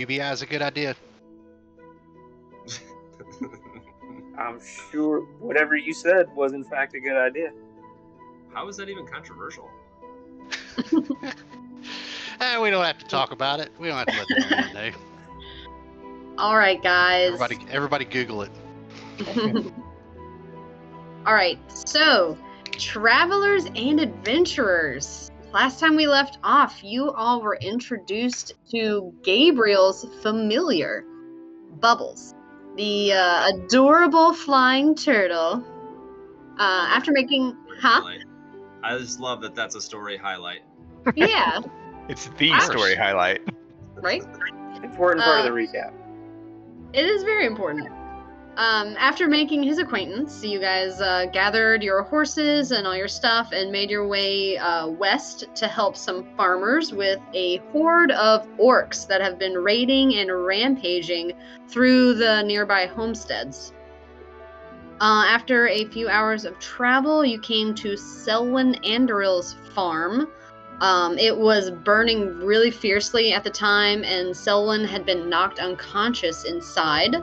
UBI is a good idea. I'm sure whatever you said was in fact a good idea. How is that even controversial? We don't have to talk about it. We don't have to let the internet know. All right, guys. Everybody Google it. All right, so travelers and adventurers. Last time we left off, you all were introduced to Gabriel's familiar, Bubbles, the adorable flying turtle. After making, Highlight. I just love that that's a story highlight. Yeah. It's the story highlight. Right? Important part of the recap. It is very important. After making his acquaintance, you guys gathered your horses and all your stuff and made your way west to help some farmers with a horde of orcs that have been raiding and rampaging through the nearby homesteads. After a few hours of travel, you came to Selwyn Anderil's farm. It was burning really fiercely at the time, and Selwyn had been knocked unconscious inside.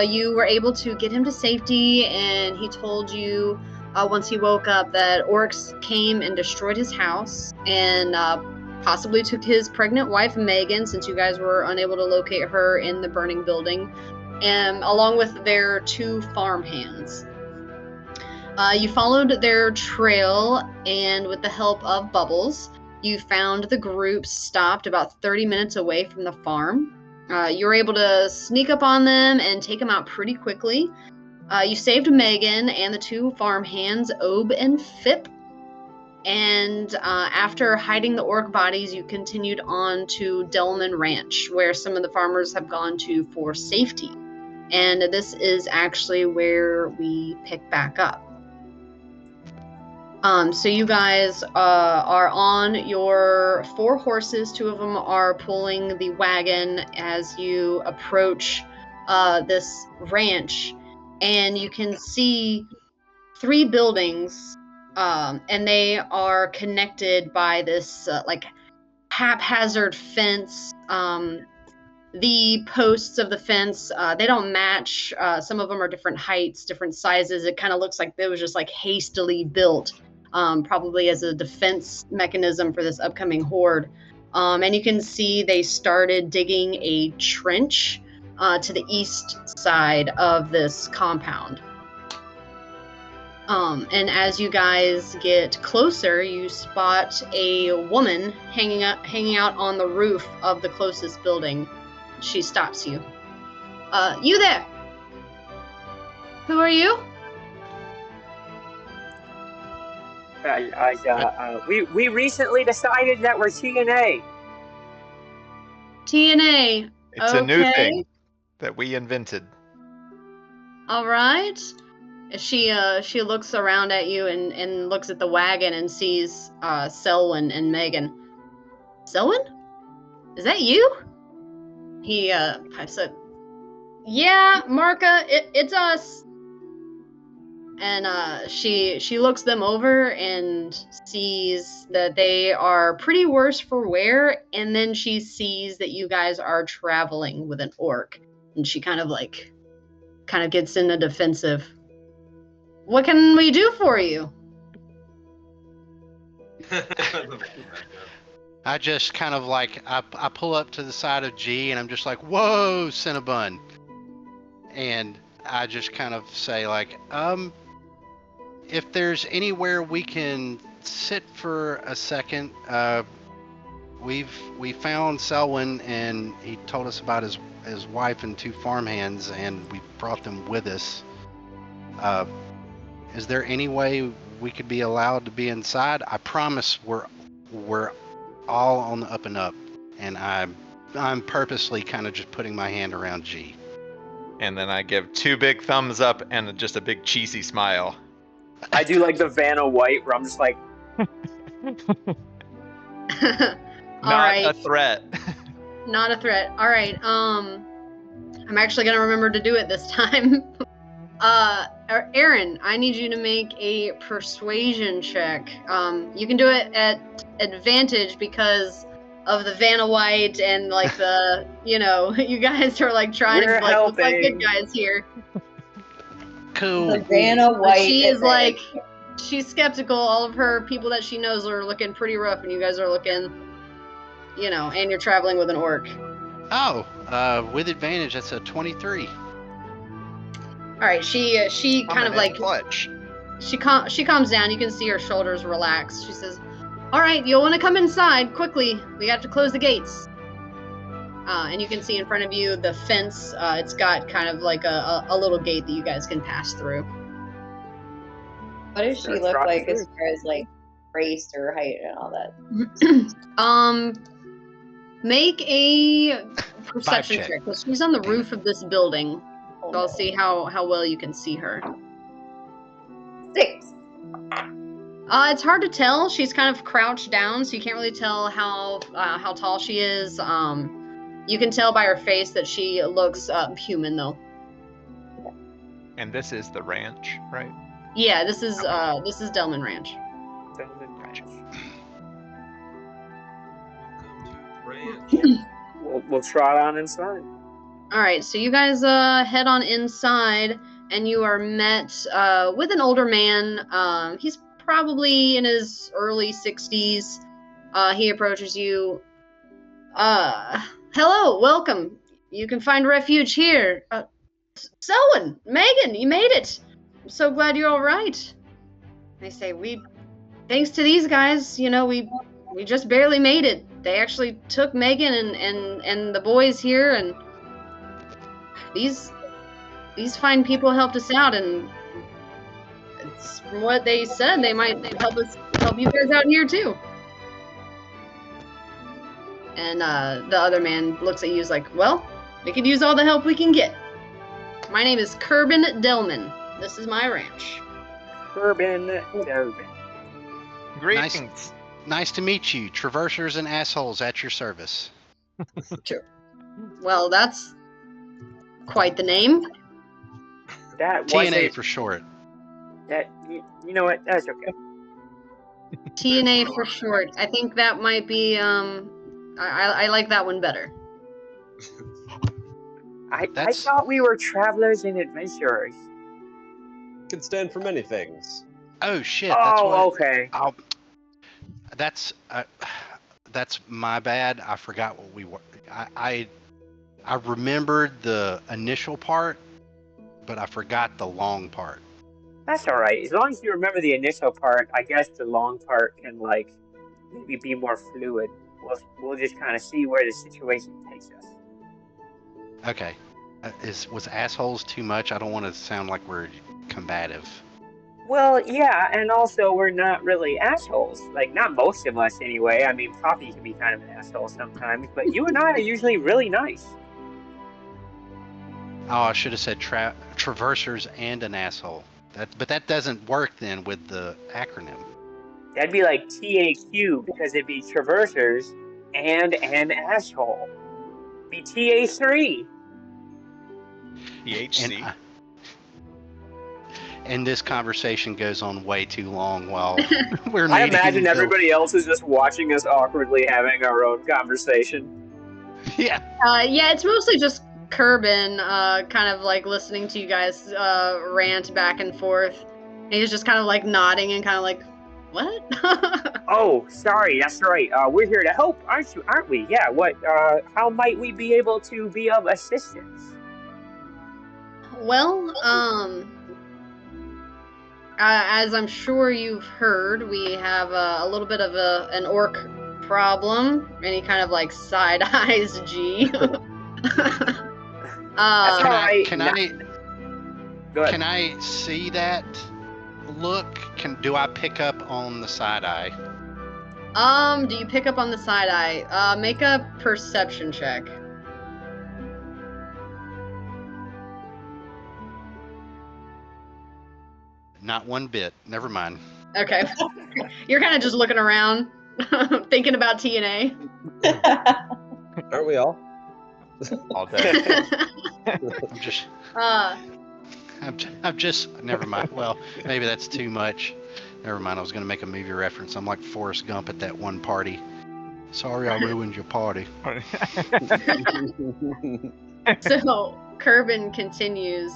You were able to get him to safety, and he told you once he woke up that orcs came and destroyed his house and possibly took his pregnant wife, Megan, since you guys were unable to locate her in the burning building, and along with their 2 farm hands. You followed their trail, and with the help of Bubbles, you found the group stopped about 30 minutes away from the farm. You were able to sneak up on them and take them out pretty quickly. You saved Megan and the 2 farm hands, Obe and Fip. And after hiding the orc bodies, you continued on to Delman Ranch, where some of the farmers have gone to for safety. And this is actually where we pick back up. So you guys are on your 4 horses. 2 of them are pulling the wagon as you approach this ranch, and you can see 3 buildings, and they are connected by this like haphazard fence. The posts of the fence, they don't match. Some of them are different heights, different sizes. It kind of looks like it was just like hastily built. Probably as a defense mechanism for this upcoming horde. And you can see they started digging a trench to the east side of this compound. And as you guys get closer, you spot a woman hanging out on the roof of the closest building. She stops you. You there? Who are you? We recently decided that we're TNA. TNA. It's a new thing that we invented. All right. She looks around at you and looks at the wagon and sees Selwyn and Megan. Selwyn? Is that you? He pipes up. Yeah, Marka, it's us. And she looks them over and sees that they are pretty worse for wear, and then she sees that you guys are traveling with an orc, and she kind of gets in the defensive. What can we do for you? I just kind of I pull up to the side of G, and I'm just like, whoa, Cinnabon. And I just kind of say if there's anywhere we can sit for a second, we found Selwyn, and he told us about his wife and 2 farmhands, and we brought them with us. Is there any way we could be allowed to be inside? I promise we're all on the up and up, and I'm purposely kind of just putting my hand around G. And then I give 2 big thumbs up and just a big cheesy smile. I do like the Vanna White, where I'm just like... Not a threat. Not a threat. All right. I'm actually going to remember to do it this time. Aaron, I need you to make a persuasion check. You can do it at advantage because the Vanna White and like the you guys are like trying We're to like look like helping. good guys here. Cool. The Vanna But White. she is advantage. like, she's skeptical. All of her people that she knows are looking pretty rough, and you guys are looking, and you're traveling with an orc. Oh, with advantage, that's a 23. All right, she kind of Coming in like clutch. she calms down. You can see her shoulders relax. She says, "All right, you'll want to come inside quickly. We have to close the gates." And you can see in front of you the fence. It's got kind of like a little gate that you guys can pass through. What does she Let's look rock like through. as far as like race or height and all that? Make a perception check. check. 'Cause she's on the roof of this building. Oh, So I'll no. see how well you can see her. 6. It's hard to tell. She's kind of crouched down, so you can't really tell how tall she is. You can tell by her face that she looks human, though. And this is the ranch, right? Yeah, this is Delman Ranch. We'll trot on inside. All right, so you guys head on inside, and you are met with an older man. He's probably in his early 60s. He approaches you. Hello, welcome. You can find refuge here. Selwyn, Megan, you made it. I'm so glad you're all right. They say, thanks to these guys, we just barely made it. They actually took Megan and the boys here, and these fine people helped us out, and it's from what they said, they might help you guys out here too. And the other man looks at you, is like, well, we could use all the help we can get. My name is Kerbin Delman. This is my ranch. Kerbin Delman. Greetings. Nice to meet you, traversers and assholes at your service. Well, that's quite the name. That TNA wasn't. for short. That you know what? That's okay. TNA for short. I think that might be I like that one better. I That's- thought we were travelers and adventurers. Can stand for many things. Oh shit! That's Oh, what. okay. That's my bad. I forgot what we were. I remembered the initial part, but I forgot the long part. That's all right. As long as you remember the initial part, I guess the long part can like maybe be more fluid. We'll just kind of see where the situation takes us. Okay. Was assholes too much? I don't want to sound like we're combative. Well, yeah, and also we're not really assholes. Like, not most of us anyway. I mean, Poppy can be kind of an asshole sometimes, but you and I are usually really nice. Oh, I should have said traversers and an asshole. But that doesn't work then with the acronym. That'd be like TAQ because it'd be traversers and an asshole. Be TA3. THC. And this conversation goes on way too long while we're I meeting imagine Bill. everybody else is just watching us awkwardly having our own conversation. Yeah. Yeah, it's mostly just Kerbin, kind of like listening to you guys rant back and forth. And he's just kind of like nodding and kind of like, what? Oh, sorry, that's right. We're here to help, aren't we? Yeah, what, how might we be able to be of assistance? Well, as I'm sure you've heard, we have a little bit of an orc problem, and he kind of like side eyes G. That's right. Can Go ahead. I see that look? Do I pick up on the side eye? Do you pick up on the side eye? Make a perception check. Not one bit. Never mind. Okay. You're kind of just looking around, thinking about TNA. Aren't we all? All day. I'm just. I'm just. Never mind. Well, maybe that's too much. Never mind. I was going to make a movie reference. I'm like Forrest Gump at that one party. Sorry, I ruined your party. So Kerbin continues.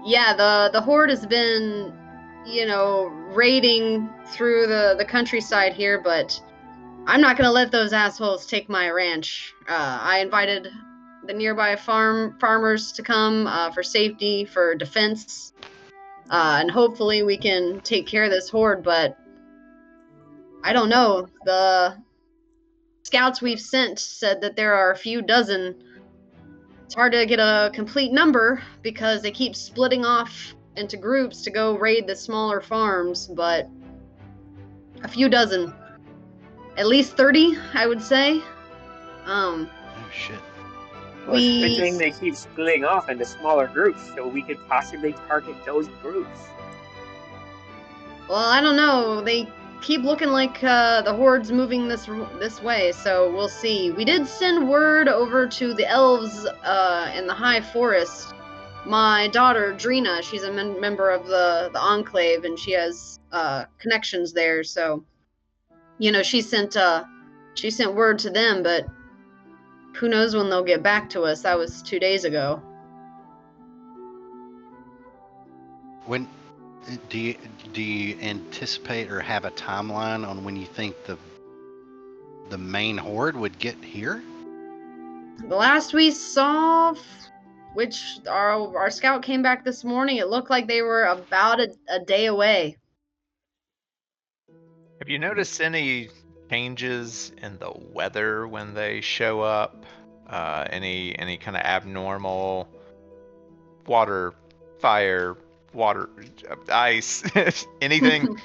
Yeah, the horde has been, raiding through the countryside here, but I'm not gonna let those assholes take my ranch. I invited the nearby farmers to come for safety, for defense, and hopefully we can take care of this horde. But I don't know. The scouts we've sent said that there are a few dozen. It's hard to get a complete number because they keep splitting off into groups to go raid the smaller farms, but a few dozen. At least 30, I would say. Oh shit. Well, it's a good thing they keep splitting off into smaller groups, so we could possibly target those groups. Well, I don't know. They keep looking like the horde's moving this way, so we'll see. We did send word over to the elves in the High Forest. My daughter, Drina, she's a member of the Enclave, and she has connections there, so, she sent word to them, but who knows when they'll get back to us. That was 2 days ago. When do you anticipate or have a timeline on when you think the main horde would get here? The last we saw, which our scout came back this morning, it looked like they were about a day away. Have you noticed any changes in the weather when they show up? Any kind of abnormal water, fire, ice, anything?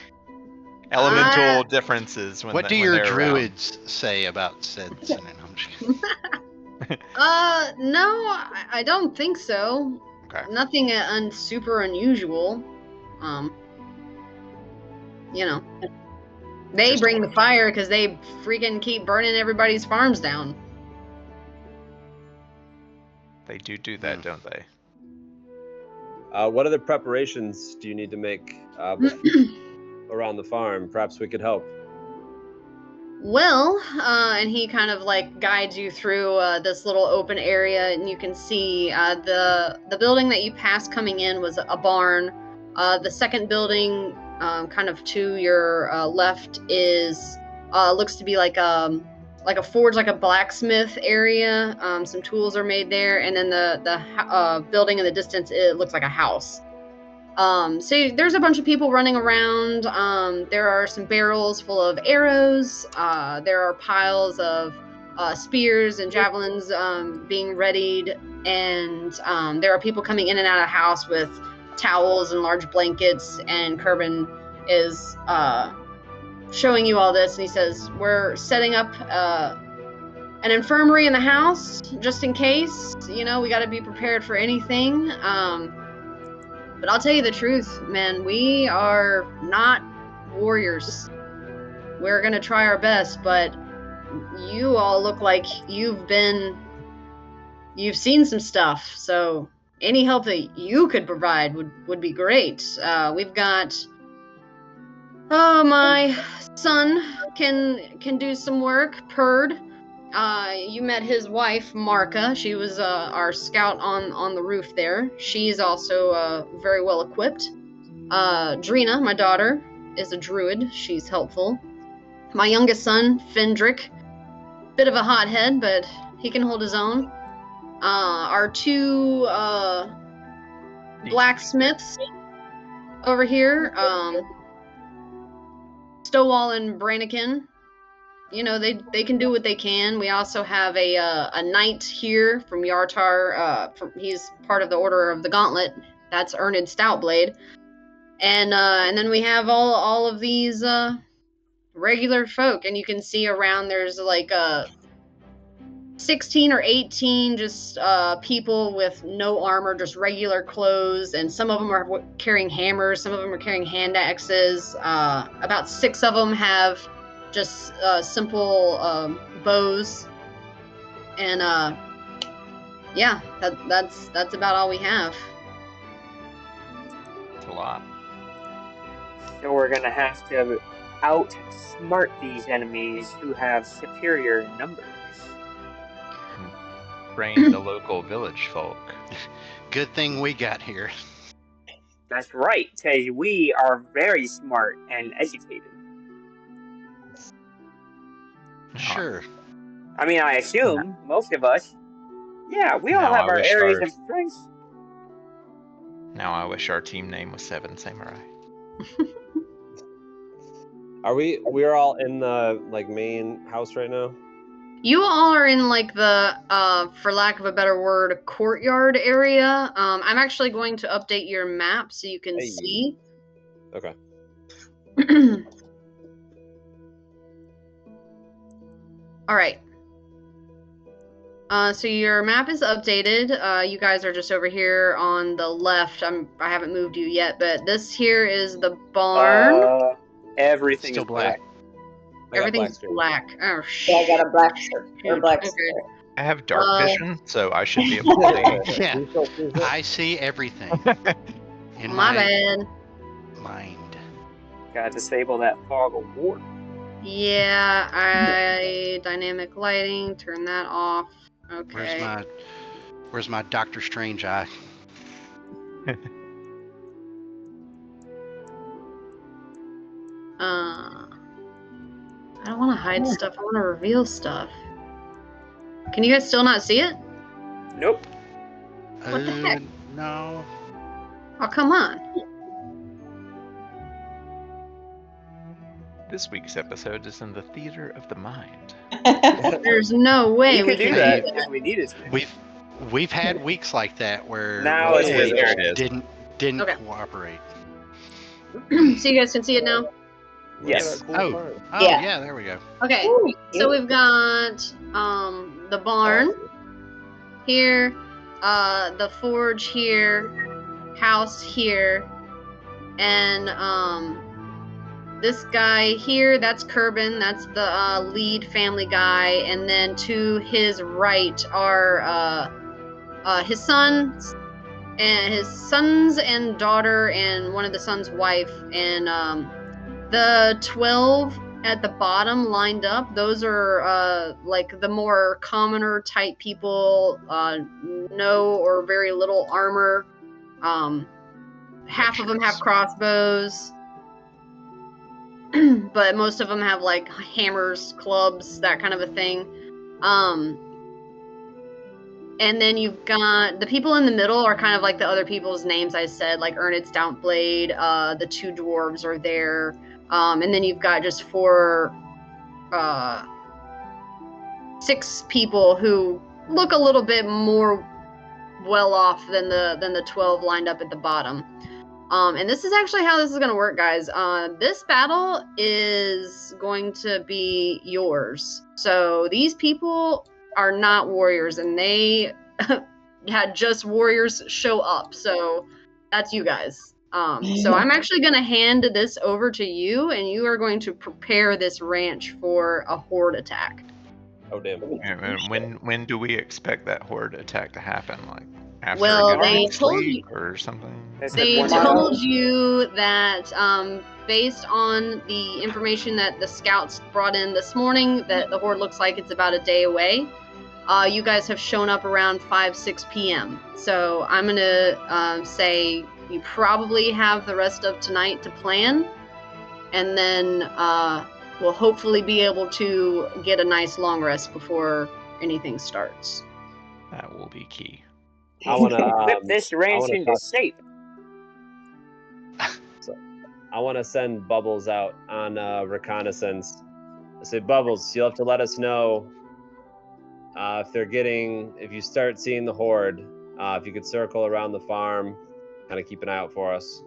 Elemental differences when what do when your they're druids say about said scenario? I'm just kidding. No, I don't think so. Okay. Nothing super unusual. They Just bring the fire because they freaking keep burning everybody's farms down. They do that, don't they? What other preparations do you need to make around the farm? Perhaps we could help. Well, and he kind of guides you through this little open area, and you can see the building that you passed coming in was a barn. The second building, kind of to your left, is looks to be like a forge, like a blacksmith area. Some tools are made there, and then the building in the distance, it looks like a house. So there's a bunch of people running around. There are some barrels full of arrows. There are piles of spears and javelins being readied, and there are people coming in and out of the house with towels and large blankets. And Kerbin is showing you all this, and he says, "We're setting up an infirmary in the house just in case. We got to be prepared for anything." But I'll tell you the truth, man, we are not warriors. We're going to try our best, but you all look like you've seen some stuff. So any help that you could provide would be great. We've got, my son can do some work, Perd. You met his wife, Marka. She was our scout on the roof there. She's also very well equipped. Drina, my daughter, is a druid. She's helpful. My youngest son, Fendrick, bit of a hothead, but he can hold his own. Our two blacksmiths over here, Stowall and Brannikin. They can do what they can. We also have a knight here from Yartar. He's part of the Order of the Gauntlet. That's Ernid Stoutblade. And then we have all of these regular folk. And you can see around there's 16 or 18 just people with no armor, just regular clothes. And some of them are carrying hammers. Some of them are carrying hand axes. About 6 of them have just simple bows, and yeah, that's about all we have. It's a lot. So we're gonna have to outsmart these enemies who have superior numbers. Train the local village folk. Good thing we got here. That's right, because we are very smart and educated. Sure. I mean, I assume most of us. Yeah, we all Now have I our wish areas our- of strength. Now I wish our team name was Seven Samurai. We're all in the main house right now? You all are in like the, for lack of a better word, courtyard area. I'm actually going to update your map so you can Hey. see. Okay. All right. So your map is updated. You guys are just over here on the left. I haven't moved you yet, but this here is the barn. Everything Still is black. I got Everything's screen. black. Oh Yeah, I shit. got a black shirt or black Okay. skirt. I have dark vision, so I should be able to see. Yeah. You still see it? I see everything in My my bad. mind. Gotta disable that fog of war. Yeah, dynamic lighting, turn that off. Okay. Where's my Doctor Strange eye? I don't want to hide stuff. I want to reveal stuff. Can you guys still not see it? Nope. What the heck? No. Oh, come on. This week's episode is in the theater of the mind. There's no way We we could do can that do if we needed to. We've had weeks like that where Now it's Roll20 there it is. didn't Okay. cooperate. So you guys can see it now? Yes. Oh, Yeah. yeah, there we go. Okay. So we've got the barn here, the forge here, house here, and this guy here, that's Kerbin, that's the lead family guy, and then to his right are his sons and daughter and one of the sons' wife, and the 12 at the bottom lined up, those are like the more commoner type people, no or very little armor. Half of them have crossbows, but most of them have like hammers, clubs, that kind of a thing. And then you've got the people in the middle are kind of like the other people's names I said, like Erned Stoutblade, the two dwarves are there. And then you've got just 6 people who look a little bit more well off than the 12 lined up at the bottom. And this is actually how this is going to work, guys. This battle is going to be yours. So these people are not warriors, and they had just warriors show up. So that's you guys. So I'm actually going to hand this over to you, and you are going to prepare this ranch for a horde attack. Oh damn. And when do we expect that horde attack to happen? Like after Well, a good they night's told sleep or something? They told you that based on the information that the scouts brought in this morning, that the horde looks like it's about a day away. You guys have shown up around 5-6 p.m. So I'm going to say you probably have the rest of tonight to plan. And then we'll hopefully be able to get a nice long rest before anything starts. That will be key. I want to Flip this ranch into shape. I want to send Bubbles out on reconnaissance. I say, Bubbles, you'll have to let us know if you start seeing the horde. If you could circle around the farm, kind of keep an eye out for us.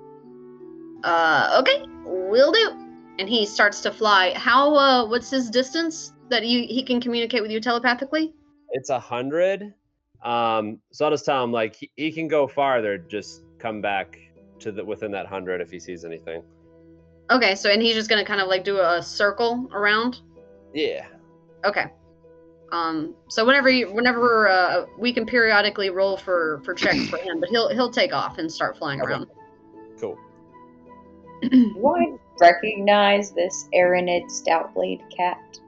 Okay, will do. And he starts to fly. How? What's his distance that he can communicate with you telepathically? It's 100. So I'll just tell him like he can go farther. Just come back to within that 100 if he sees anything. Okay, so and he's just gonna kind of like do a circle around. Yeah. Okay. So whenever we can periodically roll for checks for him, but he'll take off and start flying Okay. around. Cool. Do I recognize this Aranid Stoutblade cat?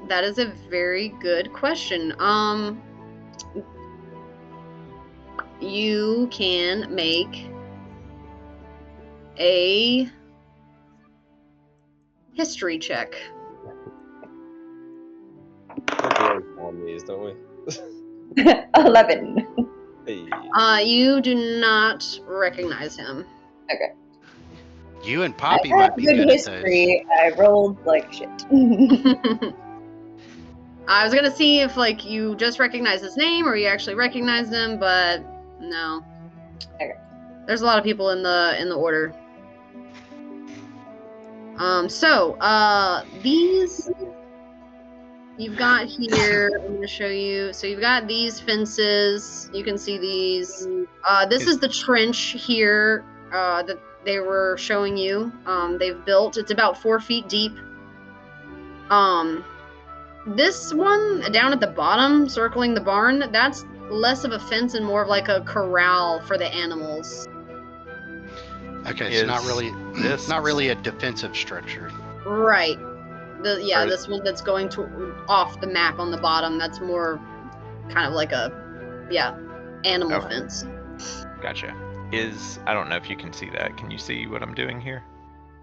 That is a very good question. You can make a history check. We're on these, don't we? 11. Hey. You do not recognize him. Okay. You and I Poppy had might be good good history. I rolled like shit. I was gonna see if like you just recognize his name or you actually recognized him, but no. Okay. There's a lot of people in the order. These you've got here. I'm gonna show you. So you've got these fences. You can see these. This is the trench here that they were showing you. They've built. It's about 4 feet deep. This one down at the bottom, circling the barn, that's less of a fence and more of like a corral for the animals. Okay, so not really a defensive structure. Right. This one that's going to off the map on the bottom, that's more kind of like a animal fence. Gotcha. I don't know if you can see that. Can you see what I'm doing here?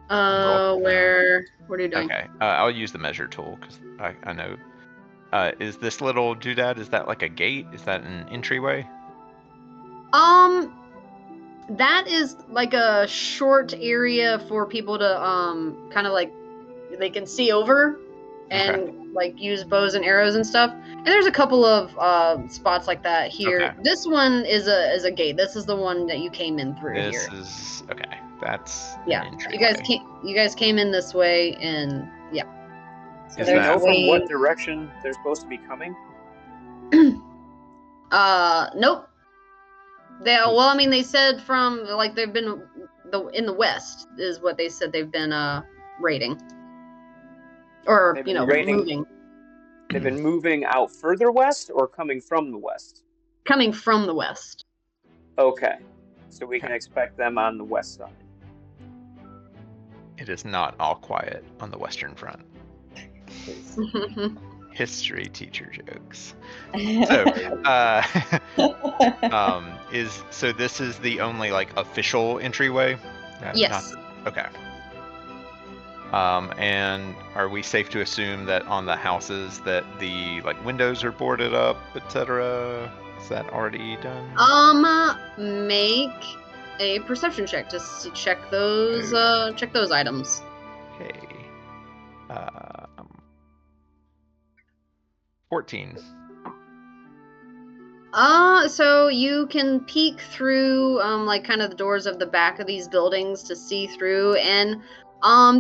Where? What are you doing? Okay, I'll use the measure tool because I know. Is this little doodad? Is that like a gate? Is that an entryway? That is like a short area for people to kind of like they can see over and like use bows and arrows and stuff. And there's a couple of spots like that here. Okay. This one is a gate. This is the one that you came in through here. This is okay. That's Yeah. an You guys entryway. you guys came in this way, and yeah. So Is Do you there's know that- from way- what direction they're supposed to be coming? Nope. They said from like they've been in the west is what they said they've been raiding. Or, They've been raiding- moving. They've been moving out further west or coming from the west? Coming from the west. Okay. So we can expect them on the west side. It is not all quiet on the Western Front. History teacher jokes. So, so this is the only like official entryway? Yes. Okay. And are we safe to assume that on the houses that the like windows are boarded up, etc.? Is that already done? Make a perception check to check those items. Okay. 14. So you can peek through like kind of the doors of the back of these buildings to see through, and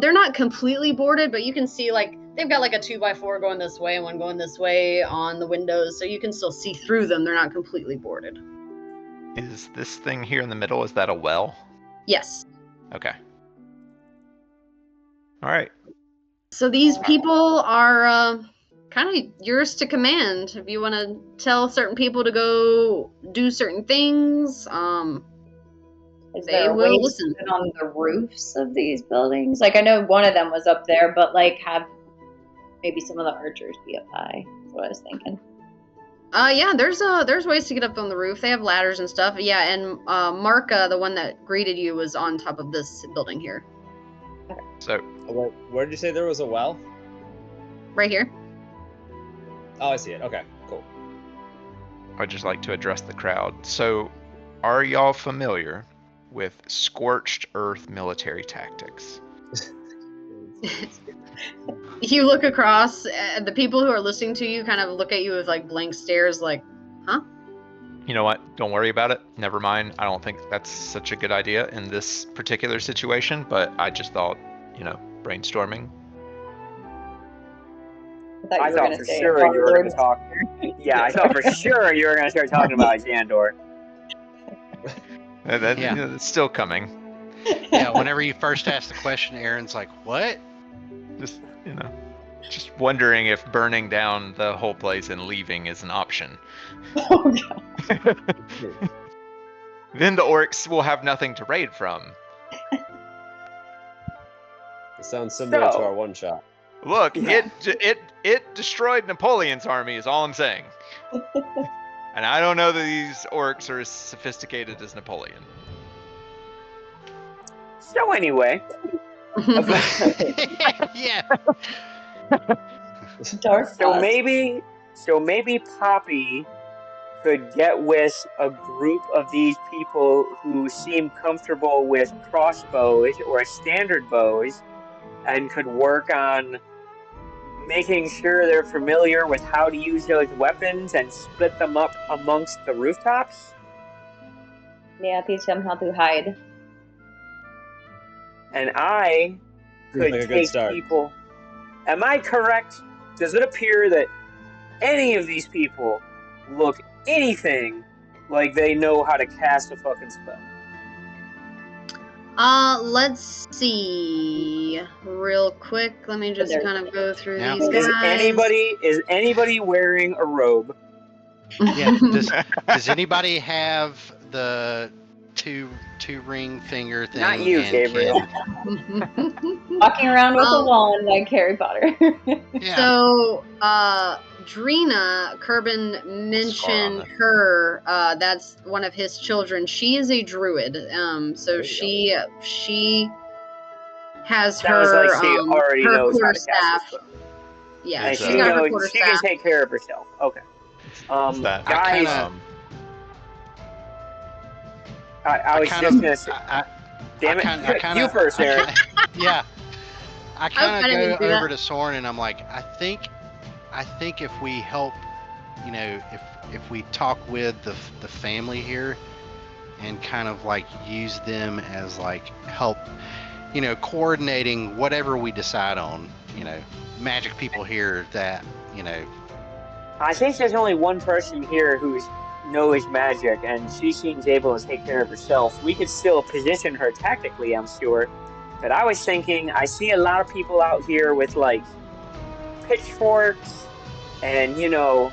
they're not completely boarded, but you can see like they've got like a 2x4 going this way and one going this way on the windows, so you can still see through them. They're not completely boarded. Is this thing here in the middle, is that a well? Yes. Okay. All right. So these people are kind of yours to command. If you want to tell certain people to go do certain things, Is they there a way will to listen. sit on the roofs of these buildings? Like, I know one of them was up there, but like have maybe some of the archers be up high. That's what I was thinking. Yeah, there's ways to get up on the roof. They have ladders and stuff. Yeah, and Marka, the one that greeted you, was on top of this building here, So, Where did you say there was a well? right here. Oh, I see it. Okay, cool. I'd just like to address the crowd. So, are y'all familiar with scorched earth military tactics? You look across, the people who are listening to you kind of look at you with like blank stares, like, huh? You know what? Don't worry about it. Never mind. I don't think that's such a good idea in this particular situation, but I just thought, brainstorming. I thought for sure you were going to talk. Yeah, I thought for sure you were going to start talking about Xandor. It's still coming. Yeah, whenever you first asked the question, Aaron's like, "What?" Just wondering if burning down the whole place and leaving is an option. Oh, God. Then the orcs will have nothing to raid from. It sounds similar to So- our one shot. Look, Yeah. it destroyed Napoleon's army. Is all I'm saying. And I don't know that these orcs are as sophisticated as Napoleon. So anyway, Yeah. Dark so thoughts. maybe Poppy could get with a group of these people who seem comfortable with crossbows or standard bows, and could work on making sure they're familiar with how to use those weapons and split them up amongst the rooftops. Yeah, teach them how to hide. And I Seems could like a good take start. people. Am I correct? Does it appear that any of these people look anything like they know how to cast a fucking spell? Let's see. Real quick, let me just kind of go through Now- these guys. Is anybody wearing a robe? Yeah. Does anybody have the two ring finger thing? Not you, and Gabriel. Walking around with a Um, wand like Harry Potter. Yeah. So, Drina, Kerbin mentioned Scar on her. That's one of his children. She is a druid. So There you she has Sounds her like she already her knows how quarter to cast a staff. spell. Yeah, And Is she's she got her knows quarter she can staff. take care of herself. Okay. What's that? Guys, I was just gonna say, damn it, you first, Aaron. Yeah. I I kind didn't of do go over that. to Soren and I'm like, I think if we help, you know, if we talk with the family here and kind of like use them as like help, you know, coordinating whatever we decide on, you know, magic people here that, you know, I think there's only one person here who knows magic, and she seems able to take care of herself. We could still position her tactically, I'm sure. But I was thinking, I see a lot of people out here with like pitchforks and, you know,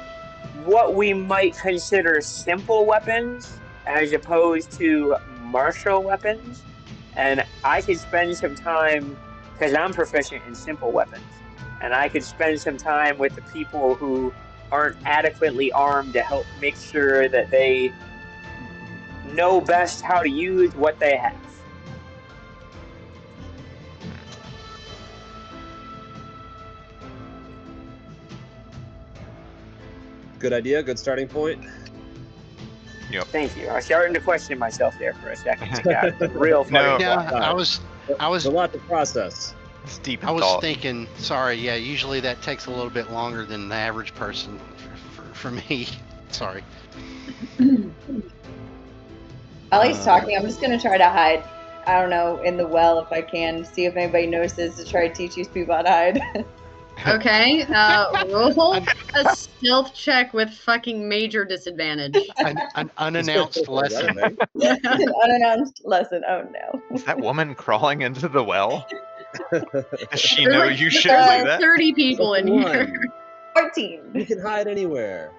what we might consider simple weapons as opposed to martial weapons. And I could spend some time, because I'm proficient in simple weapons, and I could spend some time with the people who aren't adequately armed to help make sure that they know best how to use what they have. Good idea. Good starting point. Thank you. I was starting to question myself there for a second. I got real funny. No. yeah, I was There's a lot to process. It's deep in I was thought. thinking, sorry, yeah, usually that takes a little bit longer than the average person for me. Sorry. Ellie's talking. I'm just gonna try to hide. I don't know, in the well if I can. See if anybody notices to try to teach these people how to hide. Okay, roll a stealth check with fucking major disadvantage. An unannounced lesson. Right? An unannounced lesson. Oh no. Is that woman crawling into the well? Does she There's know like- you should there's do like that? 30 people in One. here. 14. You can hide anywhere.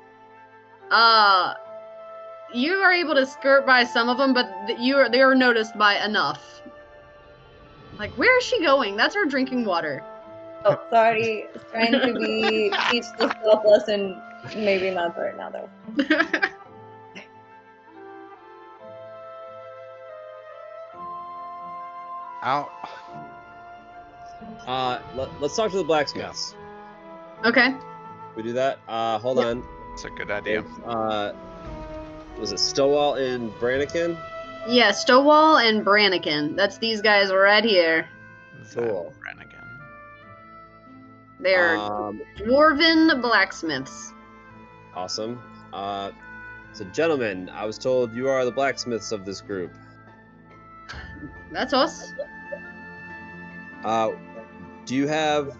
You are able to skirt by some of them, but they are noticed by enough. Like, where is she going? That's her drinking water. Oh, sorry. Trying to teach the stealth lesson. Maybe not right now though. I'll, Let's talk to the blacksmiths. Okay. We do that. Hold on. It's a good idea. Was it Stowall and Brannikin? Yeah, Stowall and Brannikin. That's these guys right here. Cool. Brannigan. They're dwarven blacksmiths. Awesome. So, gentlemen, I was told you are the blacksmiths of this group. That's us. Do you have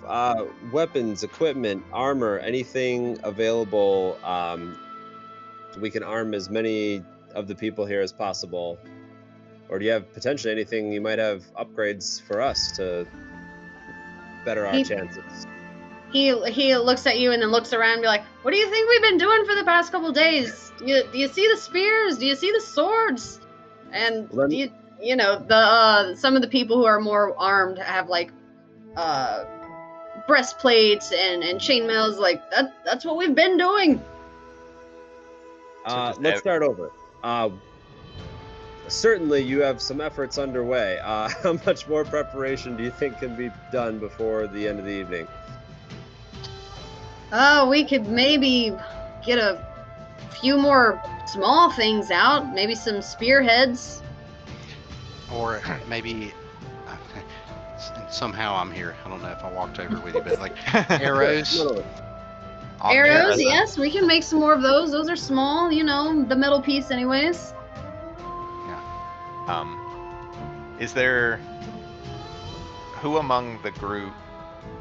weapons, equipment, armor, anything available so we can arm as many of the people here as possible? Or do you have potentially anything you might have upgrades for us to better our He- chances? He looks at you and then looks around and be like, "What do you think we've been doing for the past couple days? Do you see the spears? Do you see the swords? And Let me- you know, the some of the people who are more armed have like breastplates and chainmails. Like that's what we've been doing. Let's start over. Certainly, you have some efforts underway. How much more preparation do you think can be done before the end of the evening? We could maybe get a few more small things out. Maybe some spearheads. Or maybe somehow I'm here. I don't know if I walked over with you, but like arrows. No. Arrows, yes, we can make some more of those. Those are small, you know, the middle piece, anyways. Is there who among the group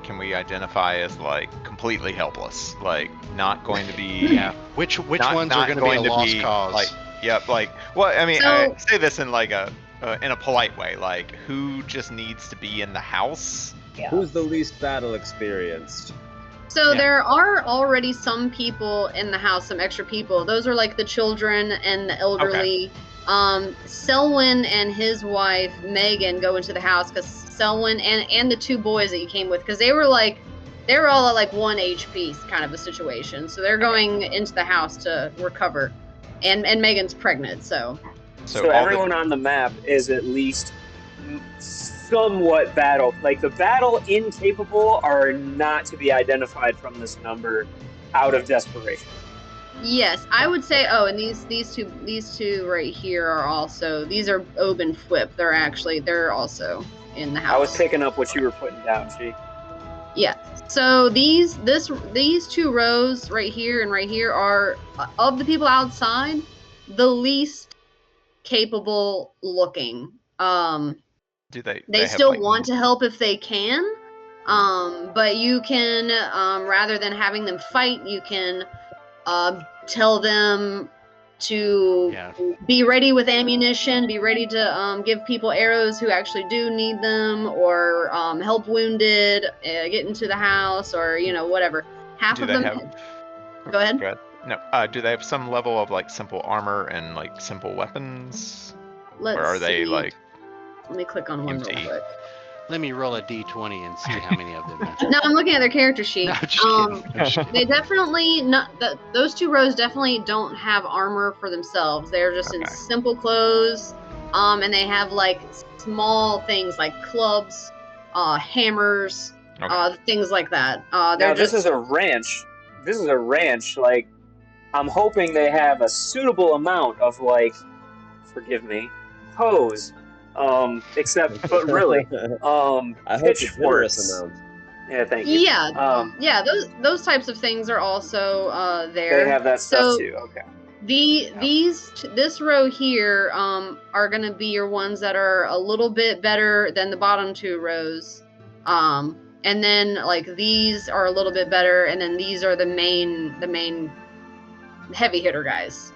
can we identify as like completely helpless, like not going to be? Yeah. Which ones are going to be a lost cause? Like, yep. Like, well, I mean, So- I say this in like in a polite way. Like, who just needs to be in the house? Yeah. Who's the least battle experienced? So Yeah. there are already some people in the house, some extra people. Those are like the children and the elderly. Selwyn and his wife Megan go into the house because Selwyn and the two boys that you came with, because they were all at like 1 HP kind of a situation. So they're going into the house to recover, and Megan's pregnant, so. So all everyone on the map is at least somewhat battle. Like the battle incapable are not to be identified from this number out of desperation. Yes, I would say. Oh, and these two right here are also. These are Ob and Flip. They're also in the house. I was picking up what you were putting down, G. Yeah. So these two rows right here and right here are of the people outside the least capable looking. Do they? They have, still like, want to help if they can. But you can rather than having them fight, you can tell them to Yeah. be ready with ammunition, be ready to give people arrows who actually do need them, or help wounded, get into the house, or whatever. Half Do of they them. have? Go ahead. Go ahead. No. Do they have some level of like simple armor and like simple weapons, Let's or are they see. like? Let me click on one empty? real quick. Let me roll a d20 and see how many of them. No, I'm looking at their character sheet. No, just kidding. I'm just kidding. They definitely not. Those two rows definitely don't have armor for themselves. They're just in Okay. simple clothes, and they have like small things like clubs, hammers, Okay. things like that. Now They're this just is a ranch. This is a ranch. Like, I'm hoping they have a suitable amount of forgive me, hose. But really, I hope it's pitchforks. generous amount. Yeah, thank you. yeah, yeah. Those types of things are also there. They have that stuff So- too. Okay. This row here are gonna be your ones that are a little bit better than the bottom two rows, and then like these are a little bit better, and then these are the main heavy hitter guys.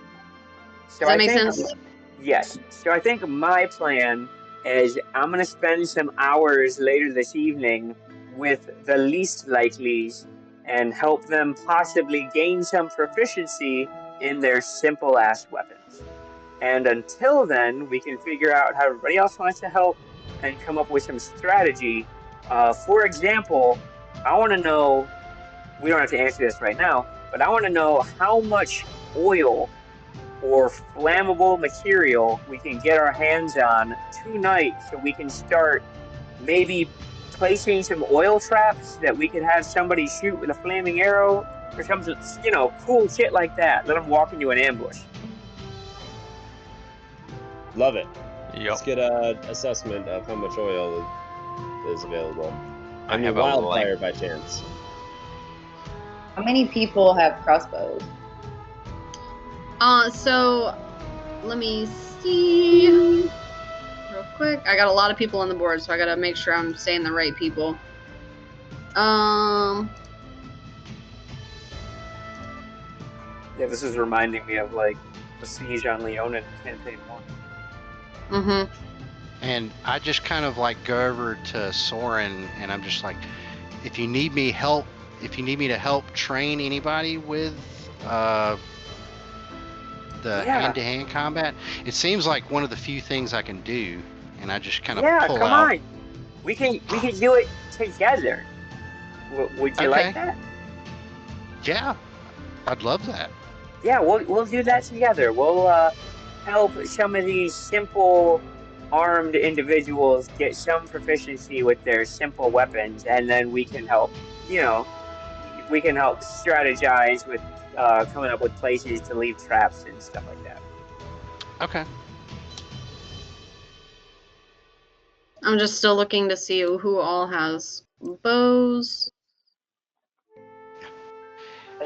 So Does that I make think- sense? Yes. So I think my plan is I'm going to spend some hours later this evening with the least likelies and help them possibly gain some proficiency in their simple ass weapons. And until then, we can figure out how everybody else wants to help and come up with some strategy. For example, I want to know, we don't have to answer this right now, but I want to know how much oil or flammable material we can get our hands on tonight so we can start maybe placing some oil traps that we could have somebody shoot with a flaming arrow or something, cool shit like that. Let them walk into an ambush. Love it. Yep. Let's get an assessment of how much oil is available. I I mean, have a wildfire by chance. How many people have crossbows? So let me see real quick. I got a lot of people on the board, so I gotta make sure I'm saying the right people. Yeah, this is reminding me of the siege on Leon in campaign 1. Mm-hmm. And I just kind of go over to Soren, and I'm just like, if you need me to help train anybody with the Yeah. hand-to-hand combat. It seems like one of the few things I can do, and I just kind of Yeah, pull come out. on. We can do it together. Would you like Okay. that? Yeah, I'd love that. Yeah, we'll do that together. We'll help some of these simple armed individuals get some proficiency with their simple weapons, and then we can help. We can help strategize with coming up with places to leave traps and stuff like that. Okay. I'm just still looking to see who all has bows.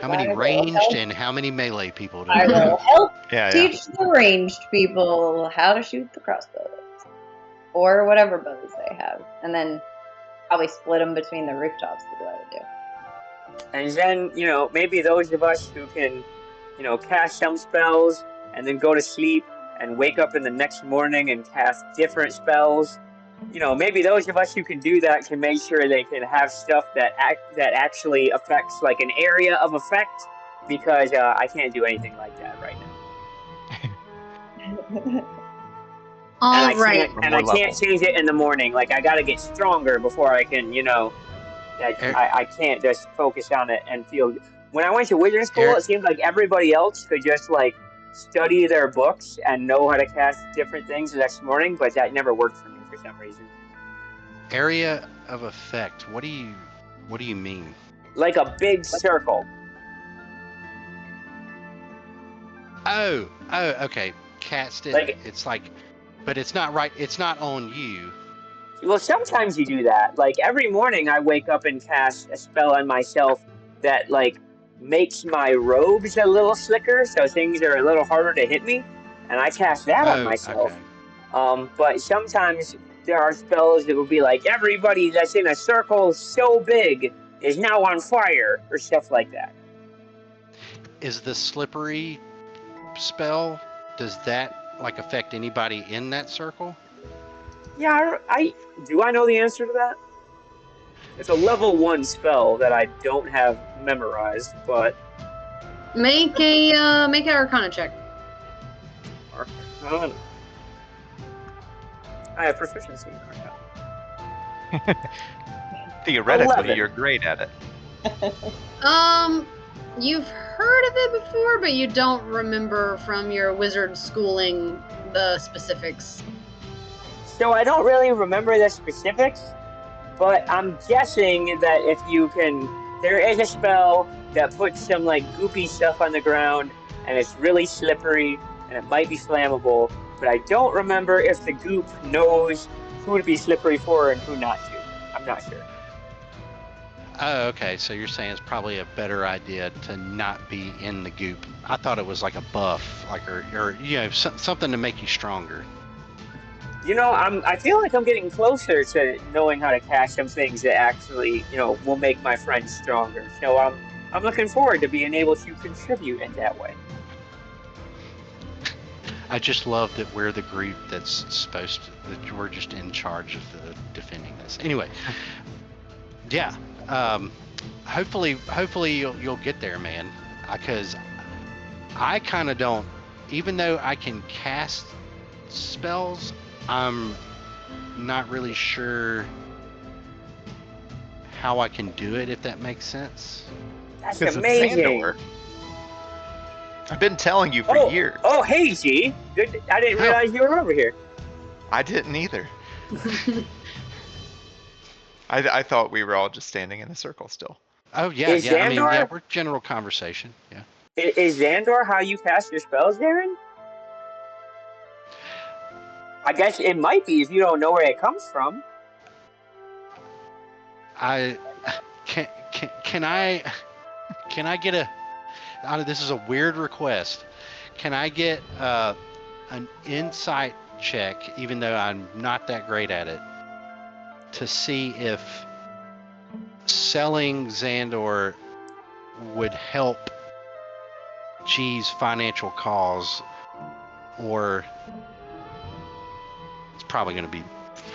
How many I will ranged help- and how many melee people do I we will have? help Yeah, yeah. teach the ranged people how to shoot the crossbows. Or whatever bows they have. And then probably split them between the rooftops is what I would do. And then, maybe those of us who can, cast some spells and then go to sleep and wake up in the next morning and cast different spells. Maybe those of us who can do that can make sure they can have stuff that actually affects like an area of effect, because I can't do anything like that right now. All right. And I can't change it in the morning. Like, I gotta get stronger before I can, I can't just focus on it and feel. When I went to wizard school, it seemed like everybody else could just like study their books and know how to cast different things the next morning, but that never worked for me for some reason. Area of effect. What do you mean? Like a big circle. Oh, okay. Cast it. Like- It's like, but it's not right. It's not on you. Well, sometimes you do that. Like, every morning I wake up and cast a spell on myself that, like, makes my robes a little slicker, so things are a little harder to hit me, and I cast that on myself. Okay. But sometimes there are spells that will be like, everybody that's in a circle so big is now on fire, or stuff like that. Is the slippery spell, does that like affect anybody in that circle? Yeah, I know the answer to that? It's a level 1 spell that I don't have memorized, but Make an Arcana check. Arcana. I have proficiency in Arcana. Theoretically, 11. you're great at it. You've heard of it before, but you don't remember from your wizard schooling the specifics. So I don't really remember the specifics, but I'm guessing that if you can, there is a spell that puts some like goopy stuff on the ground, and it's really slippery, and it might be flammable, but I don't remember if the goop knows who to be slippery for and who not to. I'm not sure. Oh, okay. So you're saying it's probably a better idea to not be in the goop. I thought it was like a buff, like or something to make you stronger. I feel like I'm getting closer to knowing how to cast some things that actually, will make my friends stronger. So I'm looking forward to being able to contribute in that way. I just love that we're the group that's that we're just in charge of the defending this. Anyway, yeah. Hopefully you'll get there, man. Because I kind of don't. Even though I can cast spells, I'm not really sure how I can do it, if that makes sense. That's 'Cause it's amazing. Xandor. I've been telling you for years. Oh, hey, G. Good. I didn't realize you were over here. I didn't either. I thought we were all just standing in a circle still. Oh yeah, Is yeah. I mean, Xandor- yeah, we're general conversation. Yeah. Is Xandor how you cast your spells, Darren? I guess it might be if you don't know where it comes from. Can I get a? This is a weird request. Can I get an insight check, even though I'm not that great at it, to see if selling Xandor would help G's financial cause, or it's probably going to be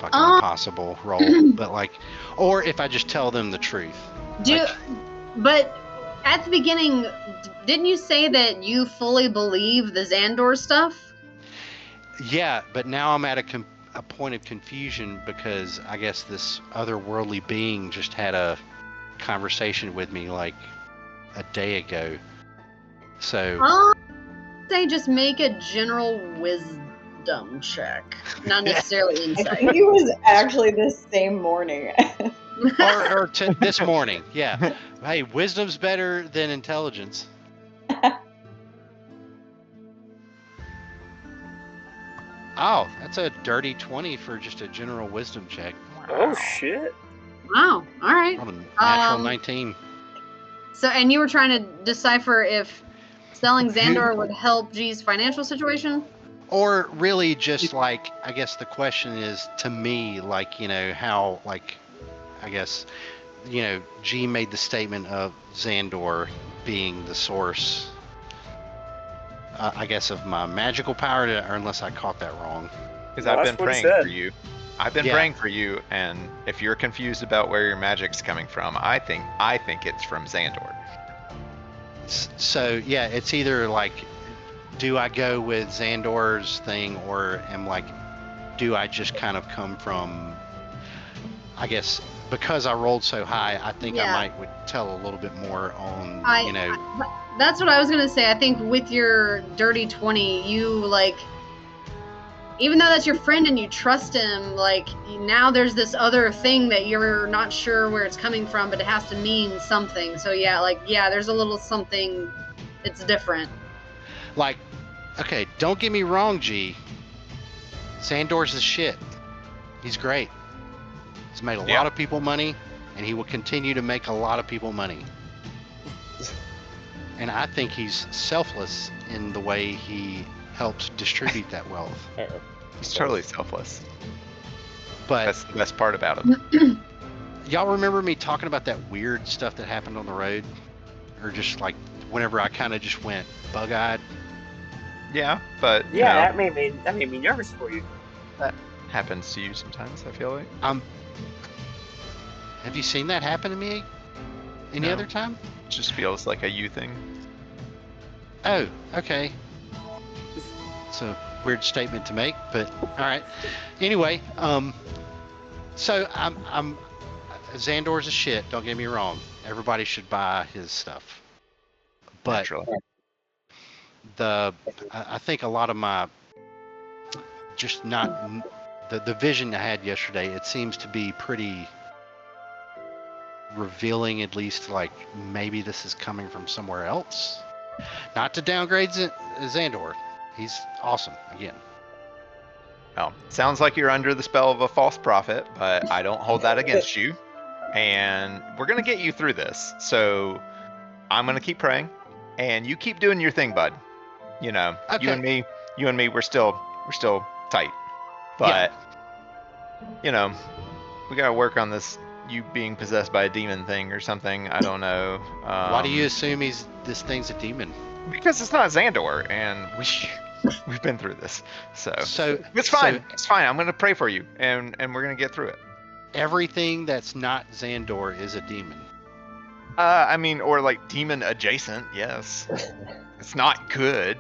fucking impossible roll, but like, or if I just tell them the truth. But at the beginning, didn't you say that you fully believe the Xandor stuff? Yeah, but now I'm at a point of confusion because I guess this otherworldly being just had a conversation with me like a day ago. So Say just make a general wisdom check, not necessarily I insight. think it was actually the same morning. or this morning, yeah. Hey, wisdom's better than intelligence. Oh, that's a dirty 20 for just a general wisdom check. Oh shit! Wow. All right. On a natural 19. So, and you were trying to decipher if selling Xandor would help G's financial situation? Or really just like, I guess the question is to me, like, you know, how, like, I guess, you know, G made the statement of Xandor being the source, I guess, of my magical power, or unless I caught that wrong. Because Well, I've that's been what he praying said. for you. I've been Yeah. praying for you, and if you're confused about where your magic's coming from, I think it's from Xandor. So, yeah, it's either like, do I go with Xandor's thing, or do I just kind of come from, I guess, because I rolled so high, I think Yeah. I would tell a little bit more on, you know. That's what I was gonna say. I think with your dirty 20, you like, even though that's your friend and you trust him, like now there's this other thing that you're not sure where it's coming from, but it has to mean something. So yeah, there's a little something. It's different. Like, okay, don't get me wrong, G. Xandor's the shit. He's great. He's made a lot of people money, and he will continue to make a lot of people money. And I think he's selfless in the way he helps distribute that wealth. He's totally selfless. But That's the best part about him. y'all remember me talking about that weird stuff that happened on the road? Or just like whenever I kind of just went bug-eyed? Yeah, but you Yeah, know, that made me nervous for you. that happens to you sometimes, I feel like. Have you seen that happen to me any No. other time? It just feels like a you thing. Oh, okay. It's a weird statement to make, but all right. Anyway, so I'm Xandor's a shit. Don't get me wrong. Everybody should buy his stuff. But Naturally. I think a lot of my just not the vision I had yesterday. It seems to be pretty revealing, at least like maybe this is coming from somewhere else. Not to downgrade Xandor. He's awesome again. Well, sounds like you're under the spell of a false prophet, but I don't hold that against you. And we're gonna get you through this. So I'm gonna keep praying, and you keep doing your thing, bud. You know, Okay. you and me, we're still tight. But you know, we gotta work on this. You being possessed by a demon thing or something. I don't know. Why do you assume this thing's a demon? Because it's not Xandor, and we've been through this, so it's so fine. It's fine. I'm gonna pray for you, and we're gonna get through it. everything that's not Xandor is a demon. I mean, or like demon adjacent. Yes, it's not good.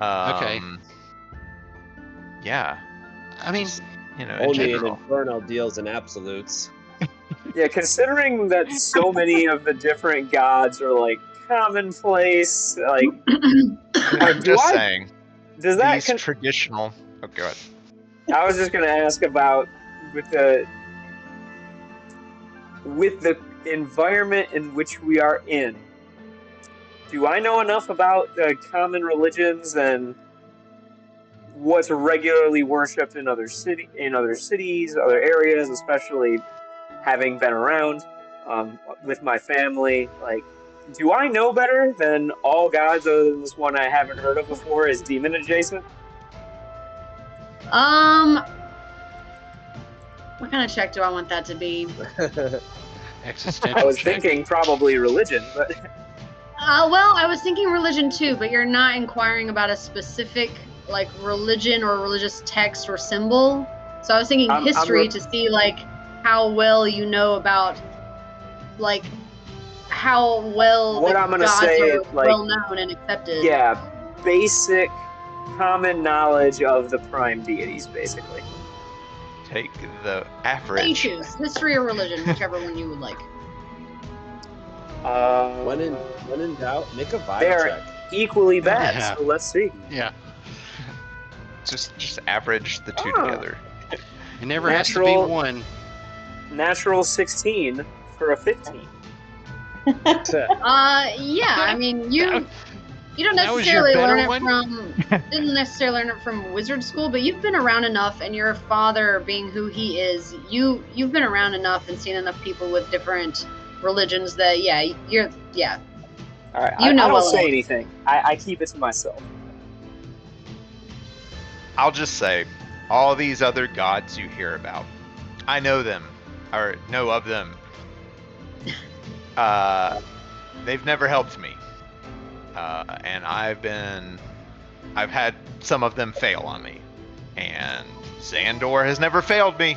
Okay. Yeah. I mean, Just, you know, in Only in general. Inferno deals in absolutes. Yeah, considering that so many of the different gods are like commonplace, like I'm do just I- saying. does that? These traditional. Oh god. I was just gonna ask about with the environment in which we are in. Do I know enough about the common religions and what's regularly worshipped in other cities, other areas, especially having been around with my family? Like, do I know better than all gods other than this one I haven't heard of before is demon adjacent? What kind of check do I want that to be? existential. I was check. thinking probably religion, but Well, I was thinking religion too, but you're not inquiring about a specific like religion or religious text or symbol. So I was thinking I'm history to see like how well you know about like how well What the I'm gonna gods say, are like, well known and accepted. Yeah, basic common knowledge of the prime deities, basically. Take the What do you average. choose? History or religion, whichever one you would like. When in doubt, make a vibe They're check. equally bad, Yeah. so let's see. Yeah. Just average the two Ah. together. It never has to Natural- be one. Natural 16 for a 15. Yeah, I mean, you don't That was your necessarily better learn it one? didn't necessarily learn it from wizard school, but you've been around enough, and your father being who he is, you've been around enough and seen enough people with different religions that you're All right, You know I don't well say enough. anything. I keep it to myself. I'll just say, all these other gods you hear about, I know them, or know of them. They've never helped me. And I've had some of them fail on me. And Xandor has never failed me.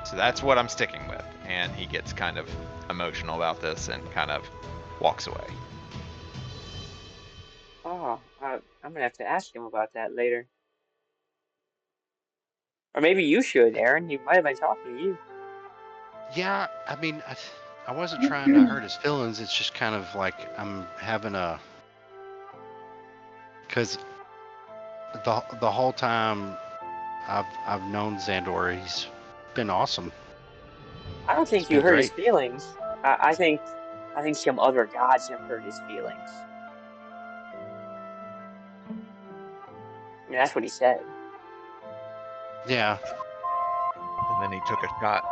So that's what I'm sticking with. And he gets kind of emotional about this and kind of walks away. Oh, I'm gonna have to ask him about that later. Or maybe you should, Aaron. He might have been talking to you. Yeah, I mean, I wasn't trying to hurt his feelings. It's just kind of like I'm having a, because the whole time I've known Xandor, he's been awesome. I don't think It's you been hurt his great. feelings. I think some other gods have hurt his feelings. I mean, that's what he said. Yeah, And then he took a shot.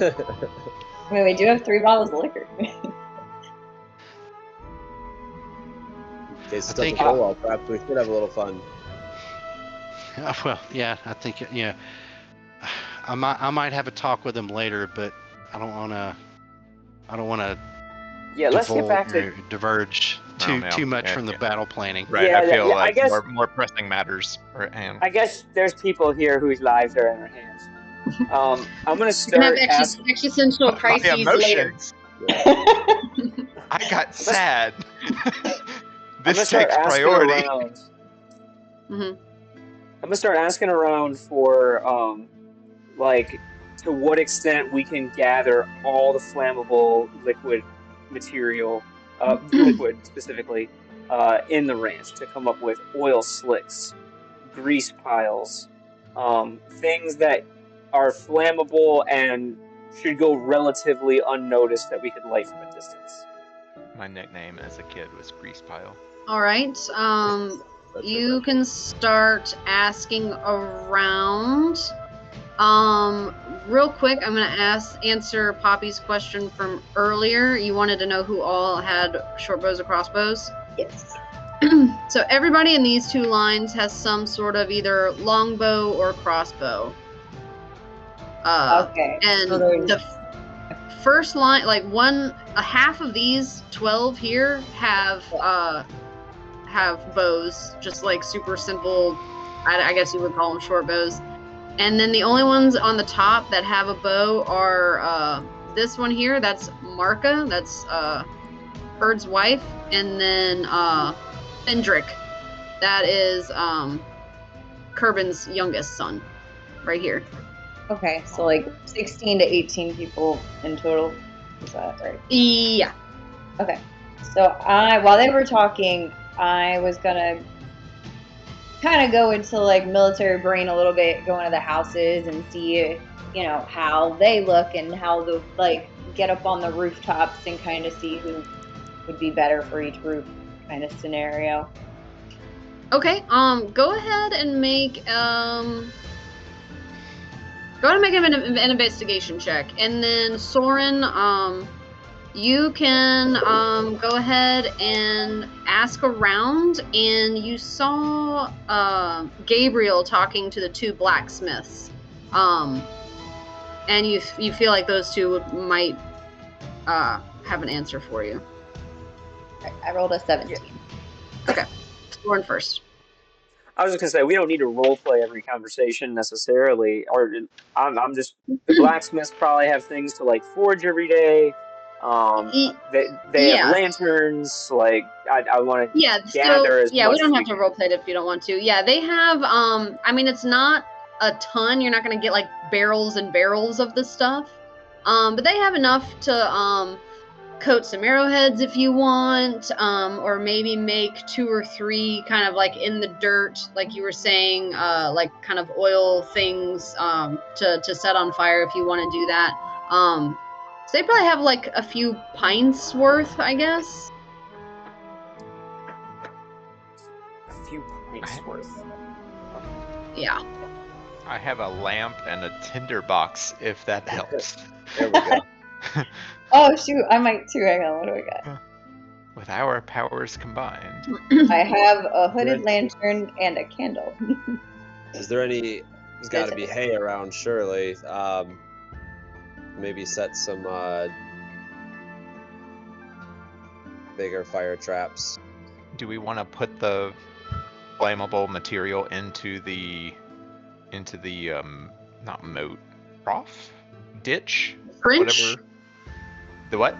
I mean, we do have 3 bottles of liquor. Okay, so I think- well, perhaps we should have a little fun. well, yeah, I think yeah, I might have a talk with him later, but I don't want to Yeah, let's get back to. diverge Oh, no. too much Yeah, from the yeah. battle planning. Right, Yeah, I feel yeah, I like guess- more pressing matters are at hand. I guess there's people here whose lives are in our hands. I'm gonna gonna have start asking. existential My crises later. emotions. I got sad. I'm gonna This start takes asking priority. around. Mhm. I'm gonna start asking around for like to what extent we can gather all the flammable liquid material, liquid specifically, in the ranch to come up with oil slicks, grease piles, things that are flammable and should go relatively unnoticed that we could light from a distance. My nickname as a kid was Grease Pile. All right. That's You right. can start asking around. Real quick, I'm gonna answer Poppy's question from earlier. You wanted to know who all had short bows or crossbows. Yes. So everybody in these 2 lines has some sort of either longbow or crossbow. Okay. And So there's- the first line, like a half of these 12 here have bows, just like super simple. I guess you would call them short bows. And then the only ones on the top that have a bow are this one here. That's Marka. That's Erd's wife, and then Fendrick. That is Kerbin's youngest son, right here. Okay, so like 16 to 18 people in total. Is that right? Yeah. Okay. So while they were talking, I was gonna kind of go into like military brain a little bit, go into the houses and see, how they look and how the get up on the rooftops and kind of see who would be better for each roof kind of scenario. Okay. Go ahead and make an investigation check, and then Soren, you can go ahead and ask around, and you saw Gabriel talking to the 2 blacksmiths, and you feel like those 2 might have an answer for you. I rolled a 17. Soren first. I was just gonna say we don't need to role play every conversation necessarily, or I'm just the blacksmiths probably have things to like forge every day. They have Yeah. lanterns. Like I want to Yeah, gather as we much don't as have to roleplay it if you don't want to. Yeah, they have I mean it's not a ton. You're not gonna get like barrels and barrels of this stuff. But they have enough to coat some arrowheads if you want, or maybe make 2 or 3 kind of like in the dirt, like you were saying, like kind of oil things to set on fire if you want to do that. So they probably have like a few pints worth, I guess. a few pints worth. Yeah. I have a lamp and a tinder box, if that helps. There we go. Oh shoot, I might too. Hang on, what do I got? With our powers combined. I have a hooded lantern and a candle. Is there any? There's got to be hay around, surely. Maybe set some bigger fire traps. Do we want to put the flammable material into the not moat, trough, ditch, Trench? whatever? The what?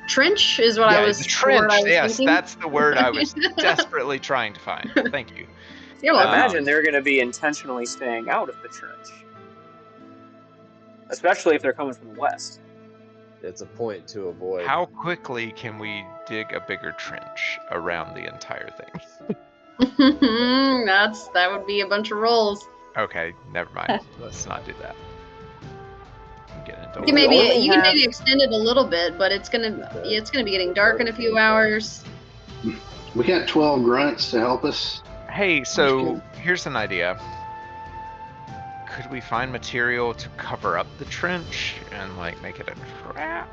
Trench is what I was. the trench. Yes, thinking. that's the word I was desperately trying to find. Thank you. You're I welcome. imagine they're going to be intentionally staying out of the trench, especially if they're coming from the west. It's a point to avoid. How quickly can we dig a bigger trench around the entire thing? That would be a bunch of rolls. Okay, never mind. Let's not do that. Get into You can maybe only have- extend it a little bit, but it's gonna be getting dark in a few hours. We got 12 grunts to help us. Hey, so here's an idea. Could we find material to cover up the trench and like make it a trap?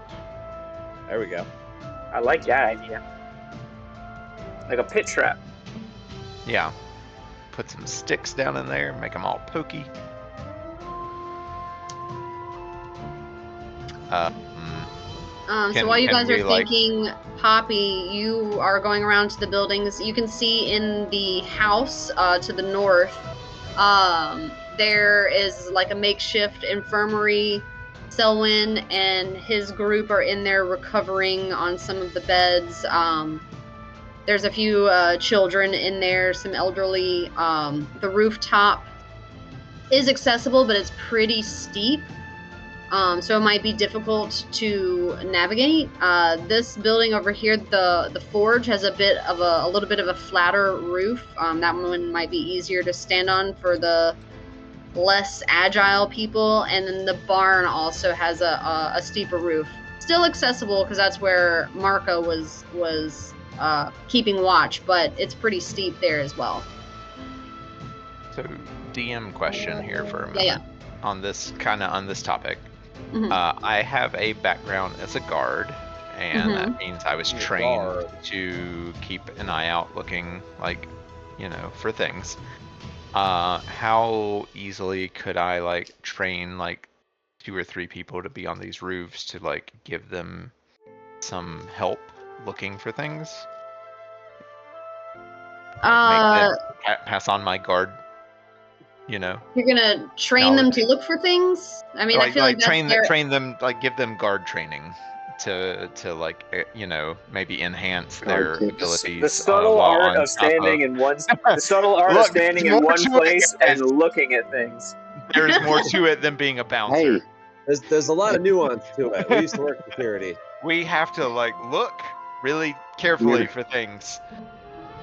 There we go. I like that idea. Like a pit trap. Yeah. Put some sticks down in there, make them all pokey. So while you can guys are we, like- thinking, Poppy, you are going around to the buildings. You can see in the house to the north, there is like a makeshift infirmary. Selwyn and his group are in there recovering on some of the beds. There's a few children in there, some elderly. The rooftop is accessible, but it's pretty steep. So it might be difficult to navigate. This building over here, the forge, has a little bit of a flatter roof. That one might be easier to stand on for the less agile people. And then the barn also has a steeper roof. Still accessible because that's where Marco was keeping watch, but it's pretty steep there as well. So DM question here for a moment. Yeah. On this topic. Mhm. I have a background as a guard, and that means I was You're a trained guard. to keep an eye out looking for things. How easily could I train 2 or 3 people to be on these roofs to give them some help looking for things? Pass on my guard, You're gonna train them to look for things. I mean, I feel like that's train them, give them guard training to maybe enhance their tips. abilities. The subtle while art on of top standing in one. The subtle art of Look, standing there's in more one to it, place guys. and looking at things. There's more to it than being a bouncer. Hey, There's a lot of nuance to it. We used to work security. We have to look really carefully Yeah. for things.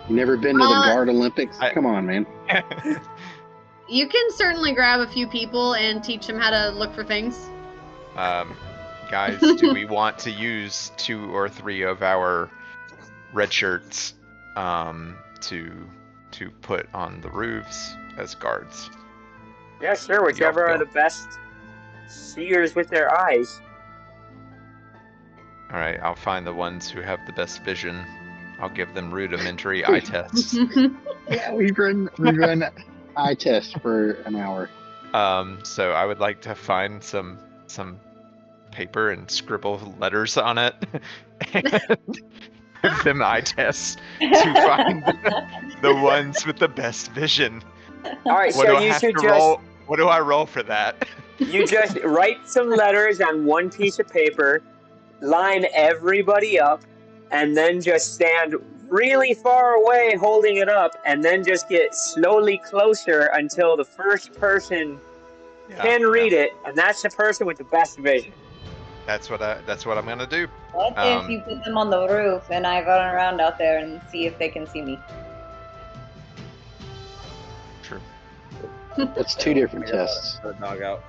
you never been to the Uh, Guard Olympics? I- Come on, man. You can certainly grab a few people and teach them how to look for things. Guys, do we want to use 2 or 3 of our red shirts to put on the roofs as guards? Yeah, sure. Whichever are the best seers with their eyes. All right, I'll find the ones who have the best vision. I'll give them rudimentary eye tests. Yeah, we run eye tests for an hour. So I would like to find some paper and scribble letters on it and give them eye tests to find the ones with the best vision. All right, What so do I you have should to just roll? What do I roll for that? you just write some letters on one piece of paper, line everybody up, and then just stand really far away holding it up, and then just get slowly closer until the first person can read it, and that's the person with the best vision. That's what I'm gonna do. What if you put them on the roof and I run around out there and see if they can see me? True. That's two different tests. Dog out.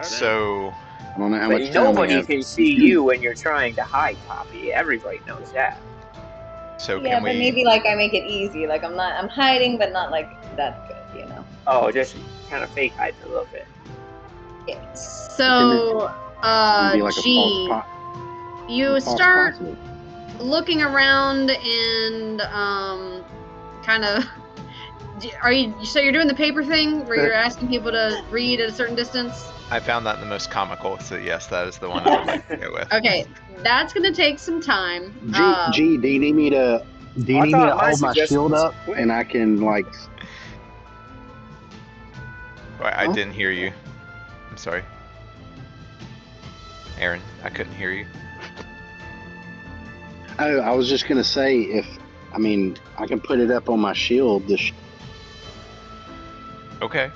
So I don't know how But much time we nobody have. can see you when you're trying to hide, Poppy. Everybody knows that. So Yeah, can but we? maybe like I make it easy. Like I'm hiding, but not like that good, you know. Oh, just kind of fake hide a little bit. Yeah. So, Be like a G, false you false start positive. looking around and kind of. Are you? So you're doing the paper thing where you're asking people to read at a certain distance? I found that the most comical. So yes, that is the one I would like to go with. Okay, that's gonna take some time. G, do you need me to? Do you I need me thought to my hold my suggestion shield was up quick. and I can like? Wait, I Huh? didn't hear you. I'm sorry, Aaron. I couldn't hear you. Oh, I was just gonna say if I can put it up on my shield. This Okay.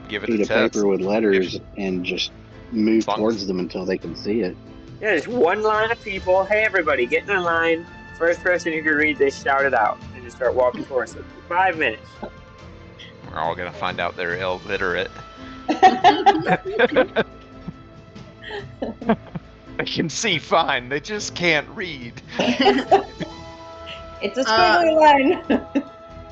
Give it sheet a of test. paper with letters and just move As long towards as- them until they can see it. Yeah, there's one line of people. Hey, everybody, get in a line. First person who can read this, shout it out, and just start walking towards them. 5 minutes. We're all gonna find out they're illiterate. They can see fine. They just can't read. It's a squiggly line.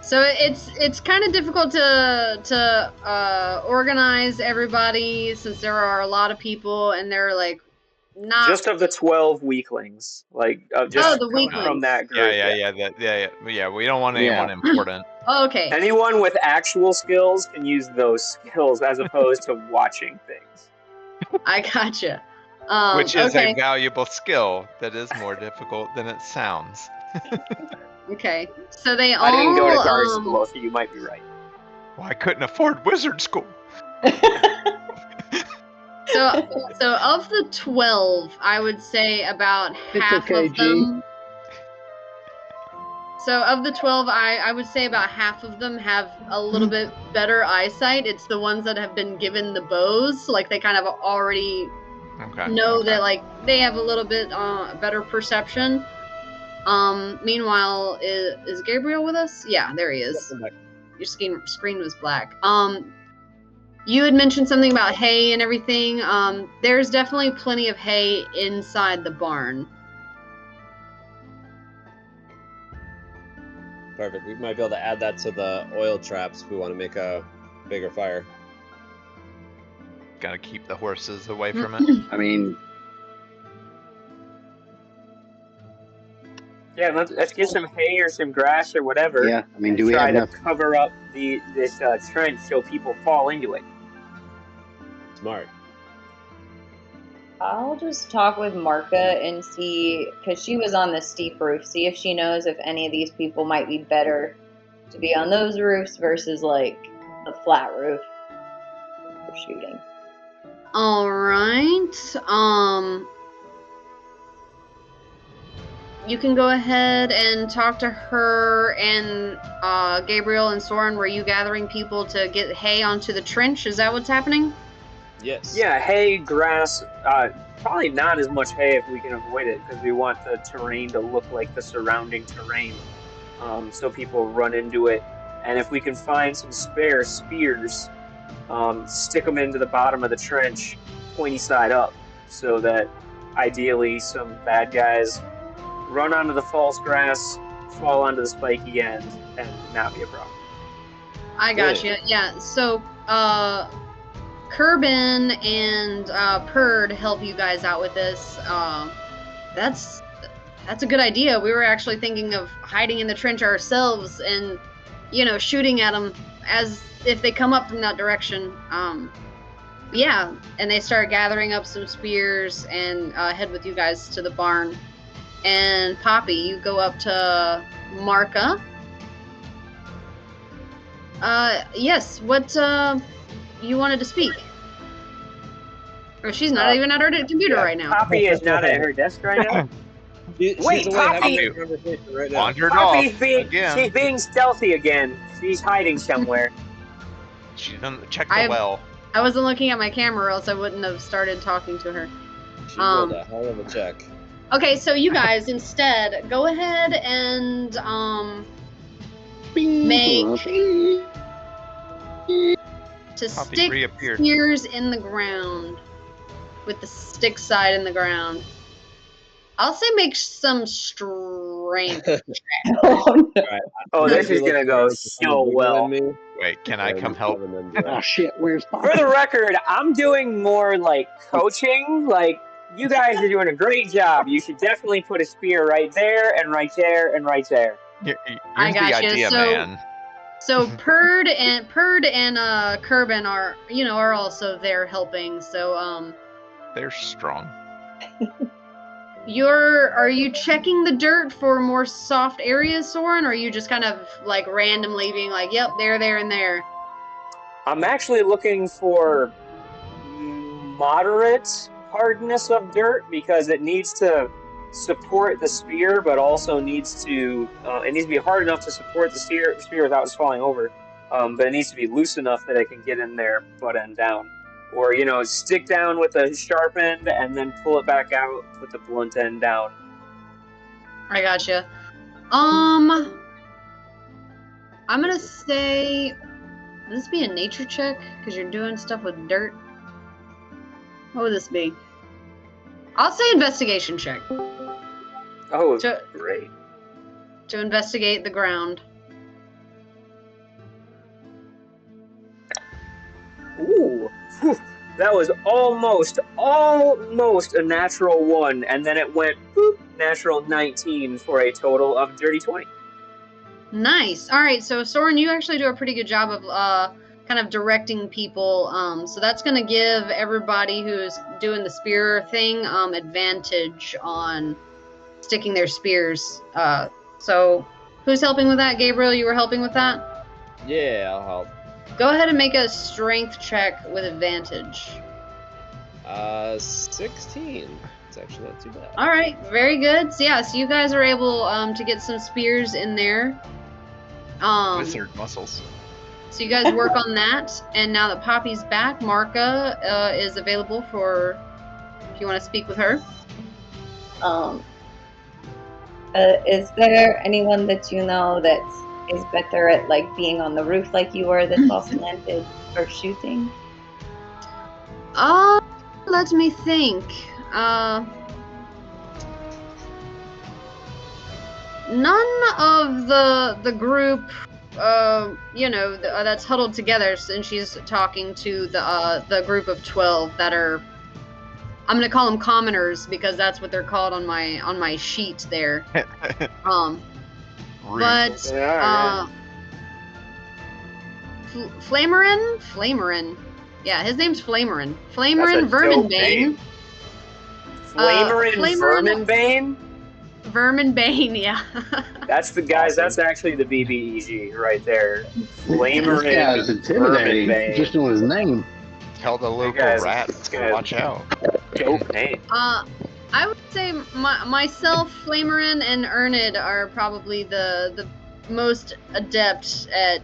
So it's kind of difficult to organize everybody since there are a lot of people and they're like not. Just of the 12 weaklings. Like, just the coming weaklings. from that group. Yeah. We don't want anyone Yeah. important. Oh, okay. Anyone with actual skills can use those skills as opposed to watching things. I gotcha. Which is okay. a valuable skill that is more difficult than it sounds. Okay. So they all. I didn't go to guard school, so you might be right. Well, I couldn't afford wizard school. So of the 12, I would say about It's half okay, of G. them. So of the 12, I would say about half of them have a little bit better eyesight. It's the ones that have been given the bows, like they kind of already Okay. know okay. that like they have a little bit better perception. Meanwhile, is Gabriel with us? Yeah, there he is. Your screen was black. You had mentioned something about hay and everything. There's definitely plenty of hay inside the barn. Perfect. We might be able to add that to the oil traps if we want to make a bigger fire. Gotta keep the horses away from it. I mean, Yeah, let's get some hay or some grass or whatever. yeah. I mean, and do we try have to enough? cover up this trench so people fall into it. Smart. I'll just talk with Marka and see, because she was on the steep roof, see if she knows if any of these people might be better to be on those roofs versus like the flat roof for shooting. All right. You can go ahead and talk to her and Gabriel and Soren. Were you gathering people to get hay onto the trench? Is that what's happening? Yes. Yeah, hay, grass, probably not as much hay if we can avoid it, because we want the terrain to look like the surrounding terrain, so people run into it. And if we can find some spare spears, stick them into the bottom of the trench, pointy side up, so that ideally some bad guys run onto the false grass, fall onto the spiky end, and not be a problem. I got you. Yeah. So, Kerbin and Purd help you guys out with this. That's a good idea. We were actually thinking of hiding in the trench ourselves and, shooting at them as if they come up from that direction. Yeah, and they start gathering up some spears and head with you guys to the barn. And Poppy, you go up to Marka. Yes, what, you wanted to speak? Or she's not even at her computer right now. Poppy is not at her desk right now. She's Wait, away having Poppy! a conversation right now. Wandered Poppy's off being again. she's being stealthy again. She's hiding somewhere. She didn't check the I- well. I wasn't looking at my camera, or else I wouldn't have started talking to her. She rolled a hell of a check. Okay, so you guys instead go ahead and make to Poppy stick reappeared. spears in the ground with the stick side in the ground. I'll say make some strength. Oh, no. Oh, this Maybe is gonna look go around for so someone bigger well. than me, Wait, can I and come help? have them do Oh it. shit, where's For Poppy? the record, I'm doing more like coaching. Like, you guys are doing a great job. You should definitely put a spear right there and right there and right there. Here's I the gotcha. idea, So- man. So Purd and Kerbin are also there helping. So They're strong. are you checking the dirt for more soft areas, Soren, or are you just kind of like randomly being like, yep, there and there? I'm actually looking for moderate hardness of dirt because it needs to support the spear, but also needs to it needs to be hard enough to support the spear without just falling over. But it needs to be loose enough that I can get in there, butt end down, or stick down with the sharp end and then pull it back out, put the blunt end down. I gotcha. I'm gonna say, would this be a nature check? Because you're doing stuff with dirt. What would this be? I'll say investigation check Oh, to great! investigate the ground. Ooh, whew, that was almost a natural 1, and then it went boop, natural 19 for a total of dirty 20. Nice. All right, so Soren, you actually do a pretty good job of kind of directing people. So that's gonna give everybody who's doing the spear thing advantage on sticking their spears. So who's helping with that? Gabriel, you were helping with that? Yeah, I'll help. Go ahead and make a strength check with advantage. 16. It's actually not too bad. All right, very good. So yeah, so you guys are able to get some spears in there. Wizard muscles. So you guys work on that, and now that Poppy's back, Marka is available for if you want to speak with her. Is there anyone that you know that is better at like being on the roof like you were that's also landed or shooting? Let me think. None of the group, that's huddled together, and she's talking to the group of 12 that are. I'm gonna call them commoners because that's what they're called on my sheet there. Rude. But Yeah. Flamerin. Yeah, his name's Flamerin. That's Flamerin a dope Verminbane. name. Flamerin Verminbane? Verminbane, yeah. That's the guys. Awesome. That's actually the BBEG right there. This Flamerin guy's intimidating. Verminbane. Just knowing his name. Tell the local guys- rats this to guy- watch out. Dope name. I would say myself, Flamerin, and Ernid are probably the most adept at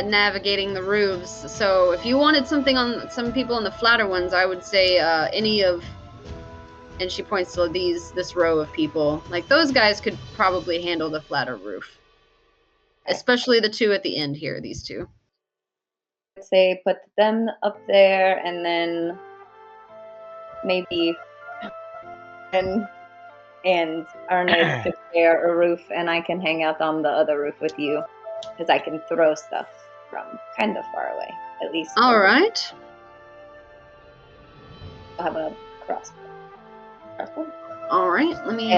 navigating the roofs. So if you wanted something on some people on the flatter ones, I would say any of. And she points to this row of people. Like those guys could probably handle the flatter roof, especially the two at the end here. These two. I'd say put them up there, and then maybe and Arnold could share a roof, and I can hang out on the other roof with you, because I can throw stuff from kind of far away, at least. All right. I'll have a crossbow. All right. Let me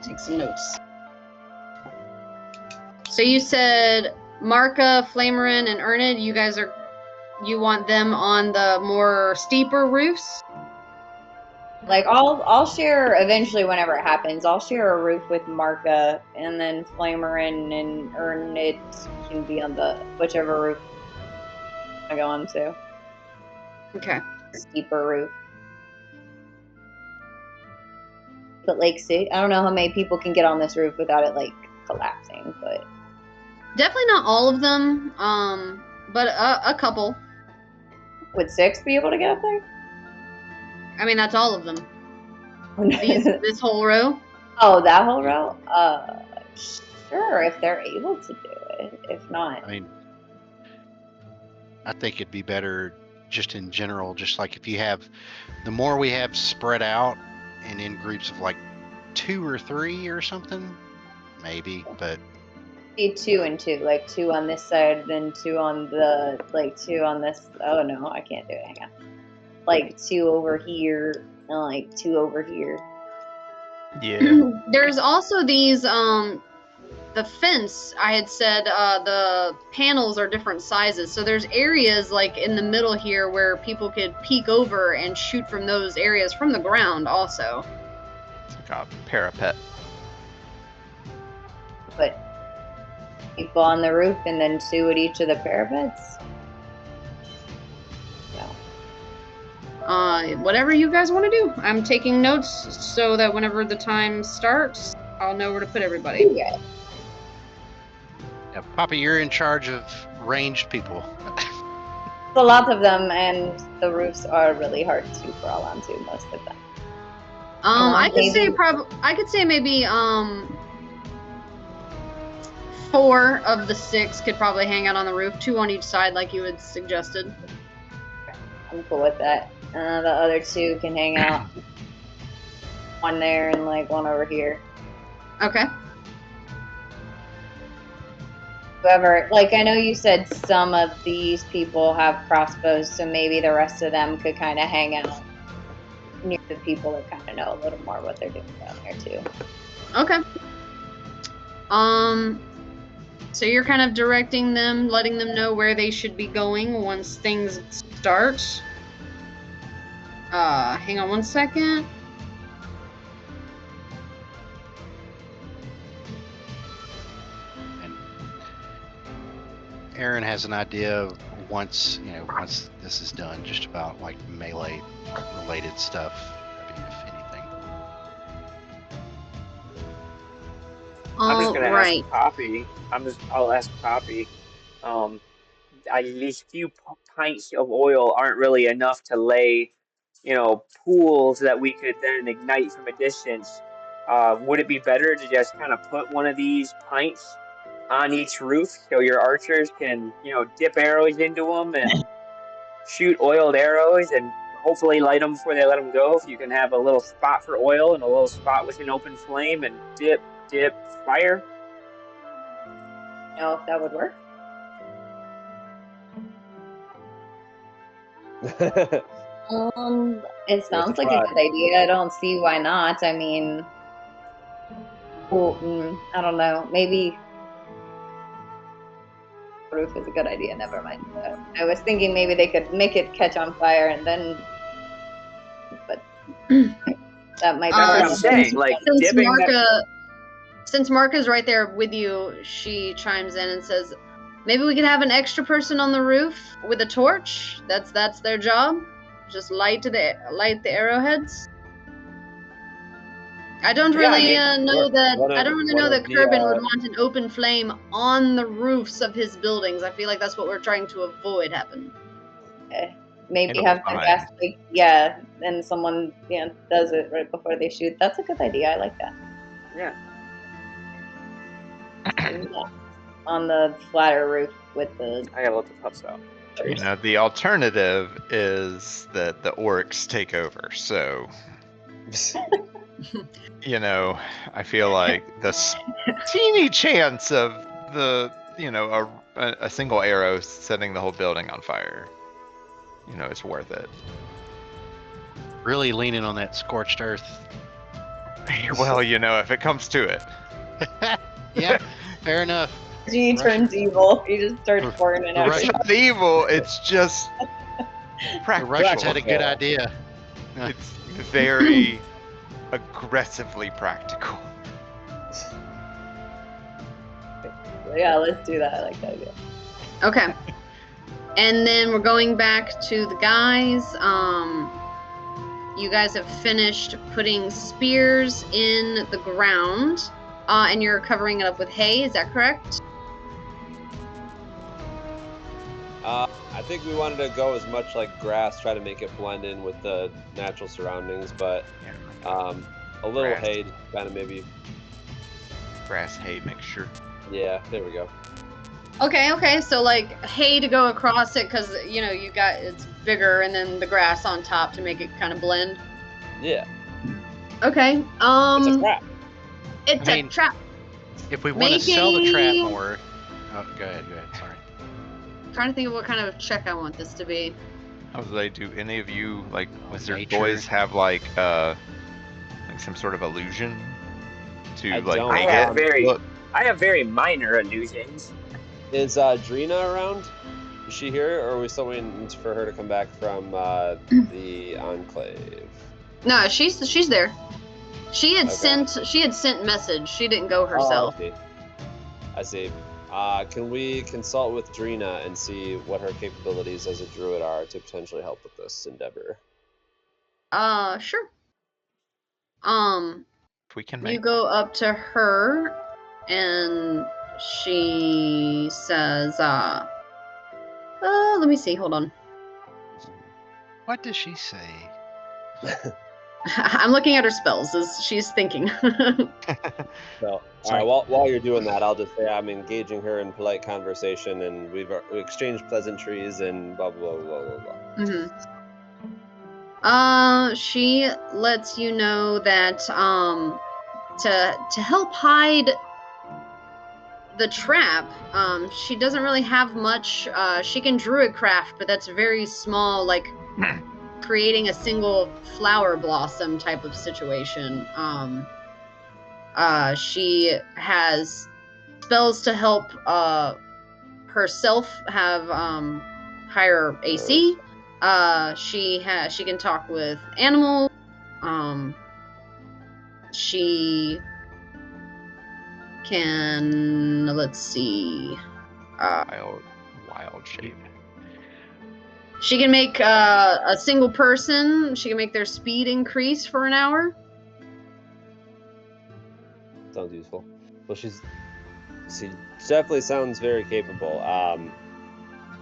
take some notes. So you said Marka, Flamerin, and Ernid. You want them on the more steeper roofs? Like I'll share eventually whenever it happens. I'll share a roof with Marka, and then Flamerin and Ernit can be on the whichever roof I go on to. Okay. Steeper roof. But like, see, I don't know how many people can get on this roof without it like collapsing, but Definitely not all of them, but a couple. would 6 be able to get up there? I mean, that's all of them. This whole row. Oh, that whole row? Sure, if they're able to do it. If not, I mean, I think it'd be better just in general, just like if you have, the more we have spread out and in groups of like 2 or 3 or something, maybe, but be 2 and 2, like 2 on this side, then 2 on the, like 2 on this. Oh no, I can't do it. Hang on. Like 2 over here, and like 2 over here. Yeah. There's also these the fence. I had said the panels are different sizes, so there's areas like in the middle here where people could peek over and shoot from those areas from the ground also. It's like a parapet. But people on the roof and then 2 at each of the parapets. No. Whatever you guys want to do. I'm taking notes so that whenever the time starts, I'll know where to put everybody. Yeah. yeah, Papa, you're in charge of ranged people. A lot of them, and the roofs are really hard to crawl onto, most of them. I could say maybe 4 of the 6 could probably hang out on the roof, 2 on each side, like you had suggested. I'm cool with that. The other 2 can hang out. 1 there and like 1 over here. Okay. Whoever, like, I know you said some of these people have crossbows, so maybe the rest of them could kind of hang out near the people that kind of know a little more what they're doing down there too. Okay. So you're kind of directing them, letting them know where they should be going once things start. Hang on one second. And Aaron has an idea of once this is done, just about like melee related stuff. I mean, if anything. I'm just gonna Right. ask Poppy. I'll ask Poppy. These few pints of oil aren't really enough to lay, pools that we could then ignite from a distance. Would it be better to just kind of put one of these pints on each roof so your archers can, dip arrows into them and shoot oiled arrows and hopefully light them before they let them go? If you can have a little spot for oil and a little spot with an open flame and dip, fire. Know if that would work? It sounds like a good idea. I don't see why not. I mean, I don't know. Maybe roof is a good idea. Never mind. I was thinking maybe they could make it catch on fire and then, but that might be That's what I'm saying. Like dipping since Marka's right there with you, she chimes in and says, maybe we could have an extra person on the roof with a torch. That's their job. Just light the arrowheads. I don't really know that Kerbin would want an open flame on the roofs of his buildings. I feel like that's what we're trying to avoid happen. Okay. Maybe have the gas leak, and someone does it right before they shoot. That's a good idea. I like that. Yeah. On the flatter roof with the. I gotta let the pups out. The alternative is that the orcs take over. So, I feel like this teeny chance of a single arrow setting the whole building on fire, is worth it. Really leaning on that scorched earth. Well, if it comes to it. Yeah, fair enough. He turns evil. He just starts burning It's not evil. It's just practical. The Russians had a good idea. It's very aggressively practical. Yeah, let's do that. I like that idea. Okay. And then we're going back to the guys. You guys have finished putting spears in the ground, and you're covering it up with hay. Is that correct? I think we wanted to go as much like grass, try to make it blend in with the natural surroundings, but a little Grass. hay, kind of maybe. Grass hay mixture. Yeah, there we go. Okay. So like hay to go across it, because you know you got it's bigger, and then the grass on top to make it kind of blend. Yeah, Okay. it's a trap. It's I a mean- trap. If we want to sell the trap Making- more, go ahead. Sorry. I'm trying to think of what kind of check I want this to be. How do they do? Any of you like wizard Nature. boys have like some sort of illusion to I like don't. make I have it very- look? I have very minor illusions. Is Drina around? Is she here, or are we still waiting for her to come back from the Enclave? No, she's there. She had Okay. sent message. She didn't go herself. Oh, I see. Can we consult with Drina and see what her capabilities as a druid are to potentially help with this endeavor? Sure. If we can You make go up to her, and she says, let me see. Hold on. What does she say? I'm looking at her spells as she's thinking. So, Sorry. all right, while you're doing that, I'll just say I'm engaging her in polite conversation, and we exchanged pleasantries and blah blah blah blah blah. She lets you know that to help hide the trap, she doesn't really have much. She can druidcraft, but that's very small, like creating a single flower blossom type of situation. She has spells to help herself have higher AC. She can talk with animals. She can, let's see. wild shape. She can make a single person. She can make their speed increase for an hour. Sounds useful. Well, she definitely sounds very capable.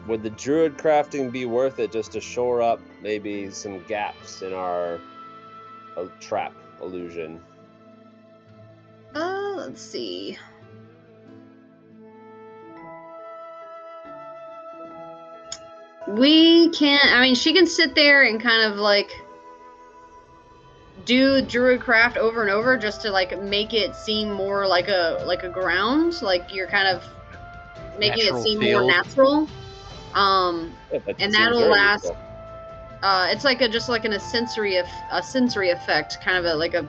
Would the druid crafting be worth it just to shore up maybe some gaps in our trap illusion? Let's see. We can. I mean, she can sit there and kind of like do druidcraft over and over just to like make it seem more like a ground, like you're kind of making Natural it seem field. more natural. Yeah, that And seems that'll very last. useful. It's like a sensory effect, kind of a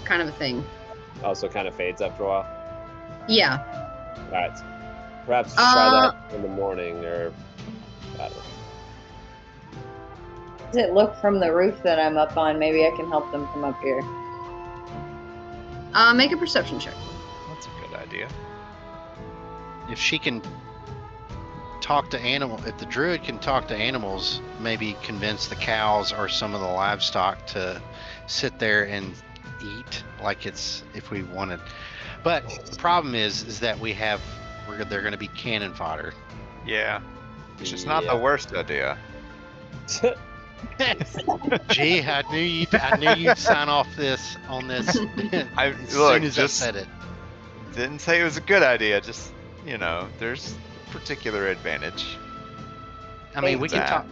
kind of a thing. Also, kind of fades after a while. Yeah. All right. Perhaps try that in the morning, or I don't know. Does it look from the roof that I'm up on? Maybe I can help them come up here. Make a perception check. That's a good idea. If she can talk to if the druid can talk to animals, maybe convince the cows or some of the livestock to sit there and eat like it's if we wanted. But the problem is that they're going to be cannon fodder. Yeah. It's just not the Yeah. worst idea. Gee, I knew you'd sign off on this as soon as I said it. Didn't say it was a good idea. Just there's particular advantage. I mean, we can That. talk.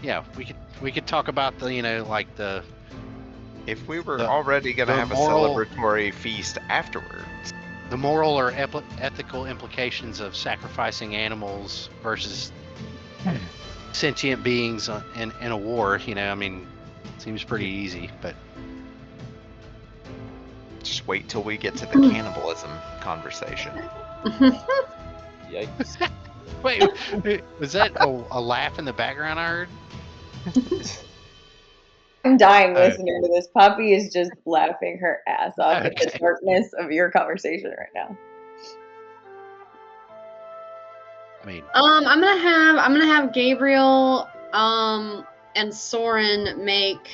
Yeah, we could talk about the like the If we were The- already gonna the have a moral- celebratory feast afterwards, the moral or ethical implications of sacrificing animals versus sentient beings in a war. I mean, seems pretty easy, but just wait till we get to the cannibalism conversation. Yikes. wait, was that a laugh in the background I heard? I'm dying Oh. listening to this. Poppy is just laughing her ass off at the Okay. darkness of your conversation right now. I mean, I'm gonna have Gabriel and Soren make.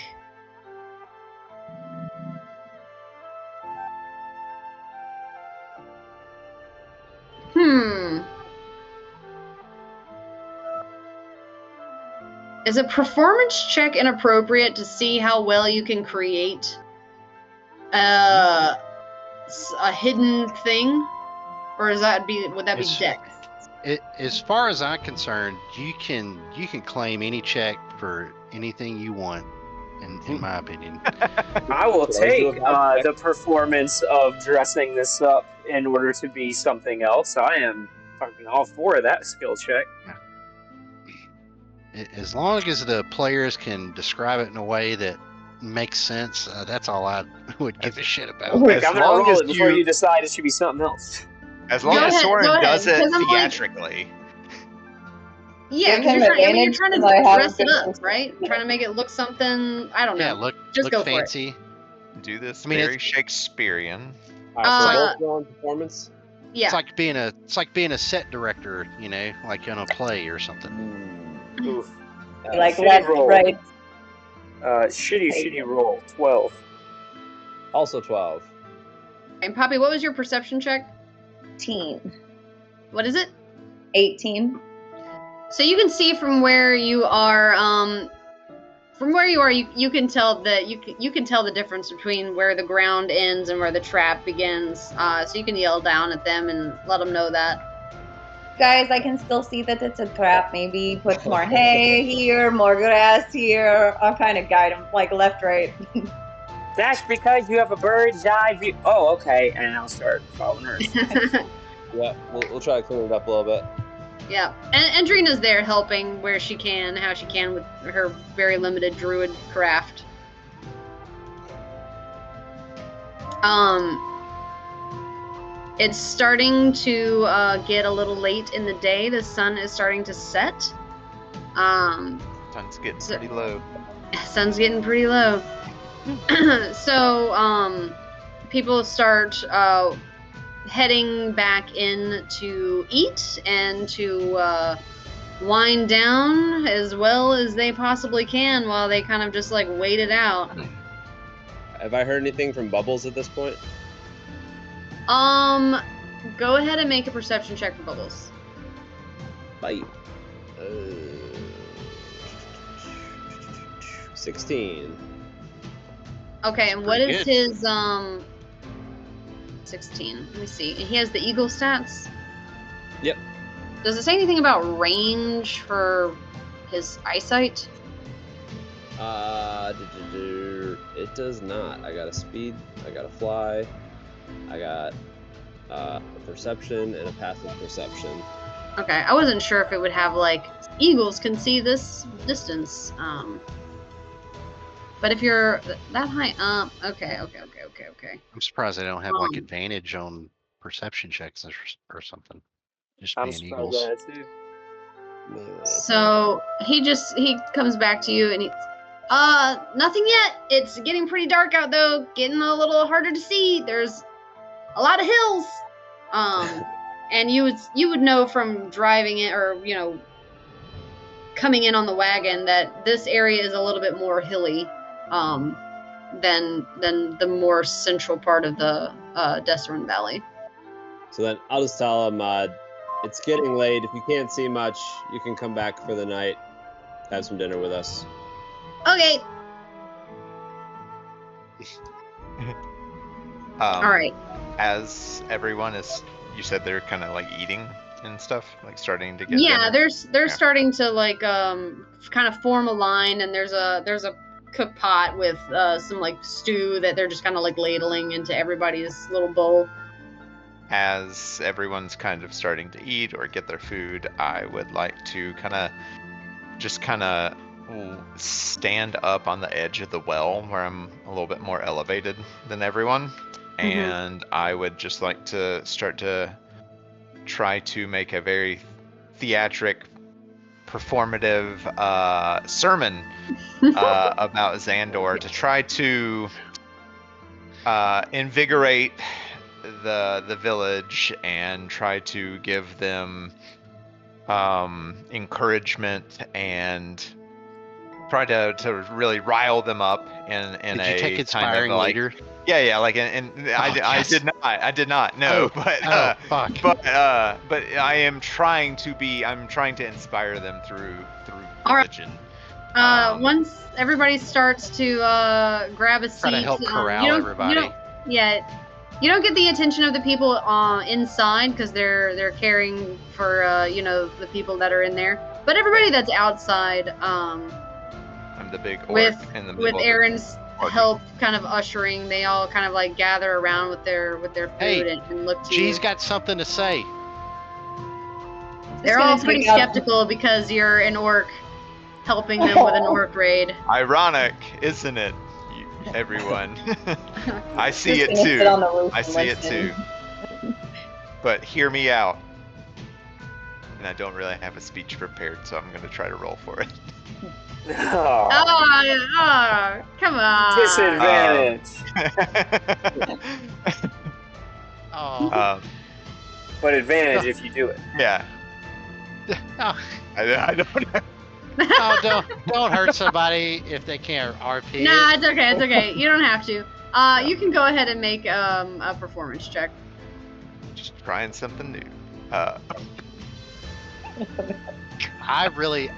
Is a performance check inappropriate to see how well you can create a hidden thing, or would that be It's- dex? as far as I'm concerned, you can claim any check for anything you want. In my opinion, I will Could always do take a vibe check. the performance of dressing this up in order to be something else. I am fucking all for that skill check. as long as the players can describe it in a way that makes sense, that's all I would give a shit about. Quick, As I'm gonna long roll as it before you- you decide it should be something else. As long Go as ahead, Soren go ahead, does it 'cause I'm like- theatrically. Yeah, Give because him you're trying advantage to 'cause I have dress it a up, good- right? Trying to make it look something. I don't know. Yeah, look Just go for it. fancy. Do this I mean, very Shakespearean. All right, so Uh, both rolling performance. Yeah. It's like being a set director, like on a play or something. Oof. Like shitty left, roll. right. Shitty roll. 12. Also 12. And Poppy, what was your perception check? 18. What is it? 18. So you can see from where you are, you can tell that you can tell the difference between where the ground ends and where the trap begins. So you can yell down at them and let them know that. Guys, I can still see that it's a trap. Maybe put more hay here, more grass here. I'll kind of guide them, like left, right. That's because you have a bird's eye view. Oh, okay. And I'll start following her. Yeah, we'll try to clean it up a little bit. Yeah, and Drina's there helping where she can, how she can with her very limited druid craft. It's starting to get a little late in the day. The sun is starting to set. Sun's getting So- pretty low. Sun's getting pretty low. So people start heading back in to eat and to wind down as well as they possibly can while they kind of just like wait it out. Have I heard anything from Bubbles at this point? Go ahead and make a perception check for Bubbles. Bite. 16. Okay, and what pretty is good. his 16? Let me see. He has the eagle stats. Yep. Does it say anything about range for his eyesight? It does not. I got a speed. I got a fly. I got a perception and a passive perception. Okay, I wasn't sure if it would have like eagles can see this distance. But if you're that high up, okay. I'm surprised they don't have like Um, advantage on perception checks or something. Just I'm being surprised eagles. by that too. Melee. So he comes back to you and he's nothing yet. It's getting pretty dark out though, getting a little harder to see. There's a lot of hills. And you would know from driving it or coming in on the wagon that this area is a little bit more hilly than the more central part of the Desserin Valley. So then I'll just tell him it's getting late. If you can't see much, you can come back for the night. Have some dinner with us. Okay. All right. As everyone is, you said they're kind of like eating and stuff, like starting to get. Yeah, dinner. they're Yeah. starting to like kind of form a line, and there's a cook pot with some like stew that they're just kind of like ladling into everybody's little bowl. As everyone's kind of starting to eat or get their food, I would like to kind of stand up on the edge of the well where I'm a little bit more elevated than everyone. And I would just like to start to try to make a very theatric performative sermon about Xandor to try to invigorate the village and try to give them encouragement and try to really rile them up in Did a you take kind of inspiring like leader? yeah like and yes. I did not no Oh, fuck. but I am trying to inspire them through All right. religion. Once everybody starts to grab a seat, Try to help corral you don't, everybody. You don't get the attention of the people inside because they're caring for the people that are in there. But everybody that's outside, I'm the big orc with in the middle with of the Aaron's party. help, kind of ushering, they all kind of like gather around with their food Hey, and look to G's you. got something to say. They're all pretty skeptical because you're an orc helping them with an orc raid. Ironic, isn't it, everyone? I see Just it gonna sit on too. the roof I and see it listen. too. But hear me out. And I don't really have a speech prepared, so I'm going to try to roll for it. Oh, Come on. disadvantage. Oh. But advantage if you do it. Yeah. Oh, I don't know. oh, don't hurt somebody if they can't RP. Nah, it's okay. It's okay. You don't have to. You can go ahead and make a performance check. Just trying something new. I really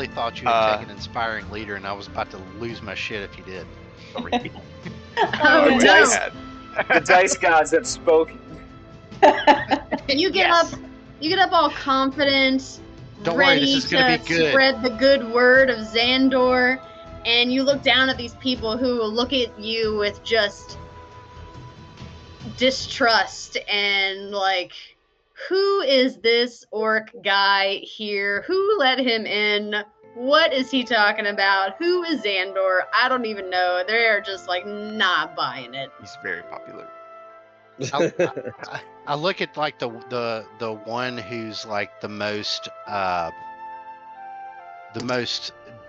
thought you had taken inspiring leader, and I was about to lose my shit if you did. Oh, the, no. dice, the dice gods have spoken. You get Yes. up. You get up all confident, Don't worry, ready this is gonna to be good. spread the good word of Xandor, and you look down at these people who look at you with just distrust and like, who is this orc guy here? Who let him in? What is he talking about? Who is Xandor? I don't even know. They're just like not buying it. He's very popular. I look at like the one who's like the most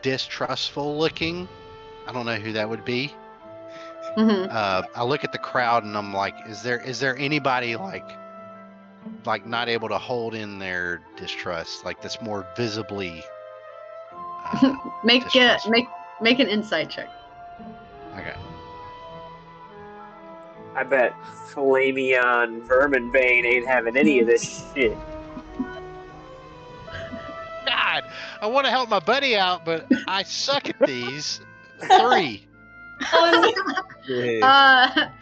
distrustful looking. I don't know who that would be. Mm-hmm. I look at the crowd and I'm like, is there anybody like not able to hold in their distrust, like that's more visibly Make distrustful? make an insight check. Okay. I bet Flamion Verminbane ain't having any of this shit. God, I want to help my buddy out, but I suck at these. 3. Oh,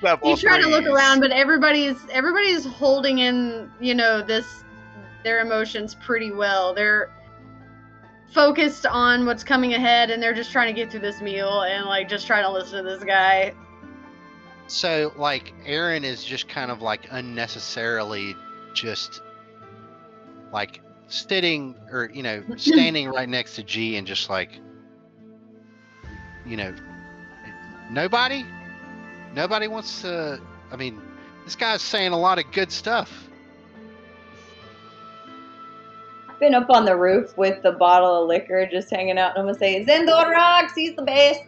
Level You try to look threes. around, but everybody's holding in, their emotions pretty well. They're focused on what's coming ahead, and they're just trying to get through this meal and like just trying to listen to this guy. So like Aaron is just kind of like unnecessarily just like sitting or standing right next to G and just like nobody wants to. I mean, this guy's saying a lot of good stuff. I've been up on the roof with the bottle of liquor just hanging out, and I'm gonna say, Xandor rocks, he's the best.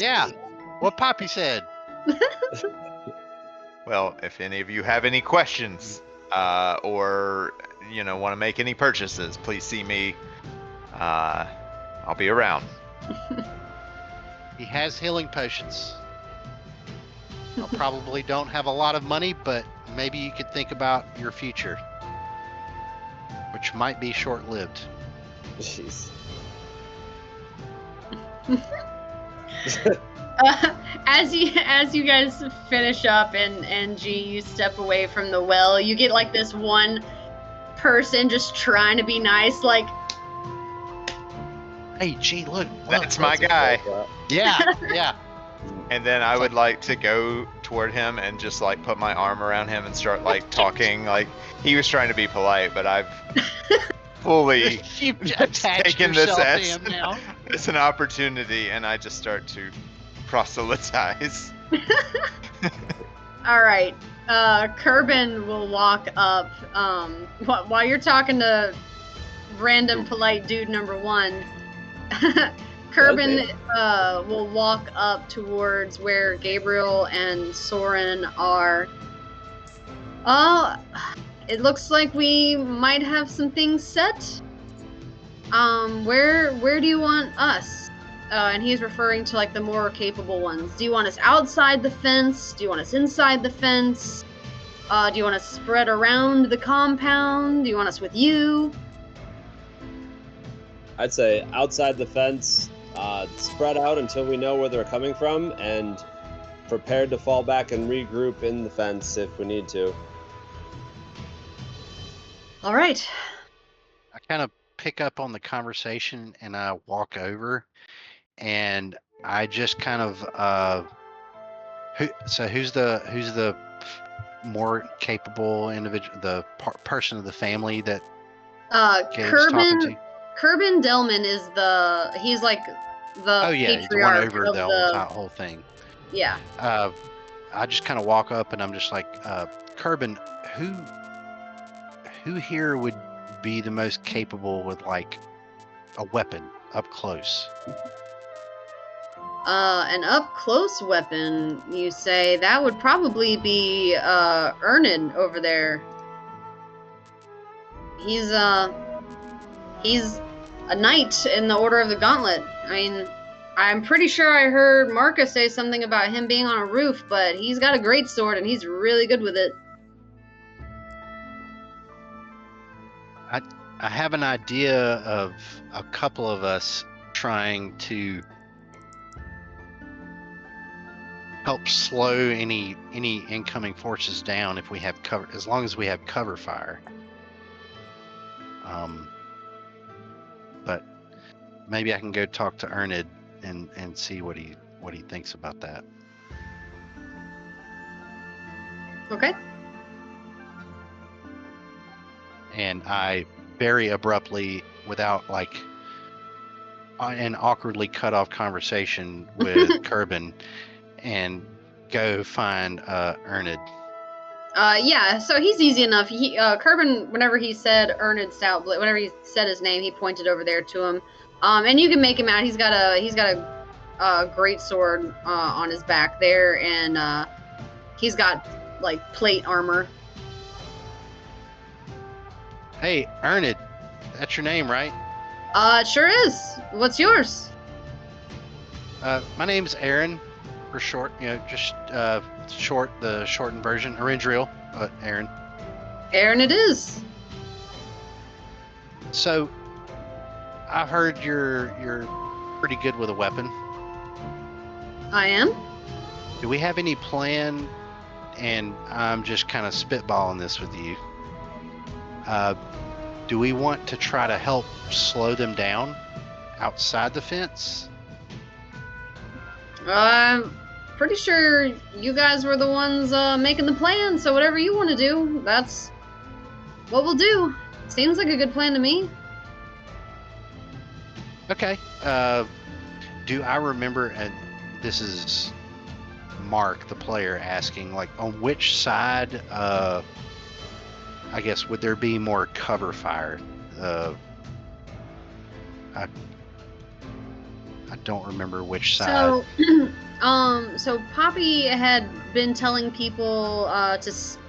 Yeah, what Poppy said. Well, if any of you have any questions or want to make any purchases, please see me. I'll be around. He has healing potions. I probably don't have a lot of money, but maybe you could think about your future, which might be short-lived. Jeez. As you guys finish up and G, you step away from the well, you get like this one person just trying to be nice, like, Hey, G, look. That's my guy. Yeah. And then I would like to go toward him and just like put my arm around him and start like talking. Like he was trying to be polite, but I've fully You've attached taken this yourself to as him now. it's an opportunity, and I just start to proselytize. all right. Kerbin will walk up while you're talking to random polite dude number 1, Kerbin will walk up towards where Gabriel and Soren are. It looks like we might have some things set. Where do you want us? And he's referring to like the more capable ones. Do you want us outside the fence? Do you want us inside the fence? Do you want us spread around the compound? Do you want us with you? I'd say outside the fence, spread out until we know where they're coming from, and prepared to fall back and regroup in the fence if we need to. All right. I kind of pick up on the conversation and I walk over, and I just kind of who's the more capable individual, the person of the family that Gabe's talking to? Kerbin Delman is he's like the he's the one over the whole thing. Yeah. I just kind of walk up and I'm just like, Kerbin, who here would be the most capable with like a weapon up close? An up close weapon, you say? That would probably be Ernid over there. He's a knight in the Order of the Gauntlet. I mean, I'm pretty sure I heard Marcus say something about him being on a roof, but he's got a great sword and he's really good with it. I have an idea of a couple of us trying to help slow any incoming forces down if we have cover, as long as we have cover fire. But maybe I can go talk to Ernid and see what he thinks about that. Okay. And I very abruptly, without like an awkwardly cut off conversation with Kerbin, and go find Ernid. Yeah, so he's easy enough. Kerbin, whenever he said Ernid Stoutblade, whenever he said his name, he pointed over there to him. And you can make him out. He's got a great sword on his back there, and he's got like plate armor. Hey, Ernid, that's your name, right? It sure is. What's yours? My name's Aaron, for short. Just short, the shortened version. Arendriel, Aaron. Aaron, it is. So, I've heard you're pretty good with a weapon. I am. Do we have any plan? And I'm just kind of spitballing this with you. Do we want to try to help slow them down outside the fence? I'm pretty sure you guys were the ones making the plan, so whatever you want to do, that's what we'll do. Seems like a good plan to me. Okay. Do I remember, and this is Mark, the player, asking, like, on which side, I guess, would there be more cover fire? I don't remember which side. So Poppy had been telling people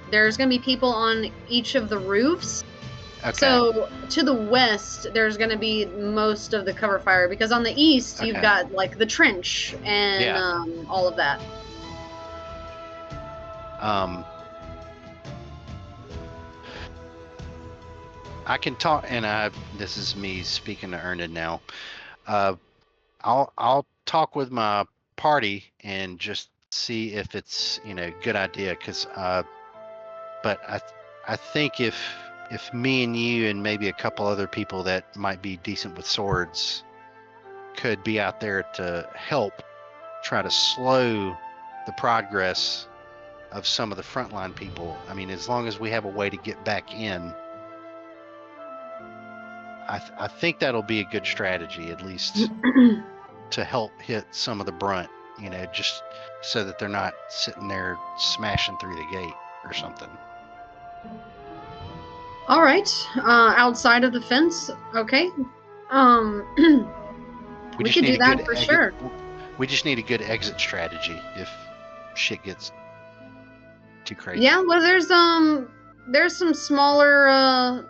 there's going to be people on each of the roofs. Okay. So to the west, there's going to be most of the cover fire, because on the east, you've got like the trench and all of that. I can talk, and this is me speaking to Ernid now. I'll talk with my party and just see if it's good idea, because but I think if me and you and maybe a couple other people that might be decent with swords could be out there to help try to slow the progress of some of the frontline people. I mean, as long as we have a way to get back in, I think that'll be a good strategy, at least to help hit some of the brunt, just so that they're not sitting there smashing through the gate or something. All right. Outside of the fence. Okay. We just could need do a that good for exit- sure. We just need a good exit strategy if shit gets too crazy. Yeah. Well, there's some smaller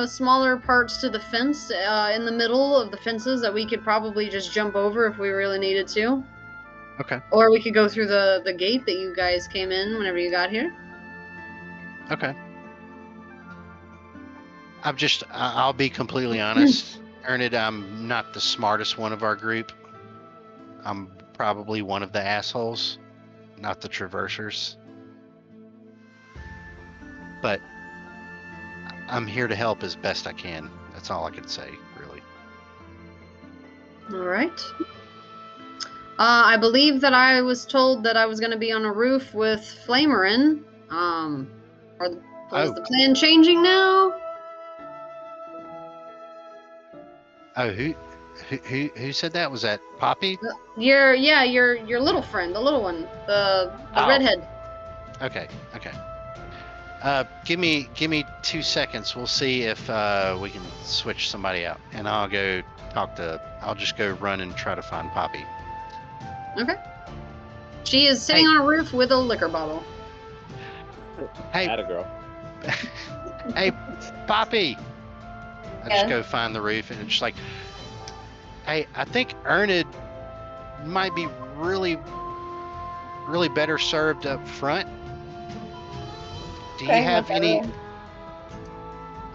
smaller parts to the fence in the middle of the fences that we could probably just jump over if we really needed to. Okay. Or we could go through the gate that you guys came in whenever you got here. Okay. I'll be completely honest. Ernid, I'm not the smartest one of our group. I'm probably one of the assholes, not the traversers. But I'm here to help as best I can. That's all I can say, really. All right. I believe that I was told that I was going to be on a roof with Flamerin. Is the plan changing now? Oh, who said that? Was that Poppy? Your little friend, the little one, the redhead. Okay. Give me 2 seconds. We'll see if we can switch somebody out, and I'll just go run and try to find Poppy. Okay. She is sitting on a roof with a liquor bottle. Hey, Atta girl. hey, Poppy. I Yeah. just go find the roof, and it's just like, hey, I think Ernid might be really, really better served up front. Do you Okay, have any? whatever.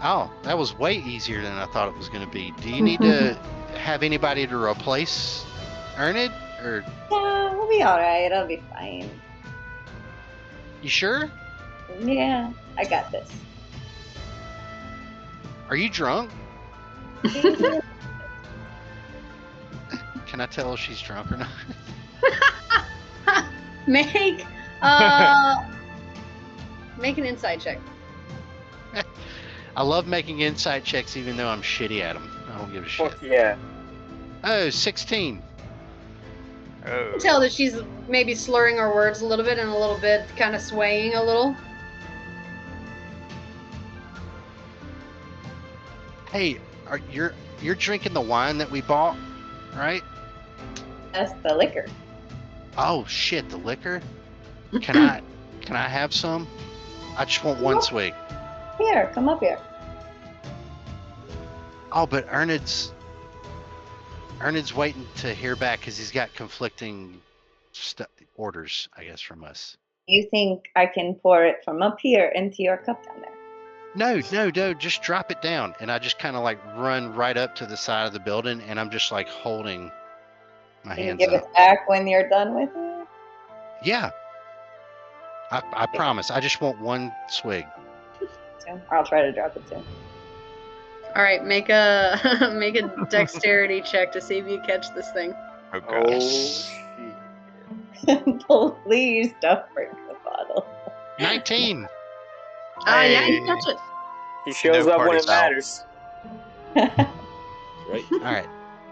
Oh, that was way easier than I thought it was going to be. Do you need to have anybody to replace Ernid, or Yeah, we'll be alright. I'll be fine. you sure? Yeah, I got this. Are you drunk? Can I tell if she's drunk or not? Make an insight check. I love making insight checks even though I'm shitty at them. I don't give a shit. Fuck yeah. Oh, 16. Oh. You can tell that she's maybe slurring her words a little bit and a little bit kind of swaying a little. Hey, you're drinking the wine that we bought, right? That's the liquor. Oh shit, the liquor. Can I have some? I just want one swig. Here, come up here. Oh, but Ernid's waiting to hear back because he's got conflicting orders, I guess, from us. You think I can pour it from up here into your cup down there? No, just drop it down. And I just kind of like run right up to the side of the building, and I'm just like holding my Can you hands give up. it back when you're done with it? Yeah. I promise. I just want one swig. So I'll try to drop it too. All right, make a dexterity check to see if you catch this thing. Oh gosh. shit. Please don't break the bottle. 19. Yeah, you Hey. catch it. He shows No up when party it foul. matters. Right. All right.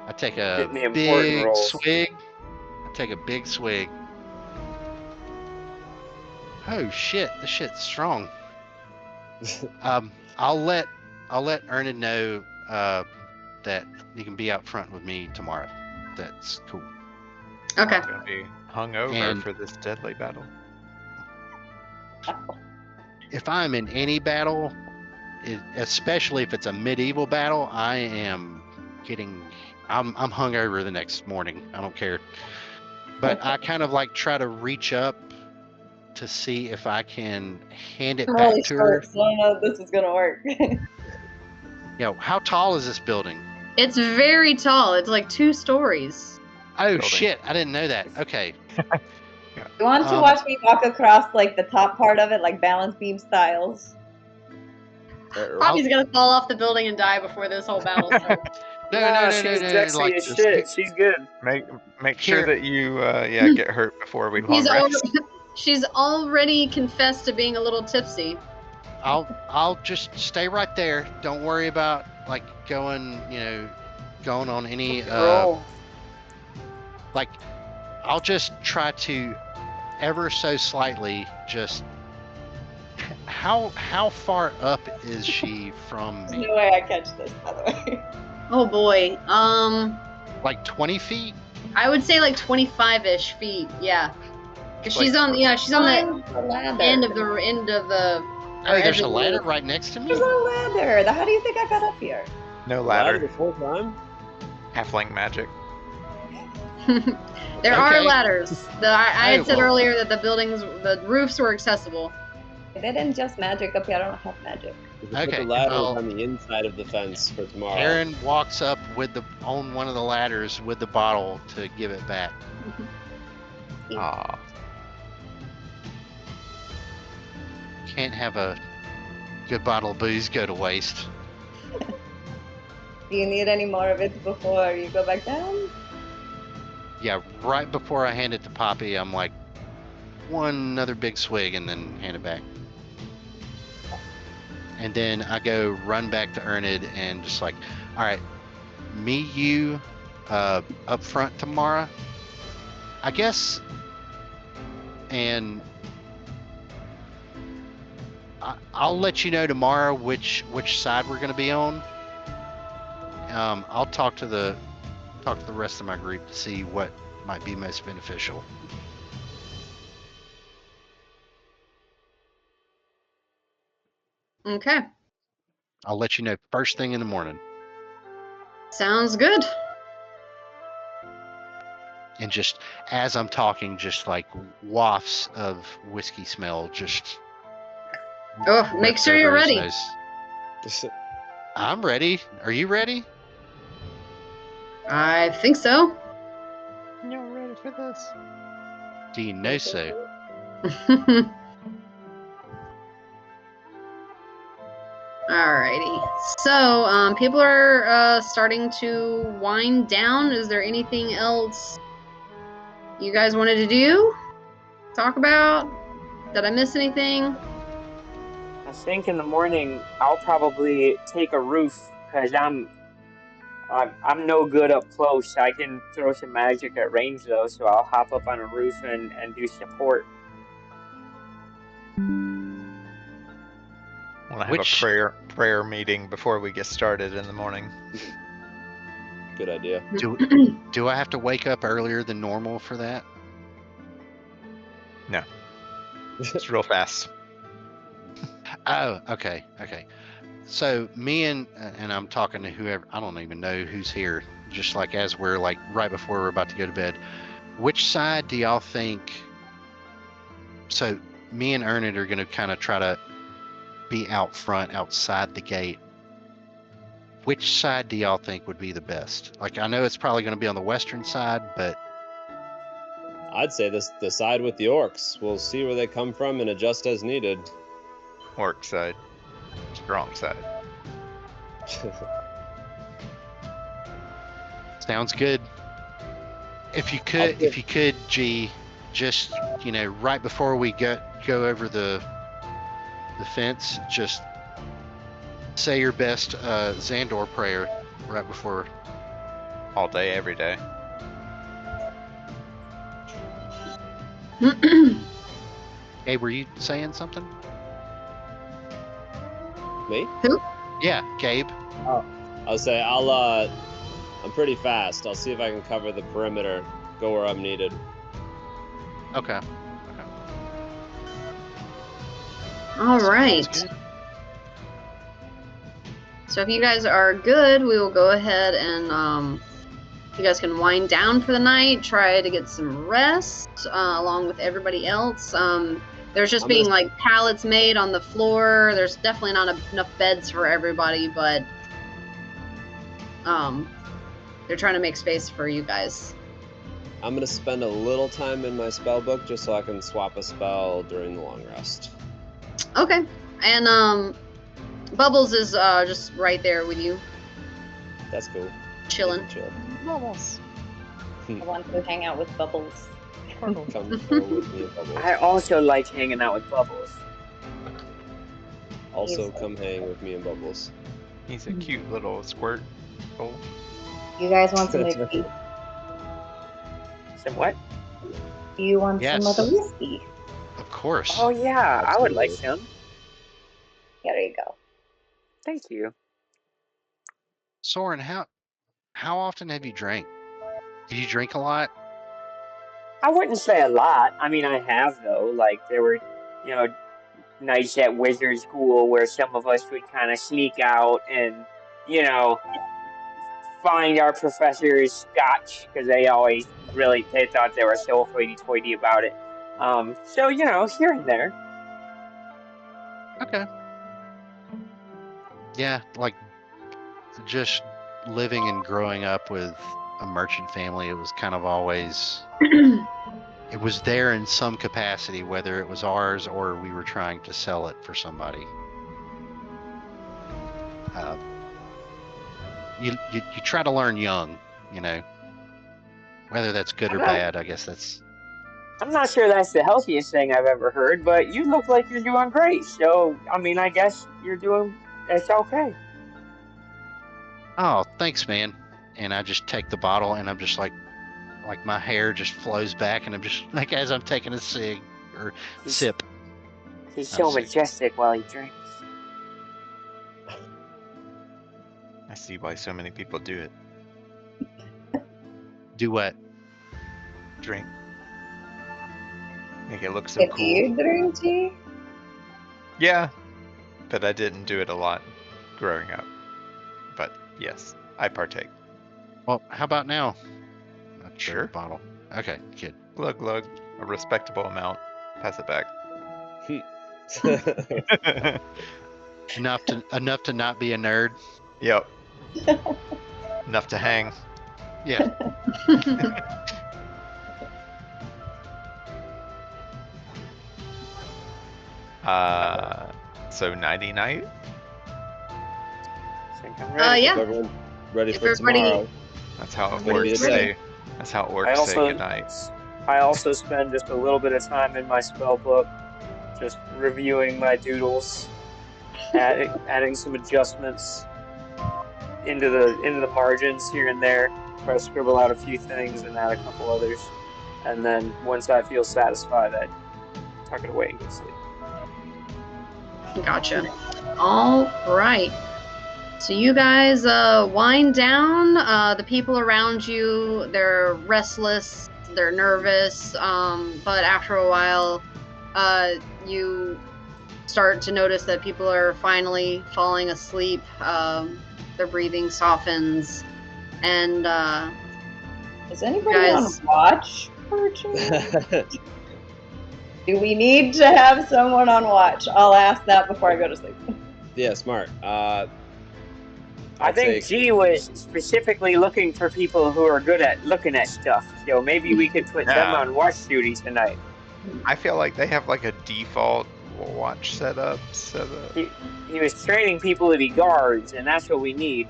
I take a Getting the important big rolls. swig. Oh shit, this shit's strong. I'll let Ernid know that you can be out front with me tomorrow. That's cool. Okay. I'm gonna be hungover And- for this deadly battle. If I'm in any battle, especially if it's a medieval battle, I'm hungover the next morning. I don't care. But I kind of like try to reach up to see if I can hand it I'm back really to her. short, so I don't know if this is gonna work. How tall is this building? It's very tall. It's like 2 stories. Oh Building. shit, I didn't know that. Okay. You want to Um, watch me walk across like the top part of it, like balance beam styles? Poppy's gonna fall off the building and die before this whole battle starts. No, she's no, sexy like as this. shit. She's good. Make sure Here. that you get hurt before we long He's rest. She's already confessed to being a little tipsy. I'll just stay right there. Don't worry about like going on any Roll. like I'll just try to ever so slightly just how far up is she from There's me? no way I catch this, by the way. Oh boy. Like 20 feet? I would say like 25-ish feet. Yeah. Cause Like- she's on the Climb the ladder. end of the. Oh, or there's edge a of the ladder roof. right next to me? There's no ladder. How do you think I got up here? No Ladder ladder. the full time? Halfling magic. There are Okay. ladders. I had Oh, said well. earlier that the roofs were accessible. They didn't just magic up here. I don't have magic. We can put Okay, the ladder well- on the inside of the fence for tomorrow. Aaron walks up on one of the ladders with the bottle to give it back. Aw. Can't have a good bottle of booze go to waste. Do you need any more of it before you go back down? Yeah, right before I hand it to Poppy, I'm like, another big swig and then hand it back. And then I go run back to Ernid and just like, all right, meet you up front tomorrow, I guess. And I'll let you know tomorrow which side we're going to be on. I'll talk to the rest of my group to see what might be most beneficial. Okay. I'll let you know first thing in the morning. Sounds good. And just as I'm talking, just like wafts of whiskey smell just. Oh, make whipped sure you're over his ready. nose. I'm ready. Are you ready? I think so. You're ready for this. Do you know so? Alrighty. So, people are starting to wind down. Is there anything else you guys wanted to do? Talk about? Did I miss anything? I think in the morning I'll probably take a roof because I'm no good up close. I can throw some magic at range though, so I'll hop up on a roof and do support. Want to have Which- a prayer meeting before we get started in the morning. Good idea. Do I have to wake up earlier than normal for that? It's real fast. Oh, okay. So me and I'm talking to whoever, I don't even know who's here, just like as we're like right before we're about to go to bed. Which side do y'all think? So me and Ernest are going to kind of try to be out front, outside the gate. Which side do y'all think would be the best? Like, I know it's probably going to be on the western side, but I'd say the side with the orcs. We'll see where they come from and adjust as needed. Orc side. Strong side. sounds good. If you could, G, just right before we go over the fence, just say your best Xandor prayer right before. All day, every day. Hey, were you saying something? Me? Yeah, Gabe. I'll say I'm pretty fast. I'll see if I can cover the perimeter, go where I'm needed. Okay. All right. Sounds good. So if you guys are good, we will go ahead and you guys can wind down for the night. Try to get some rest along with everybody else. There's just I'm being gonna- like pallets made on the floor. There's definitely not enough beds for everybody, but they're trying to make space for you guys. I'm gonna spend a little time in my spell book just so I can swap a spell during the long rest. Okay. And Bubbles is just right there with you, That's cool. chilling. Chill. I want to hang out with Bubbles. Come with me and Bubbles. I also like hanging out with Bubbles. Also, come hang with me and Bubbles. He's a cute little squirt. Oh, You guys want some whiskey? Some what? Do you want Yes. some of the whiskey? Of course. Oh yeah, I would like Absolutely. some. There you go. Thank you. Soren, how often have you drank? Do you drink a lot? I wouldn't say a lot. I mean, I have though. Like there were, nights at wizard school where some of us would kind of sneak out and, find our professors scotch because they thought they were so hoity-toity about it. So here and there. Okay. Yeah, like just living and growing up with a merchant family, it was kind of always it was there in some capacity, whether it was ours or we were trying to sell it for somebody. You try to learn young, whether that's good or bad. I guess that's. I'm not sure that's the healthiest thing I've ever heard, but you look like you're doing great. So, I mean, I guess it's okay. Oh, thanks, man. And I just take the bottle, and I'm just like my hair just flows back, and I'm just like as I'm taking a cig or sip. He's so majestic while he drinks. I see why so many people do it. Do what? Drink. Make it look so Do cool. you drink tea? Yeah, but I didn't do it a lot growing up. But yes, I partake. Well, how about now? Sure. Bottle. Okay, good. Glug glug, a respectable amount. Pass it back. Enough to not be a nerd. Yep. Enough to hang. Yeah. So nighty night. Think I'm ready. Yeah. Everyone ready If for everybody- tomorrow? That's how it Ready to works. say. That's how it I works. Say also, goodnight. I also spend just a little bit of time in my spell book, just reviewing my doodles, adding some adjustments into the margins here and there. Try to scribble out a few things and add a couple others, and then once I feel satisfied, I tuck it away and go to sleep. Gotcha. All right. So you guys wind down. The people around you, they're restless, they're nervous, but after a while, you start to notice that people are finally falling asleep. Their breathing softens, and Is anybody Guys- on watch for chance? Do we need to have someone on watch? I'll ask that before I go to sleep. Yeah, smart. I think G was specifically looking for people who are good at looking at stuff, so maybe we could put them Yeah. on watch duty tonight. I feel like they have like a default watch setup. He was training people to be guards, and that's what we need.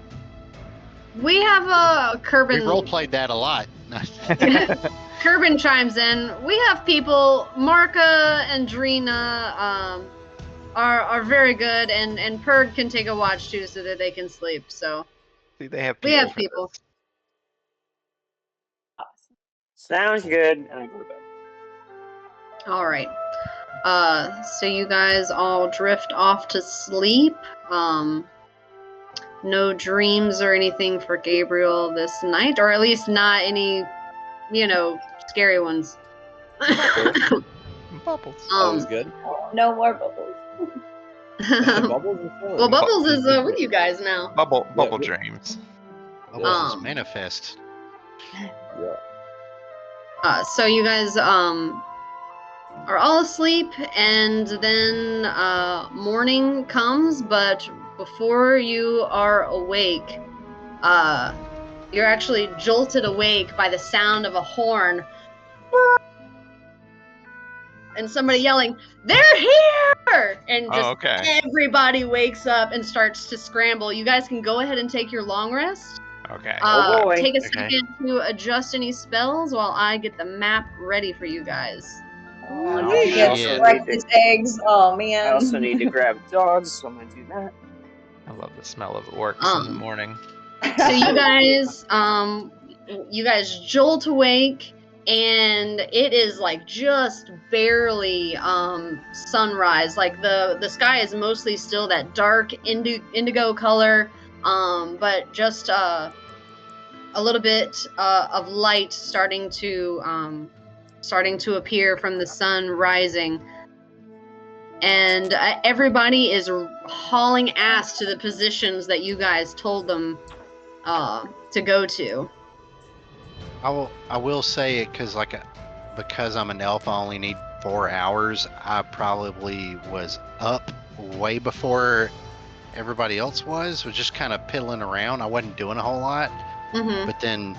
we have We Kerbin. role played that a lot. Kerbin chimes in. We have people. Marka and Drina are very good, and Purg can take a watch too, so that they can sleep. So See, they have we people. have for people. this. Sounds good. And I go to bed. All right. So you guys all drift off to sleep. No dreams or anything for Gabriel this night, or at least not any, scary ones. Bubbles. Always good. No more bubbles. Bubbles is fun. Well, Bubbles is with you guys now. Bubble Yeah. dreams. Bubbles is manifest. Yeah. So you guys are all asleep, and then morning comes, but before you are awake, you're actually jolted awake by the sound of a horn and somebody yelling, "They're here!" And just Okay. everybody wakes up and starts to scramble. You guys can go ahead and take your long rest. Okay. Oh, boy. Take a Okay. second to adjust any spells while I get the map ready for you guys. Oh, Oh, don't forget shit. breakfast eggs. Oh I man. also need to grab dogs, so I'm gonna do that. I love the smell of orcs in the morning. So you guys jolt awake, and it is like just barely sunrise. Like the sky is mostly still that dark indigo color, but just a little bit of light starting to appear from the sun rising. And everybody is hauling ass to the positions that you guys told them to go to. I will say it because because I'm an elf, I only need 4 hours. I probably was up way before everybody else was just kind of piddling around. I wasn't doing a whole lot, but then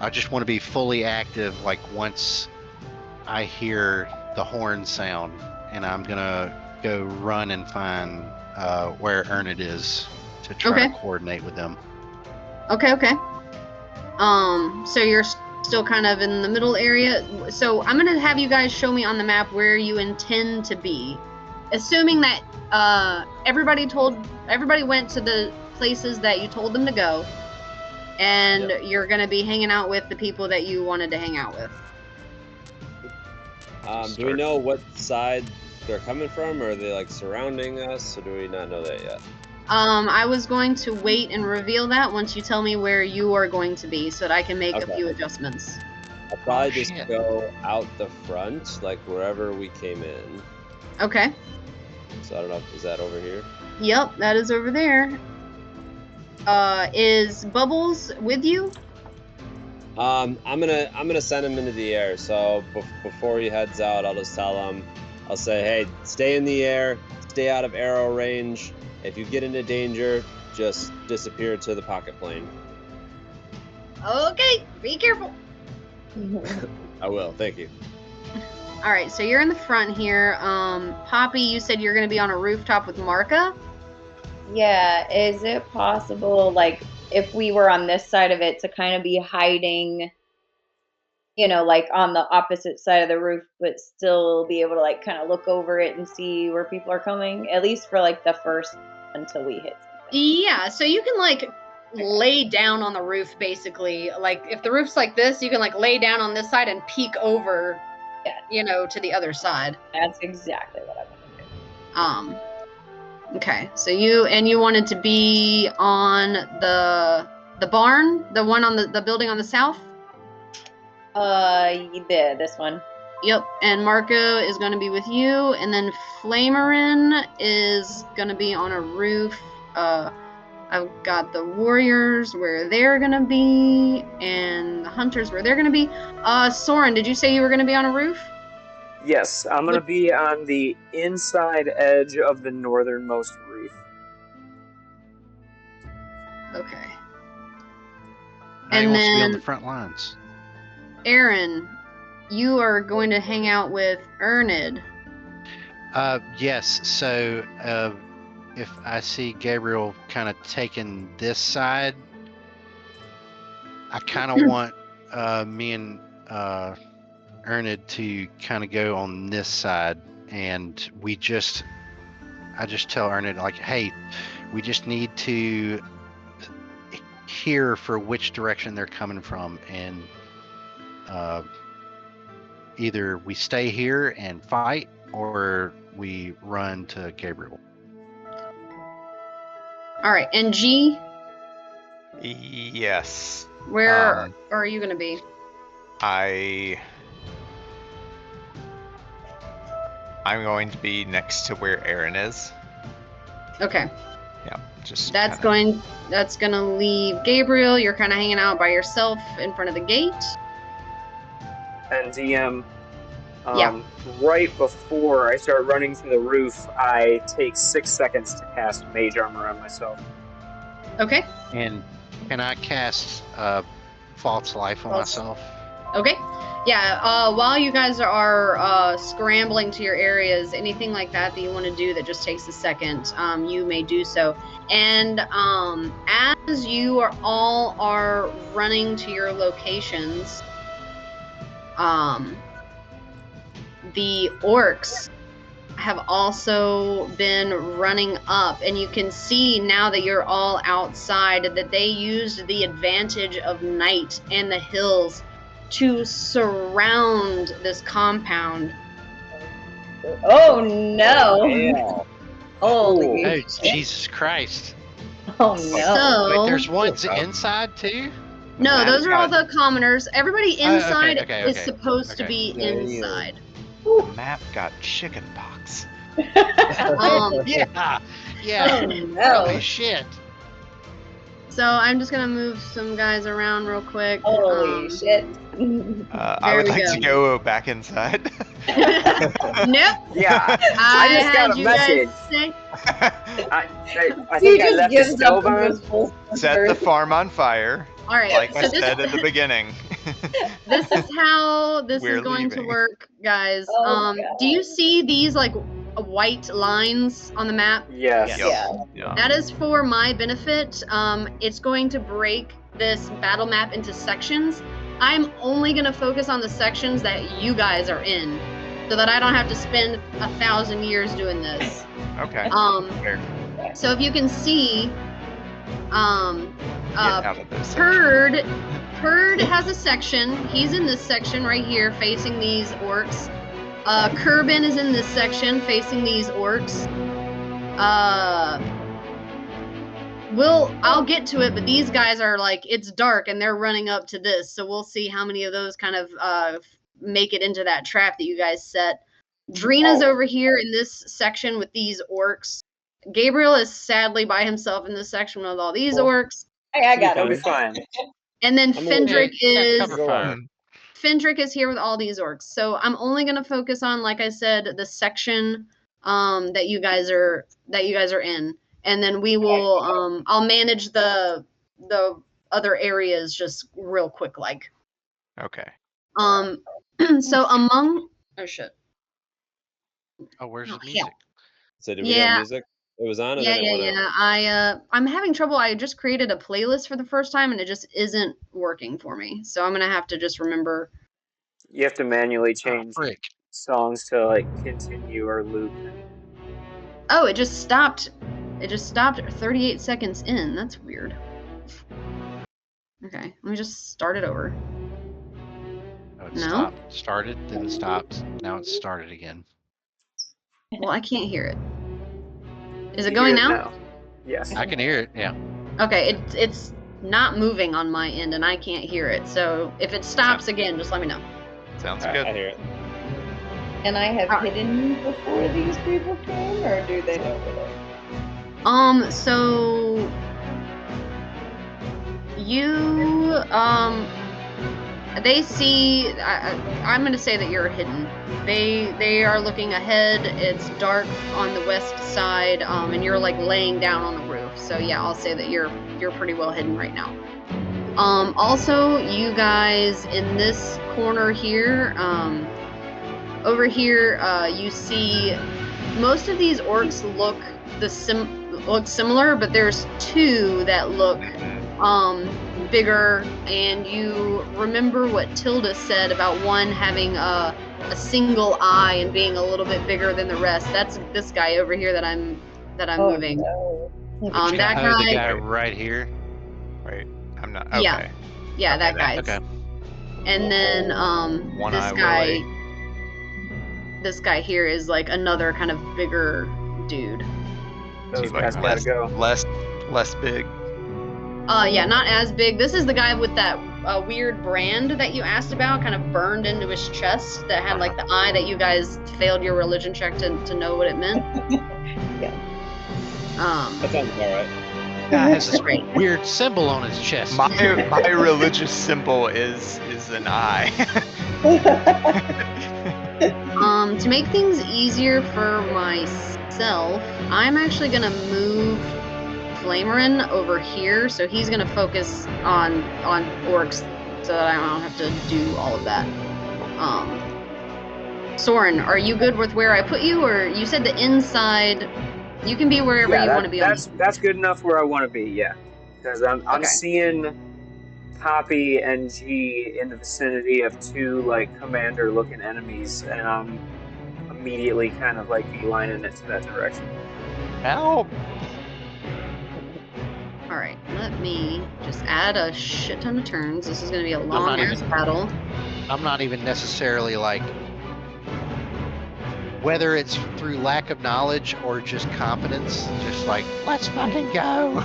I just want to be fully active. Like once I hear the horn sound, and I'm gonna go run and find where Erned is to try to coordinate with them. Okay. So you're still kind of in the middle area. So I'm gonna have you guys show me on the map where you intend to be, assuming that everybody went to the places that you told them to go, and you're gonna be hanging out with the people that you wanted to hang out with. Do we know what side they're coming from, or are they like surrounding us, or do we not know that yet? I was going to wait and reveal that once you tell me where you are going to be, so that I can make a few adjustments. I'll probably just go out the front, like wherever we came in. Okay. So I don't know, is that over here? Yep, that is over there. Is Bubbles with you? I'm gonna send him into the air. So before he heads out, I'll just tell him. I'll say, hey, stay in the air, stay out of arrow range. If you get into danger, just disappear to the pocket plane. Okay, be careful. I will. Thank you. All right, so you're in the front here. Poppy, you said you're going to be on a rooftop with Marka? Yeah, is it possible, like, if we were on this side of it, to kind of be hiding, like on the opposite side of the roof, but still be able to, like, kind of look over it and see where people are coming, at least for, like, the first until we hit something? Yeah, so you can, like, lay down on the roof, basically. Like, if the roof's like this, you can, like, lay down on this side and peek over, to the other side. That's exactly what I want to do. Okay, so you wanted to be on the barn, the one on the building on the south? This one. Yep, and Marco is going to be with you, and then Flamerin is going to be on a roof. I've got the warriors where they're going to be, and the hunters where they're going to be. Soren, did you say you were going to be on a roof? Yes, I'm going to be on the inside edge of the northernmost roof. I Okay. and And wants to be on then the front lines. Aaron, you are going to hang out with Erned. Yes. So if I see Gabriel kind of taking this side, I kind of want me and Erned to kind of go on this side, and I just tell Erned, like, hey, we just need to hear for which direction they're coming from, and either we stay here and fight, or we run to Gabriel. All right, and G, Yes. where are you going to be? I'm going to be next to where Aaron is. Okay. Yeah, just That's going to leave Gabriel. You're kind of hanging out by yourself in front of the gate. And DM, Yeah. right before I start running to the roof, I take 6 seconds to cast Mage Armor on myself. Okay. And can I cast False Life on myself? Okay. Yeah, while you guys are scrambling to your areas, anything like that you want to do that just takes a second, you may do so. And as you all are running to your locations, the orcs have also been running up, and you can see now that you're all outside that they used the advantage of night and the hills to surround this compound. Oh no! Yeah. Holy Oh, shit. Jesus Christ. Oh no! So Wait, there's ones inside too? no, Map? those are all the commoners. Everybody Oh, okay, inside okay, is okay, supposed to okay. be Damn. inside. Map got chicken pox. Yeah. Oh no! Holy shit. So I'm just gonna move some guys around real quick. Holy shit! I would we like go. to go back inside. Nope. Yeah, I just got had a you message. guys say. I He think I just left the gives up stove on on. those full Set the first. farm on fire, All right. like I so this said at the beginning. this is how this We're is going to leaving. work, guys. Oh, Do you see these like white lines on the map? Yes. Yeah. Yeah. That is for my benefit. It's going to break this battle map into sections. I'm only going to focus on the sections that you guys are in, so that I don't have to spend 1,000 years doing this. Okay. Fair. So if you can see, Get out of this. Purd has a section. He's in this section right here, facing these orcs. Kerbin is in this section, facing these orcs. I'll get to it, but these guys are like, it's dark and they're running up to this, so we'll see how many of those kind of make it into that trap that you guys set. Drina's over here in this section with these orcs. Gabriel is sadly by himself in this section with all these orcs. Hey, I got It'll be him. fine. And then I'm Fendrick is Cover fire. Fendrick is here with all these orcs. So I'm only gonna focus on, like I said, the section that you guys are in. And then we will I'll manage the other areas just real quick like. Okay. So among oh shit. Oh, where's Oh, the music? hell. So did we Yeah. have music? It was on, and Yeah, then it went out. I'm having trouble. I just created a playlist for the first time and it just isn't working for me. So I'm gonna have to just remember. You have to manually change Frick. songs to like continue or loop. Oh, it just stopped. It just stopped 38 seconds in. That's weird. Okay, let me just start it over. Oh, it No? stopped. Started, then it stopped. Now it's started again. Well, I can't hear it. Is it You going hear it now? Yes. I can hear it, yeah. Okay, it's not moving on my end and I can't hear it. So if it stops again, just let me know. Sounds I good. hear it. And I have Alright. hidden before these people came, or do they know where they So you they see I'm going to say that you're hidden. They are looking ahead. It's dark on the west side and you're like laying down on the roof. So yeah, I'll say that you're pretty well hidden right now. Also you guys in this corner here over here you see most of these orcs look similar, but there's two that look bigger, and you remember what Tilda said about one having a single eye and being a little bit bigger than the rest. That's this guy over here that I'm Oh, moving. no. That Oh, the guy, guy right here. Wait, I'm not. Yeah. Okay. yeah, Okay, that that- guy's. Okay. And then One this eye guy, this guy here is like another kind of bigger dude. Those Seems like guys gotta go. less big. Yeah, not as big. This is the guy with that weird brand that you asked about, kind of burned into his chest, that had like the eye that you guys failed your religion check to know what it meant. Yeah. That sounds all right. Guy has this Great. weird symbol on his chest. My religious symbol is an eye. To make things easier for myself, I'm actually gonna move Flamerin over here, so he's gonna focus on orcs, so that I don't have to do all of that. Soren, are you good with where I put you, or you said the inside? You can be wherever you want to be. That's good enough where I want to be. Yeah, because I'm Okay. seeing Poppy and G in the vicinity of two like commander-looking enemies, and I'm immediately kind of like beelining it to that direction. How All right, let me just add a shit ton of turns. This is going to be a long not ass even- battle. I'm not even necessarily like, whether it's through lack of knowledge or just confidence, just like, let's fucking go.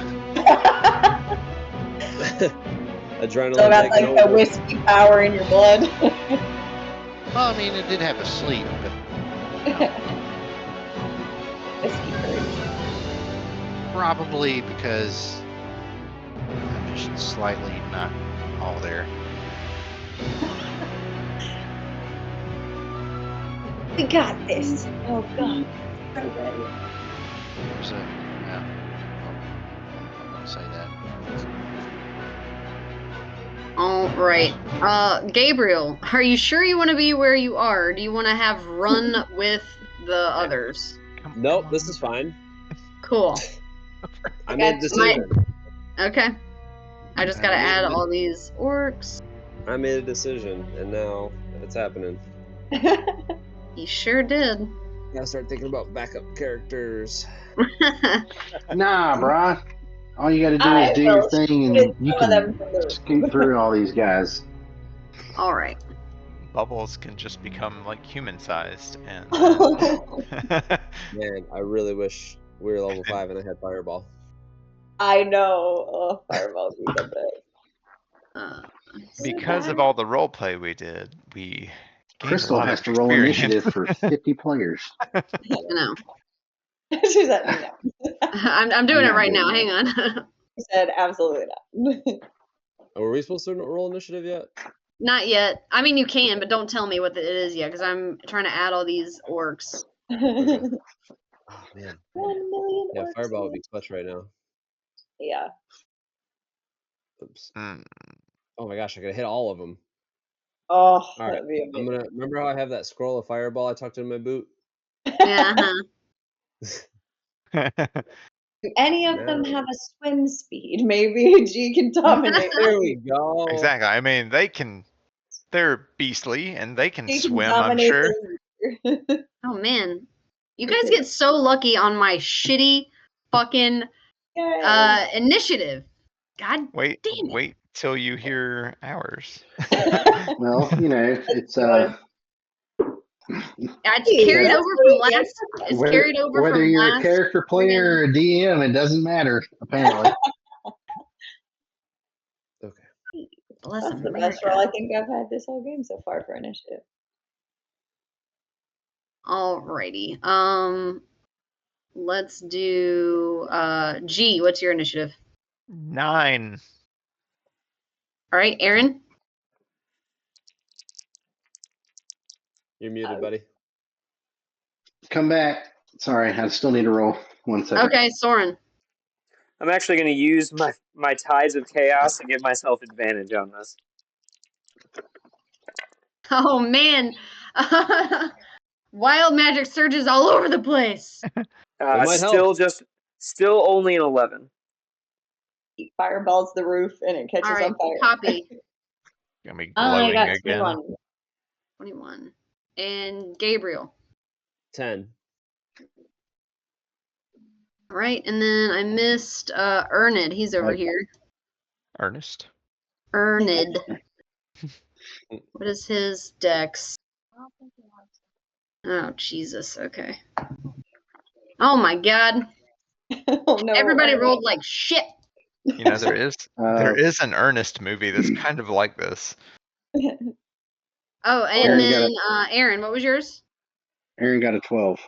Adrenaline So that's taking like the over. whiskey power in your blood. Well, I mean, it did have a sleep, but Whiskey courage. probably because I'm just slightly not all there. We got this. Oh god. So ready. There's a, no, I won't say that. All right. Gabriel, are you sure you want to be where you are? Or do you want to have run with the others? Nope, this is fine. Cool. I made a decision. Okay. I just gotta add all these orcs. I made a decision, and now it's happening. You sure did. Gotta start thinking about backup characters. Nah, brah. All you gotta do I is do your will thing, and shoot you some of them can through. scoot through all these guys. All right. Bubbles can just become like human-sized, and Man, I really wish we were level 5 and I had Fireball. I know. Oh, fireballs be the best. because of all the role play we did, we gained Crystal a lot has of to roll experience. initiative for 50 players. No. She's like, no. I'm doing I'm it not right doing now. that. Hang on. She said, absolutely not. Were we supposed to roll initiative yet? Not yet. I mean, you can, but don't tell me what it is yet, because I'm trying to add all these orcs. Okay. Oh, man. 1 million Yeah, orcs. Fireball would be clutch right now. Yeah. Oops. Mm. Oh my gosh, I could hit all of them. Oh, All right, that'd be I'm gonna remember how I have that scroll of Fireball I tucked in my boot. Yeah. Do any of them No. have a swim speed? Maybe G can dominate. There we go. Exactly. I mean, they're beastly and they can G can swim, I'm dominate sure. the Oh man, you guys get so lucky on my shitty fucking Yay. initiative. God Wait, damn it. wait till you hear ours. Well, you know, it's It's Hey, carried that's over pretty from good. last. It's carried over whether from you're last. a character player or a DM, it doesn't matter, apparently. Okay. Bless That's the America. best roll I think I've had this whole game so far for initiative. Alrighty. Let's do G. What's your initiative? 9. All right, Aaron. You're muted, buddy. Come back. Sorry, I still need to roll. 1 second. Okay, Soren. I'm actually going to use my Tides of Chaos to give myself advantage on this. Oh man, wild magic surges all over the place. might help. Still only an 11. He fireballs the roof and it catches All right, on fire. Poppy. Gonna be I glowing got again. 21. 21. And Gabriel. 10. All right, and then I missed Ernid. He's over here. Ernest. Ernid. What is his dex? Oh, Jesus. Okay. Oh my God. Oh no. Everybody rolled like shit. You know, there is Uh, an Ernest movie that's kind of like this. Oh, and Aaron then got Aaron, what was yours? Aaron got a 12.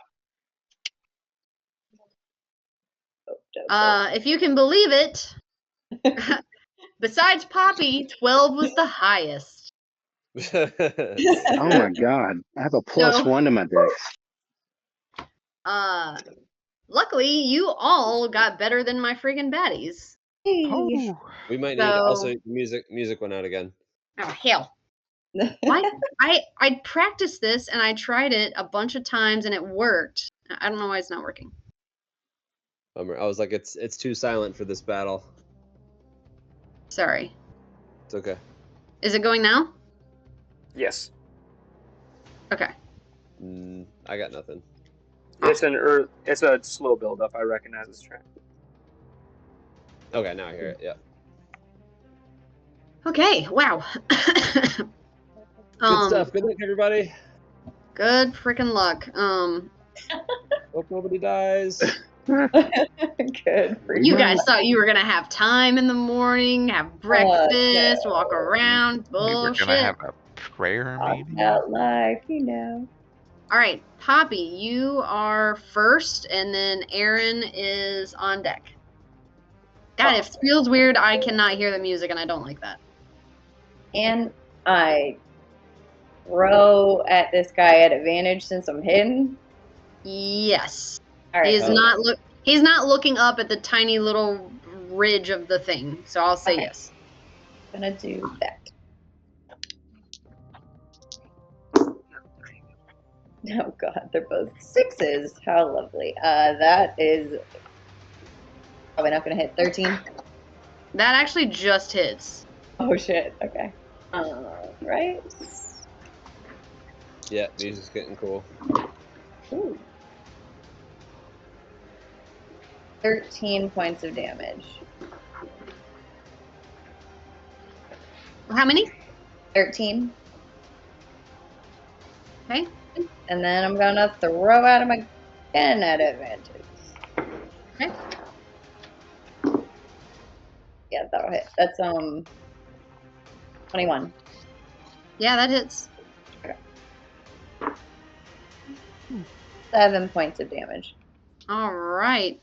If you can believe it, besides Poppy, 12 was the highest. Oh my god. I have a +1 to my dex. Luckily, you all got better than my friggin' baddies. Hey. We might need So- also music went out again. Oh hell! I practiced this and I tried it a bunch of times and it worked. I don't know why it's not working. I was like, it's too silent for this battle. Sorry. It's okay. Is it going now? Yes. Okay. I got nothing. It's a slow build up. I recognize this track. Okay, now I hear it. Yeah. Okay, wow. Good stuff. Good luck, everybody. Good freaking luck. Hope nobody dies. Good for You you. guys thought you were gonna have time in the morning, have breakfast, no. walk around. We were Bullshit. gonna have a prayer Talk meeting. about life, you know. All right, Poppy, you are first, and then Aaron is on deck. God, if it feels weird, I cannot hear the music, and I don't like that. And I throw at this guy at advantage since I'm hidden. Yes. All right. He is Oh. not look. He's not looking up at the tiny little ridge of the thing. So I'll say Okay. yes. Gonna do that. Oh god, they're both 6s. How lovely. That is probably not gonna hit 13. That actually just hits. Oh shit. Okay. Right. Yeah, music's getting cool. Ooh. 13 points of damage. How many? 13. Okay. And then I'm gonna throw at him again at advantage. Okay. Yeah, that'll hit. That's 21. Yeah, that hits. 7 points of damage. All right.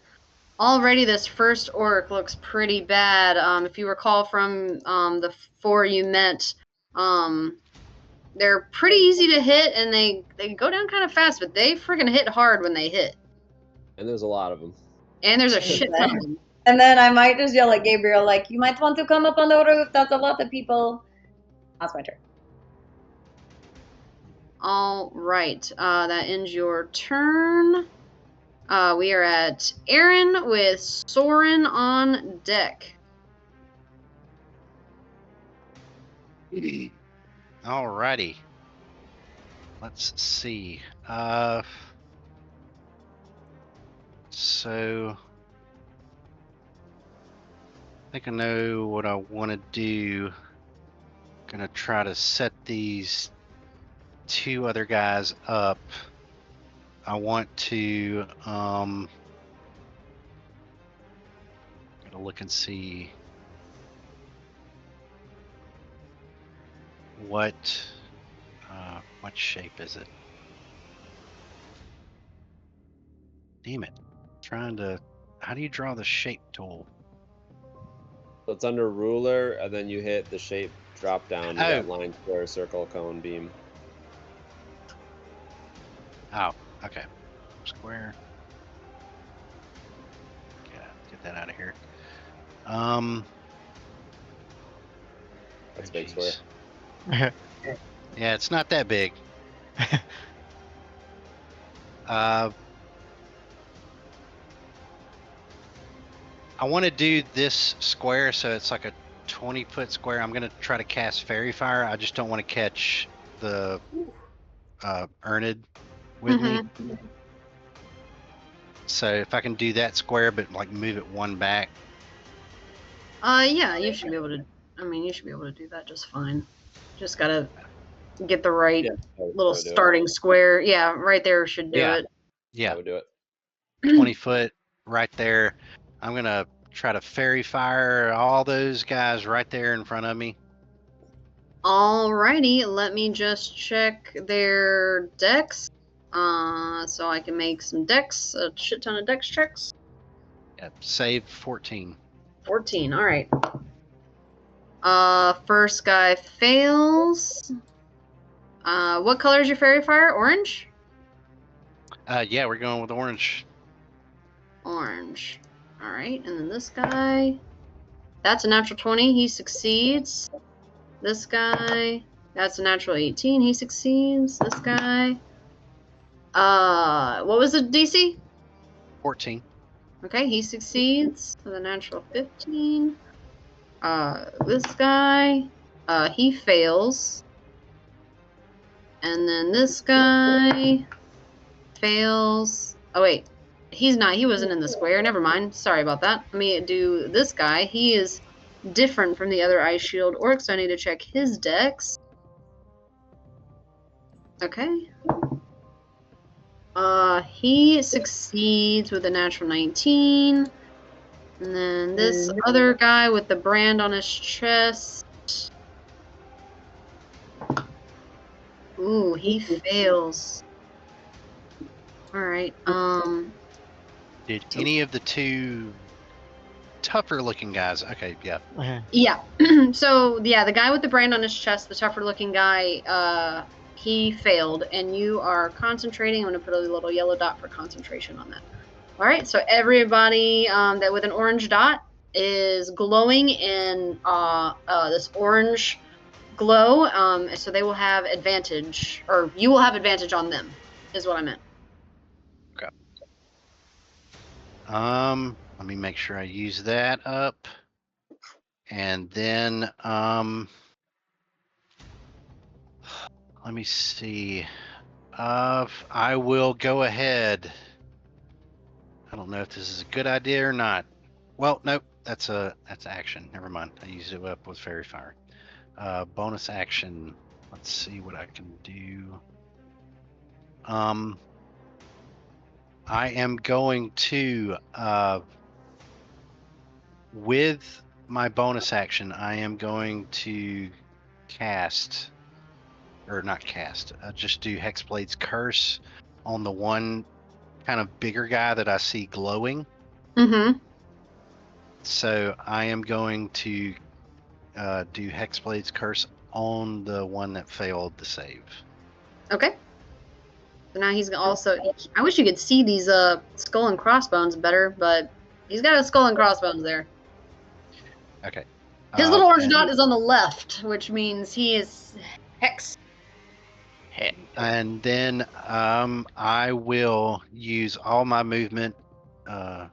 Already, this first orc looks pretty bad. If you recall from the 4 you met, they're pretty easy to hit, and they go down kind of fast, but they freaking hit hard when they hit. And there's a lot of them. And there's a shit ton of them. And then I might just yell at Gabriel, like, you might want to come up on the roof. That's a lot of people. That's my turn. All right. That ends your turn. We are at Aaron with Soren on deck. Alrighty. Let's see. So I think I know what I want to do. Gonna try to set these 2 other guys up. I want to gotta look and see what shape is it? Damn it. Trying to, how do you draw the shape tool? So it's under ruler, and then you hit the shape drop down. You Oh. got line, square, circle, cone, beam. Oh, okay. Square. Get that out of here. That's oh, big geez. square. Yeah, it's not that big. I want to do this square so it's like a 20-foot square. I'm going to try to cast Fairy Fire. I just don't want to catch the Ernid with me. So if I can do that square, but like move it 1 back. Yeah, you should be able to. I mean, you should be able to do that just fine. Just gotta get the right little starting square. Yeah, right there should do it. Yeah, I would do it. 20 foot right there. I'm gonna try to Fairy Fire all those guys right there in front of me. Alrighty, let me just check their decks. So I can make some decks, a shit ton of dex checks. Yeah, save 14. 14, alright. First guy fails. What color is your Fairy Fire? Orange? Yeah, we're going with orange. Orange. Alright, and then this guy. That's a natural 20, he succeeds. This guy. That's a natural 18, he succeeds. This guy. What was the DC? 14. Okay, he succeeds with a natural 15. This guy, he fails. And then this guy fails. Oh, wait. He's not. He wasn't in the square. Never mind. Sorry about that. Let me do this guy. He is different from the other Ice Shield orcs, so I need to check his dex. Okay. He succeeds with a natural 19. And then this other guy with the brand on his chest. Ooh, he fails. Alright, Did any of the two tougher looking guys? Okay, yeah. yeah. So, yeah, the guy with the brand on his chest, the tougher looking guy, he failed, and you are concentrating. I'm going to put a little yellow dot for concentration on that. Alright, so everybody that with an orange dot is glowing in this orange glow, so they will have advantage, or you will have advantage on them, is what I meant. Okay. Let me make sure I use that up. And then, let me see. I will go ahead. I don't know if this is a good idea or not. Well, nope, that's action. Never mind. I used it up with Fairy Fire. Bonus action. Let's see what I can do. I am going to, with my bonus action, I am going to cast, or not cast, just do Hexblade's Curse on the one kind of bigger guy that I see glowing. Mm-hmm. So I am going to do Hexblade's Curse on the one that failed the save. Okay. So now he's also... I wish you could see these skull and crossbones better, but he's got a skull and crossbones there. Okay. His little orange dot is on the left, which means he is hex. And then I will use all my movement, not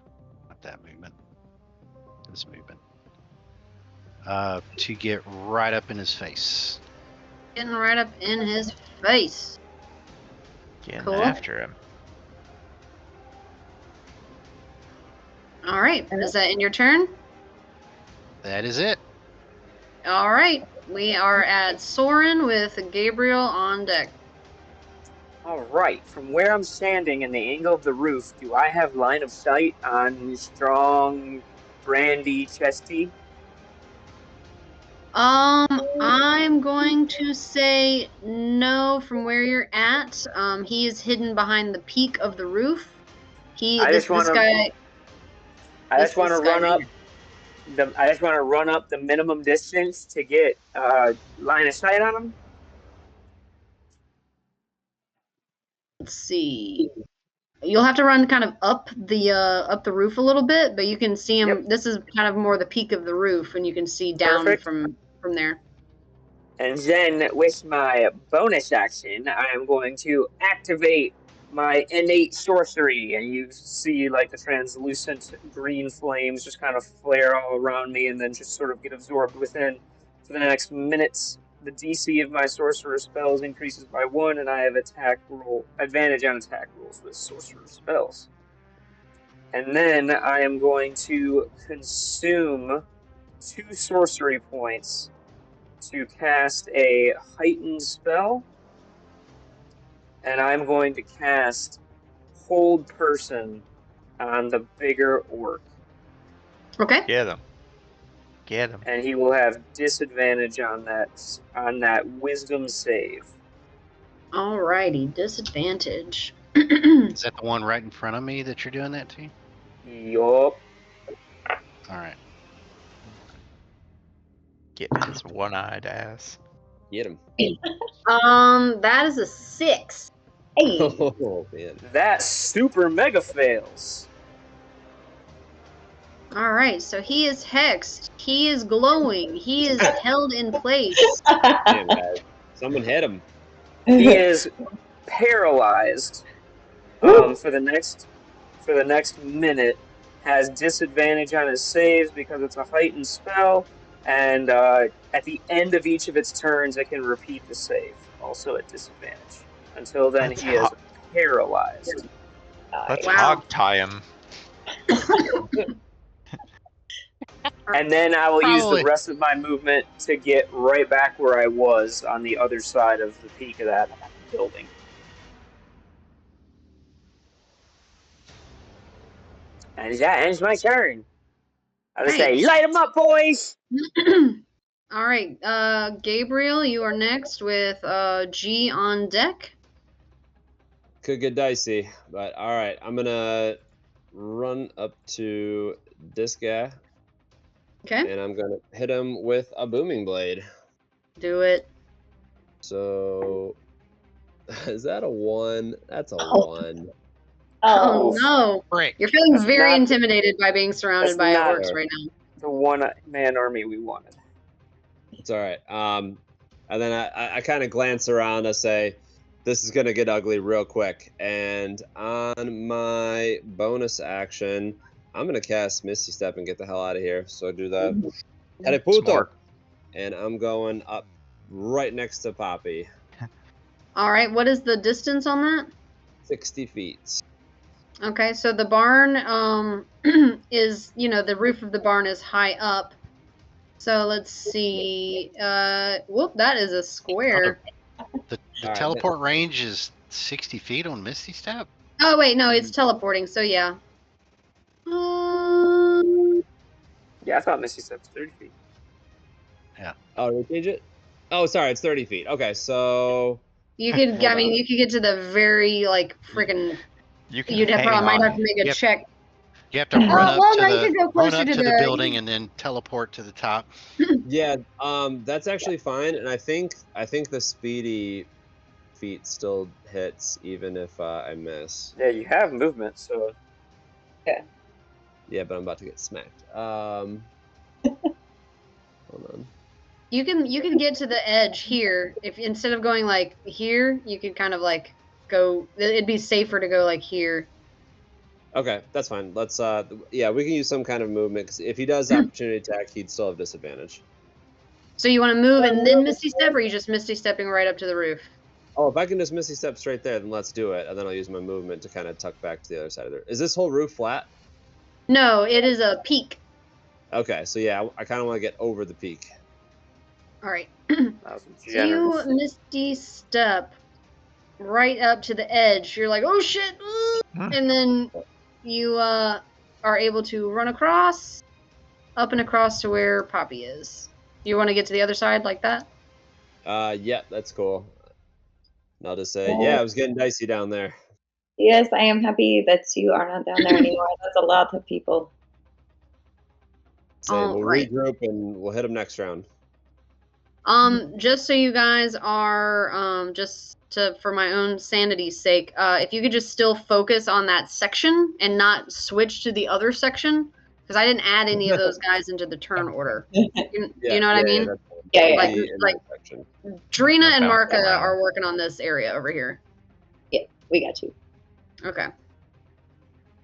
that movement, this movement, to get right up in his face. Getting right up in his face. Getting Cool. after him. All right. Is that in your turn? That is it. All right. We are at Soren with Gabriel on deck. All right, from where I'm standing in the angle of the roof, do I have line of sight on strong, brandy, chesty? I'm going to say no from where you're at. He is hidden behind the peak of the roof. I just want to run up the minimum distance to get line of sight on him. Let's see. You'll have to run kind of up the roof a little bit, but you can see him. Yep. This is kind of more the peak of the roof, and you can see down from there. And then with my bonus action, I am going to activate my innate sorcery, and you see like the translucent green flames just kind of flare all around me, and then just sort of get absorbed within. For the next minutes, the DC of my sorcerer spells increases by 1, and I have advantage on attack rolls with sorcerer spells. And then I am going to consume 2 sorcery points to cast a heightened spell, and I'm going to cast Hold Person on the bigger orc. Okay. Get him. Get him. And he will have disadvantage on that Wisdom save. Alrighty, disadvantage. Is that the one right in front of me that you're doing that to? Yup. All right. Get his one-eyed ass. Get him. That is a 6. Hey. Oh man. That super mega fails. All right, so he is hexed. He is glowing. He is held in place. Damn, guys. Someone hit him. He is paralyzed for the next minute. Has disadvantage on his saves because it's a heightened spell, and at the end of each of its turns, it can repeat the save, also at disadvantage. Until then, he is paralyzed. Let's Wow. hog tie him. And then I will use the Probably. rest of my movement to get right back where I was on the other side of the peak of that building. And that ends my turn. I would say, light them up, boys! All right, Gabriel, you are next with G on deck. Could get dicey, but all right. I'm gonna run up to this guy, Okay, and I'm gonna hit him with a booming blade. do it. So, is that a 1? That's a Oh. 1. Oh, Oh, no. Frick. You're feeling That's very not the- intimidated by being surrounded that's by not- orcs right now. The one-man army we wanted. It's all right. And then I kind of glance around. I say, "This is gonna get ugly real quick." And on my bonus action, I'm gonna cast Misty Step and get the hell out of here. So I do that. Teleputo. Smart. And I'm going up right next to Poppy, All right, what is the distance on that? 60 feet. Okay, so the barn is, the roof of the barn is high up. So let's see. Whoop, that is a square. The All right, teleport range is 60 feet on Misty Step? Oh, wait, no, it's teleporting, so yeah. Yeah, I thought Misty Step was 30 feet. Oh, did we change it? Oh, sorry, it's 30 feet. Okay, so You could, Hold I mean, on. you could get to the very, freaking, You can you'd have, hang probably might on. have to make a Yep. check. You have to run up well, to no, you the could go run closer up to to the the- building and then teleport to the top. yeah, that's actually fine. And I think the speedy feat still hits even if I miss. Yeah, you have movement, so Yeah, but I'm about to get smacked. Hold on. You can get to the edge here. If instead of going here, you could kind of go, it'd be safer to go here. Okay, that's fine. Let's yeah, we can use some kind of movement because if he does opportunity attack, he'd still have disadvantage. So you want to move and then Misty Step, or are you just Misty Stepping right up to the roof? Oh, if I can just Misty Step straight there, then let's do it, and then I'll use my movement to kind of tuck back to the other side of there. Is this whole roof flat? No, it is a peak. Okay, so yeah, I kind of want to get over the peak. All right. that was You generous. Misty Step right up to the edge. You're like, oh shit! And then you are able to run across, up and across to where Poppy is. You want to get to the other side like that? Yeah, that's cool. And I'll just say, yeah, I was getting dicey down there. yes, I am happy that you are not down there anymore. That's a lot of people. Say we'll Alright. regroup and we'll hit them next round. Just so you guys are, for my own sanity's sake, if you could just still focus on that section and not switch to the other section, because I didn't add any of those guys into the turn order. Do you know what I mean? That's fine. Yeah, I'll yeah. be in Like- that section. Drina and Bounce Marka around. are working on this area over here. We got you. Okay.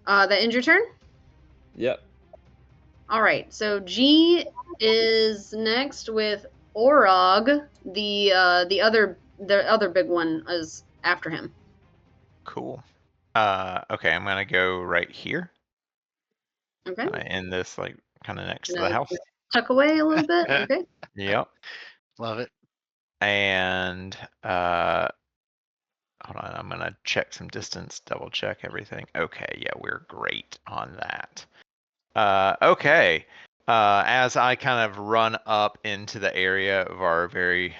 That ends your turn? Yep. All right. So G is next with Orog. The other big one is after him. Cool. Okay, I'm gonna go right here. Okay. In this kind of next to No, the house. Tuck away a little bit. Okay. Yep. Love it. And hold on, I'm gonna check some distance, double check everything. Okay, yeah, we're great on that. Okay. As I kind of run up into the area of our very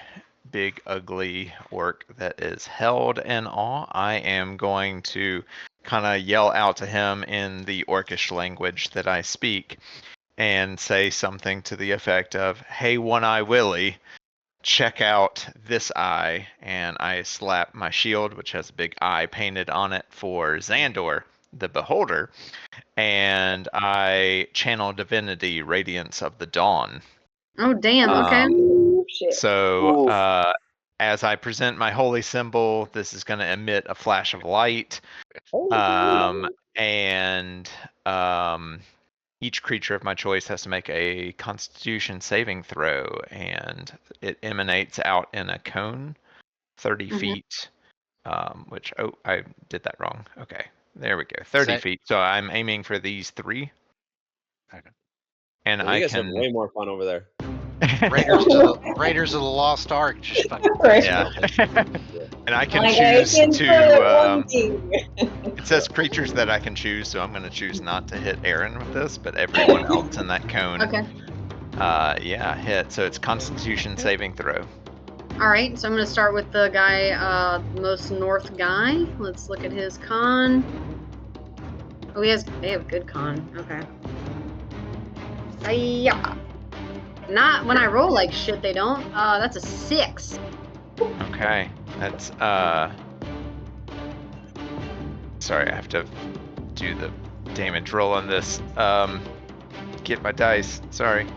big, ugly orc that is held in awe, I am going to kind of yell out to him in the orcish language that I speak and say something to the effect of, "Hey, One-Eye Willie, check out this eye," and I slap my shield, which has a big eye painted on it for Xandor, the Beholder, and I channel Divinity, Radiance of the Dawn. Oh damn. Okay. Oh, shit. So, Oof. as I present my holy symbol, this is going to emit a flash of light, Oh, and each creature of my choice has to make a Constitution saving throw, and it emanates out in a cone, 30 Mhm. feet. Which I did that wrong. Okay, There we go. 30 that- feet. So I'm aiming for these 3. Okay. And Well, I you guys have can. way more fun over there. Raiders of the Lost Ark just fucking Right. Yeah. And I can Like, choose I can to. throw one thing. It says creatures that I can choose, so I'm going to choose not to hit Aaron with this, but everyone else in that cone. Okay. Yeah, hit. So it's Constitution saving throw. All right. So I'm gonna start with the guy, most north guy. Let's look at his con. Oh, they have good con. Okay. Yeah. Not when I roll like shit. They don't. That's a 6. Okay, that's Sorry, I have to do the damage roll on this. Get my dice. Sorry.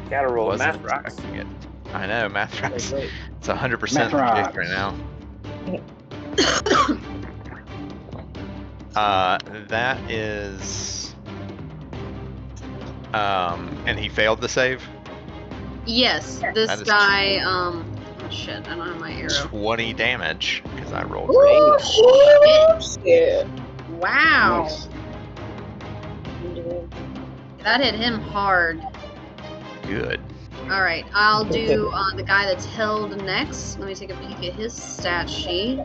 Gotta roll Wasn't math rocks. expecting it. I know, math rocks. Great. It's 100% Math rocks. right now. That is. And he failed the save. Yes. That This is guy. Oh shit! I don't have my arrow. 20 damage because I rolled. Ooh, shit. Wow. Nice. That hit him hard. Good. All right, I'll do the guy that's held next. Let me take a peek at his stat sheet.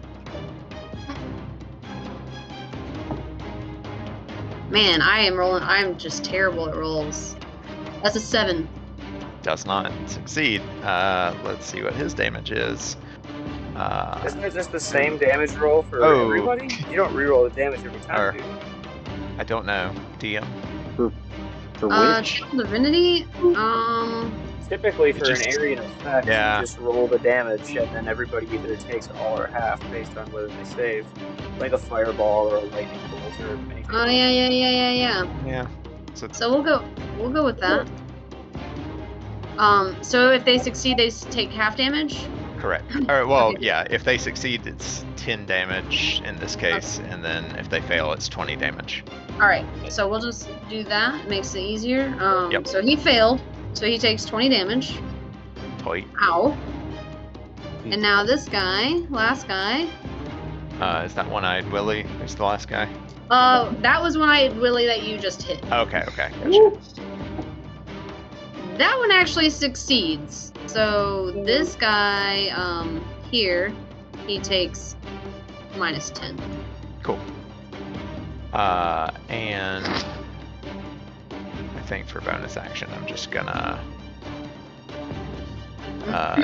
Man, I'm just terrible at rolls. That's a 7. Does not succeed. Let's see what his damage is. Isn't it just the same damage roll for Oh. everybody? You don't reroll the damage every Or- time, do you? I don't know. DM. For which? Chill Divinity. Typically, for just- an area effect, yeah. you just roll the damage, and then everybody either takes all or half based on whether they save. Like a fireball or a lightning bolt or anything. Oh yeah. Yeah. So So we'll go with that. So if they succeed, they take half damage. correct. All right. Well, Okay. yeah. If they succeed, it's 10 damage in this case, and then if they fail, it's 20 damage. All right. So we'll just do that. It makes it easier. Yep. So he failed. So he takes 20 damage. Toy. Ow. And now this guy, last guy. Is that One-Eyed Willie? Who's the last guy? That was One-Eyed Willie that you just hit. Okay. Gotcha. That one actually succeeds. So this guy, here, he takes -10. Cool. And I think for bonus action, I'm just gonna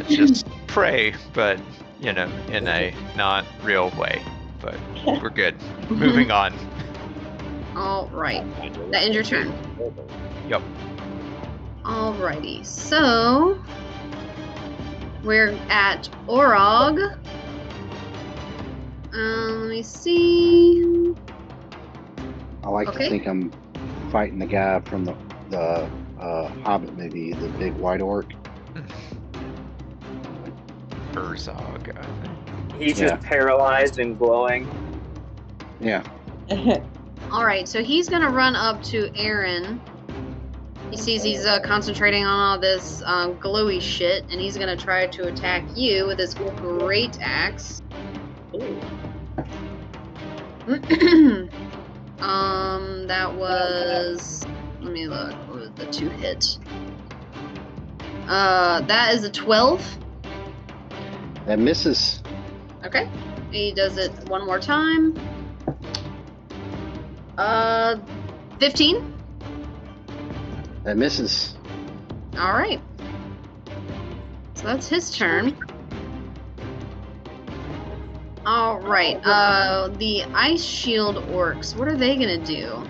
just pray, but in a not real way. But we're good. Moving on. All right. That ends your turn. Yep. Alrighty. So we're at Orog. Let me see. I like Okay. to think I'm fighting the guy from the Hobbit movie, the big white orc. Urzog, I think. He's Yeah. just paralyzed and glowing. Yeah. All right. So he's gonna run up to Aaron. He sees he's concentrating on all this glowy shit, and he's gonna try to attack you with his great axe. That was. Let me look. What was the 2 hit? That is a 12. That misses. Okay. He does it one more time. 15. That misses. All right. So that's his turn. All right. The Ice Shield orcs. What are they gonna do?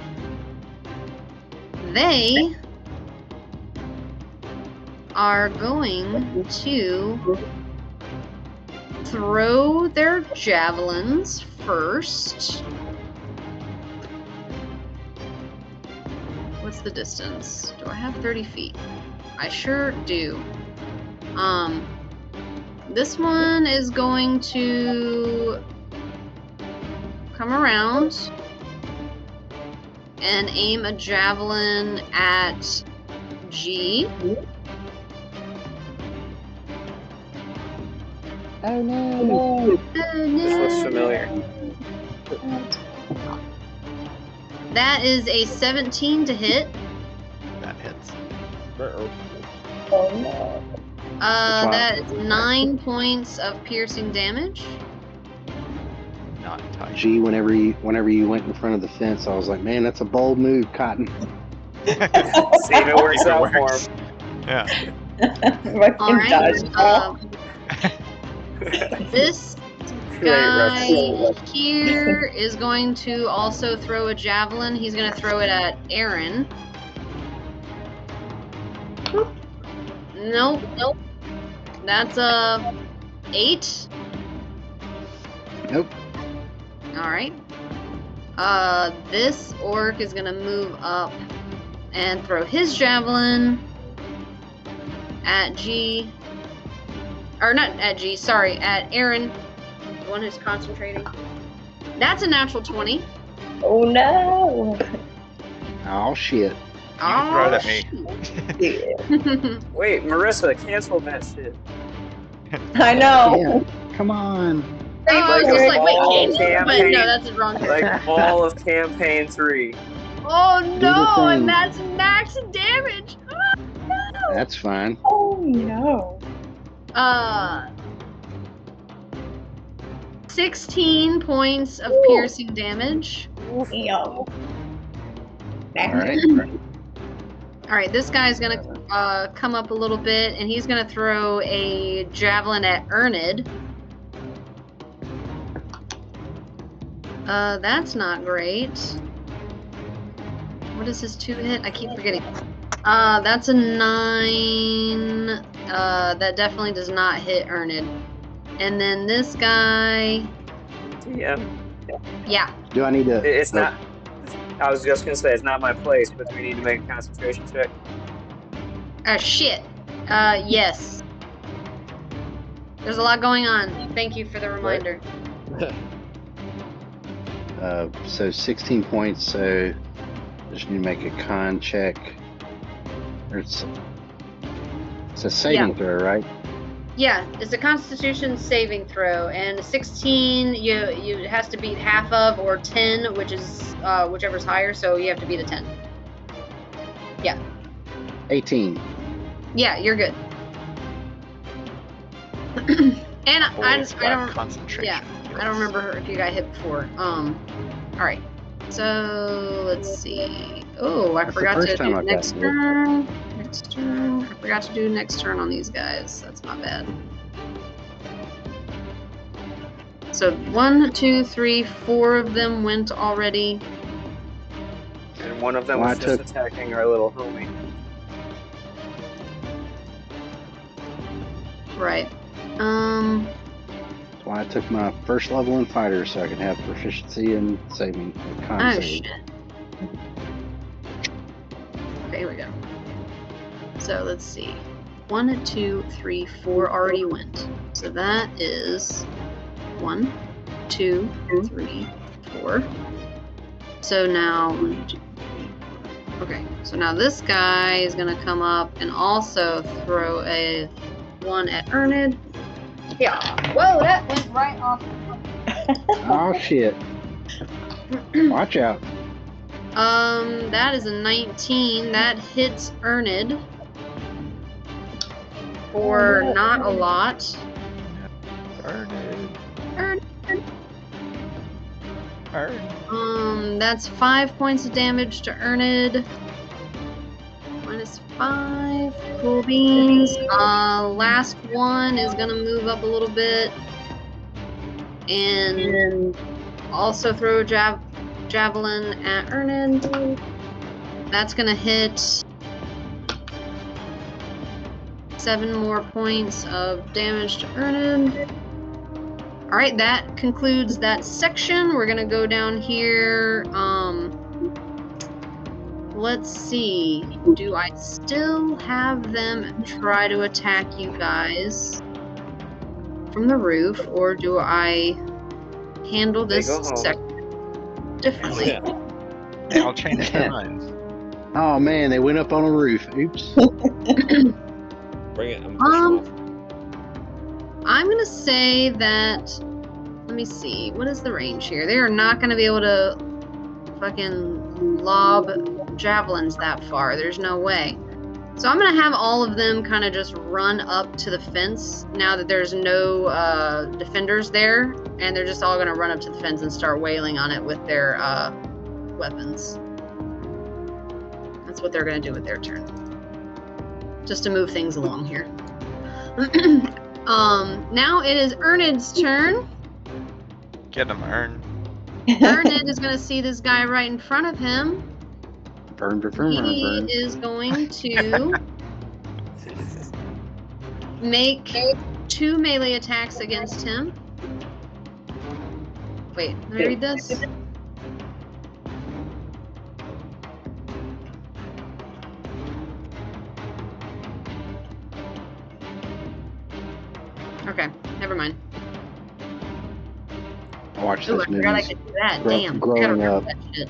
They are going to throw their javelins first. What's the distance? Do I have 30 feet? I sure do. This one is going to come around and aim a javelin at G. Oh no. Oh, This looks no. familiar. That is a 17 to hit. That hits. Oh no. That is 9 points of piercing damage. Not tight. Gee, whenever you went in front of the fence, I was like, man, that's a bold move, Cotton. See if it works out for him. Yeah. Fucking Alright. dodgeball. This Great guy reference. here is going to also throw a javelin. He's going to throw it at Aaron. Nope. That's a 8. Nope. Alright. This orc is gonna move up and throw his javelin at G. Or not at G, sorry, at Aaron, the one who's concentrating. That's a natural 20. Oh no. Oh shit. You can throw it at me. Wait, Marissa, cancel that shit. I know. Yeah. Come on. I was just like, wait, All cancel? But campaign- no, that's the wrong character. Like all of campaign 3. Oh the no, thing. and that's max damage. That's fine. Oh no. 16 points of piercing damage. Yo. All right. Alright, this guy's gonna come up a little bit, and he's gonna throw a javelin at Ernid. That's not great. What is his 2 hit? I keep forgetting. That's a 9. That definitely does not hit Ernid. And then this guy... Yeah. Yeah. Do I need to? It's not. I was just gonna say it's not my place, but do we need to make a concentration check? Shit. Yes. There's a lot going on. Thank you for the reminder. So 16 points. So just need to make a con check. It's a saving throw, right? Yeah, it's a Constitution saving throw, and a 16 you it has to beat half of, or 10, which is whichever's higher. So you have to beat a 10. 18. Yeah, you're good. And I Boys got don't. concentration. Yeah, I don't remember if you got hit before. All right. So let's see. Oh, I That's the forgot first to time do I've next gotten hit. turn. Next turn. I forgot to do next turn on these guys. That's not bad. So 1, 2, 3, 4 of them went already. And one of them Well, was I just took- attacking our little homie. Right. That's why I took my first level in fighter, so I can have proficiency in saving. Con Oh saving. shit. Okay, here we go. So let's see. 1, 2, 3, 4 already went. So that is 1, 2, 3, 4. So now 1, 2, 3, 4. Okay, so now this guy is gonna come up and also throw a 1 at Ernid. Yeah. Whoa, that went right off. Oh shit! Watch out! That is a 19. That hits Ernid for not a lot. That's 5 points of damage to Ernid. -5. Cool beans. Last one is gonna move up a little bit and also throw a javelin at Ernid. That's gonna hit 7 more points of damage to Ernid. Alright, that concludes that section. We're gonna go down here. Let's see. Do I still have them try to attack you guys from the roof, or do I handle They this go home. section differently? They all changed their minds. Oh man, they went up on a roof. Oops. Bring it. I'm pushing off. I'm gonna say that. Let me see. What is the range here? They are not gonna be able to fucking lob javelins that far. There's no way. So I'm going to have all of them kind of just run up to the fence now that there's no defenders there, and they're just all going to run up to the fence and start wailing on it with their weapons. That's what they're going to do with their turn. Just to move things along here. Now it is Ernid's turn. Get him, Ern. Ernid is going to see this guy right in front of him. Burn. He is going to make 2 melee attacks against him. Wait, let me read this. Okay, never mind. I watched Ooh, this I forgot I movie could do that. Grow- Damn. growing I gotta remember up. that shit.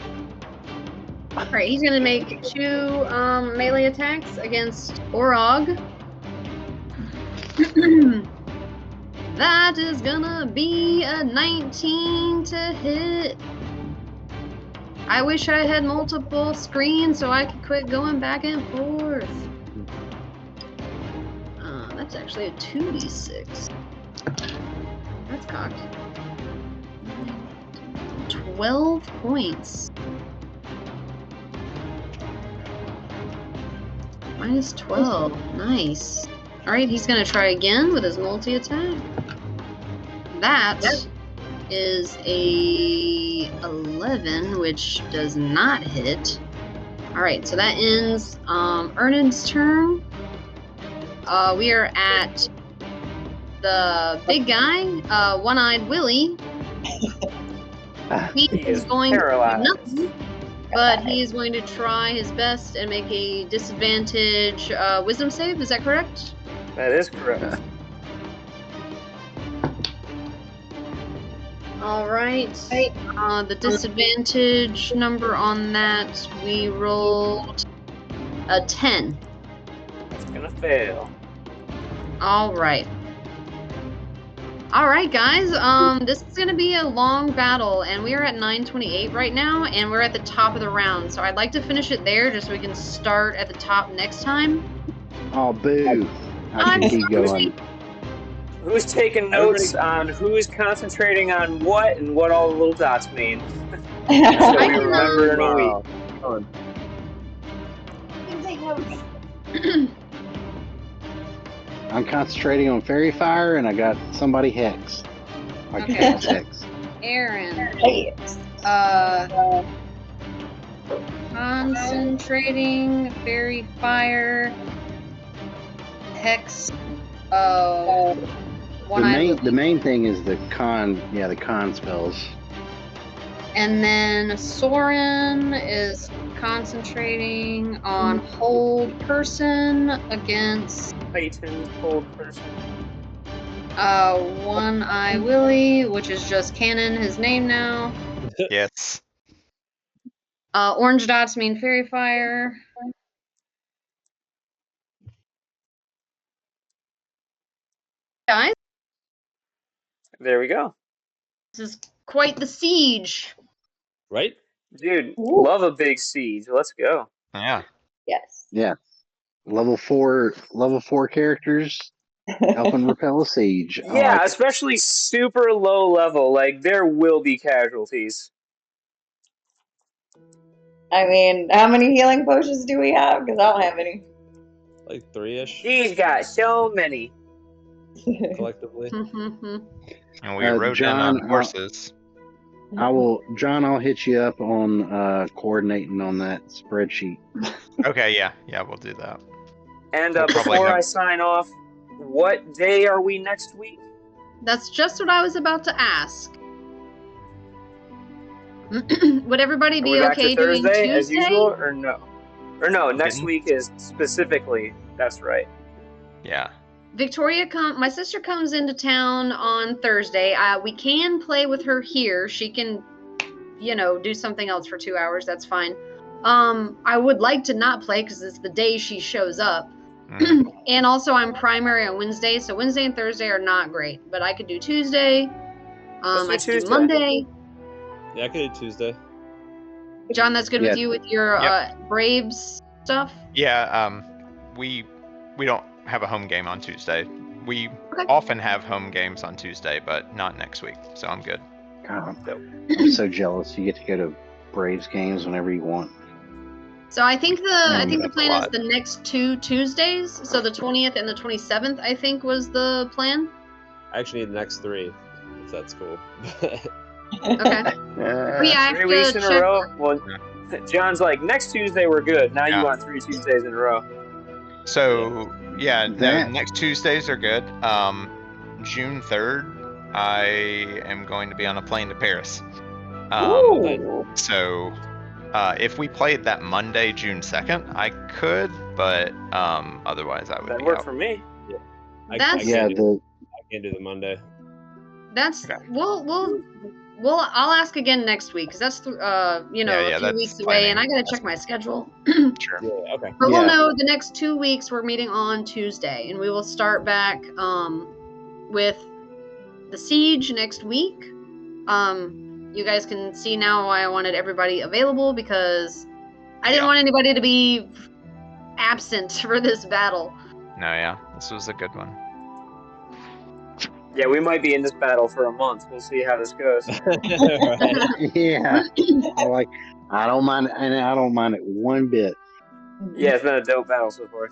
Alright, he's gonna make 2 melee attacks against Orog. That is gonna be a 19 to hit. I wish I had multiple screens so I could quit going back and forth. That's actually a 2d6. That's cocked. 12 points. Minus 12. Nice. Alright, he's gonna try again with his multi-attack. That is a 11, which does not hit. Alright, so that ends Ernid's turn. We are at the big guy, One-Eyed Willie. He is going paralyzed. nothing, but he is going to try his best and make a disadvantage wisdom save. Is that correct? That is correct. All right. The disadvantage number on that, we rolled a 10. It's gonna fail. All right. All right, guys. This is gonna be a long battle, and we are at 9:28 right now, and we're at the top of the round. So I'd like to finish it there, just so we can start at the top next time. Oh, boo. I I'm can keep sorry. going. Who's taking notes on who's concentrating on what and what all the little dots mean? So I we can, remember in a week. Wow. Come on. I'm concentrating on fairy fire, and I got somebody hex. I can Okay. cast hex. Aaron. Hey. Concentrating, fairy fire, hex, The one-eyed, main thing is the con spells. and then Soren is concentrating on hold person against Titan's cold person. One-Eye Willie, which is just canon, his name now. Yes. Orange dots mean fairy fire. Guys, There we go. this is quite the siege. Right? Dude, Ooh. love a big siege. Let's go. Yeah. Yes. Yeah. Level 4 characters helping repel a siege. I Yeah, like it. especially super low level. Like, there will be casualties. I mean, how many healing potions do we have? Because I don't have any. Like 3-ish She's got so many. collectively. And we rode John, in on horses. John, I'll hit you up on coordinating on that spreadsheet. Okay, yeah. Yeah, we'll do that. And We'll probably before have- I sign off, what day are we next week? That's just what I was about to ask. Would everybody Are be we back okay to doing Thursday Tuesday? as usual, or no? Or no, next Didn't- week is specifically. That's right. Yeah. My sister comes into town on Thursday. We can play with her here. She can, do something else for 2 hours. That's fine. I would like to not play because it's the day she shows up. Mm. And also I'm primary on Wednesday, so Wednesday and Thursday are not great. But I could do Tuesday. Let's do I could do Tuesday. Monday. Yeah, I could do Tuesday. John, that's good Yeah. with you with your Braves stuff? Yeah, we don't have a home game on Tuesday. We Okay. often have home games on Tuesday, but not next week, so I'm good. God, I'm so jealous. You get to go to Braves games whenever you want. So I think the that's a plan is lot. the next 2 Tuesdays. So the 20th and the 27th, I think, was the plan. I actually need the next 3, if that's cool. Okay. But yeah, I have 3 weeks to in a check. row. Well, John's like, next Tuesday we're good. Now Yeah. you want 3 Tuesdays in a row. So yeah, no, That- next Tuesdays are good. June 3rd, I am going to be on a plane to Paris. Ooh. So if we played that Monday, June 2nd, I could, but otherwise I would That be worked out. for me. I That's- Yeah, can't do the Monday. That's Okay. we'll I'll ask again next week because that's Yeah, a few that's weeks away, and I planning. gotta check my schedule. Sure. Yeah, okay. But we'll Yeah. know the next 2 weeks we're meeting on Tuesday, and we will start back with the siege next week. You guys can see now why I wanted everybody available, because I didn't Yeah. want anybody to be absent for this battle. No, yeah, this was a good one. Yeah, we might be in this battle for a month. We'll see how this goes. Right. Yeah, I don't mind, and I don't mind it one bit. Yeah, it's been a dope battle so far.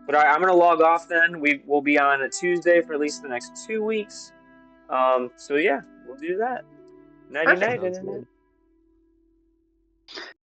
But all right, I'm gonna log off then. We'll be on a Tuesday for at least the next 2 weeks. So yeah, we'll do that. Nighty night, Perfect. internet.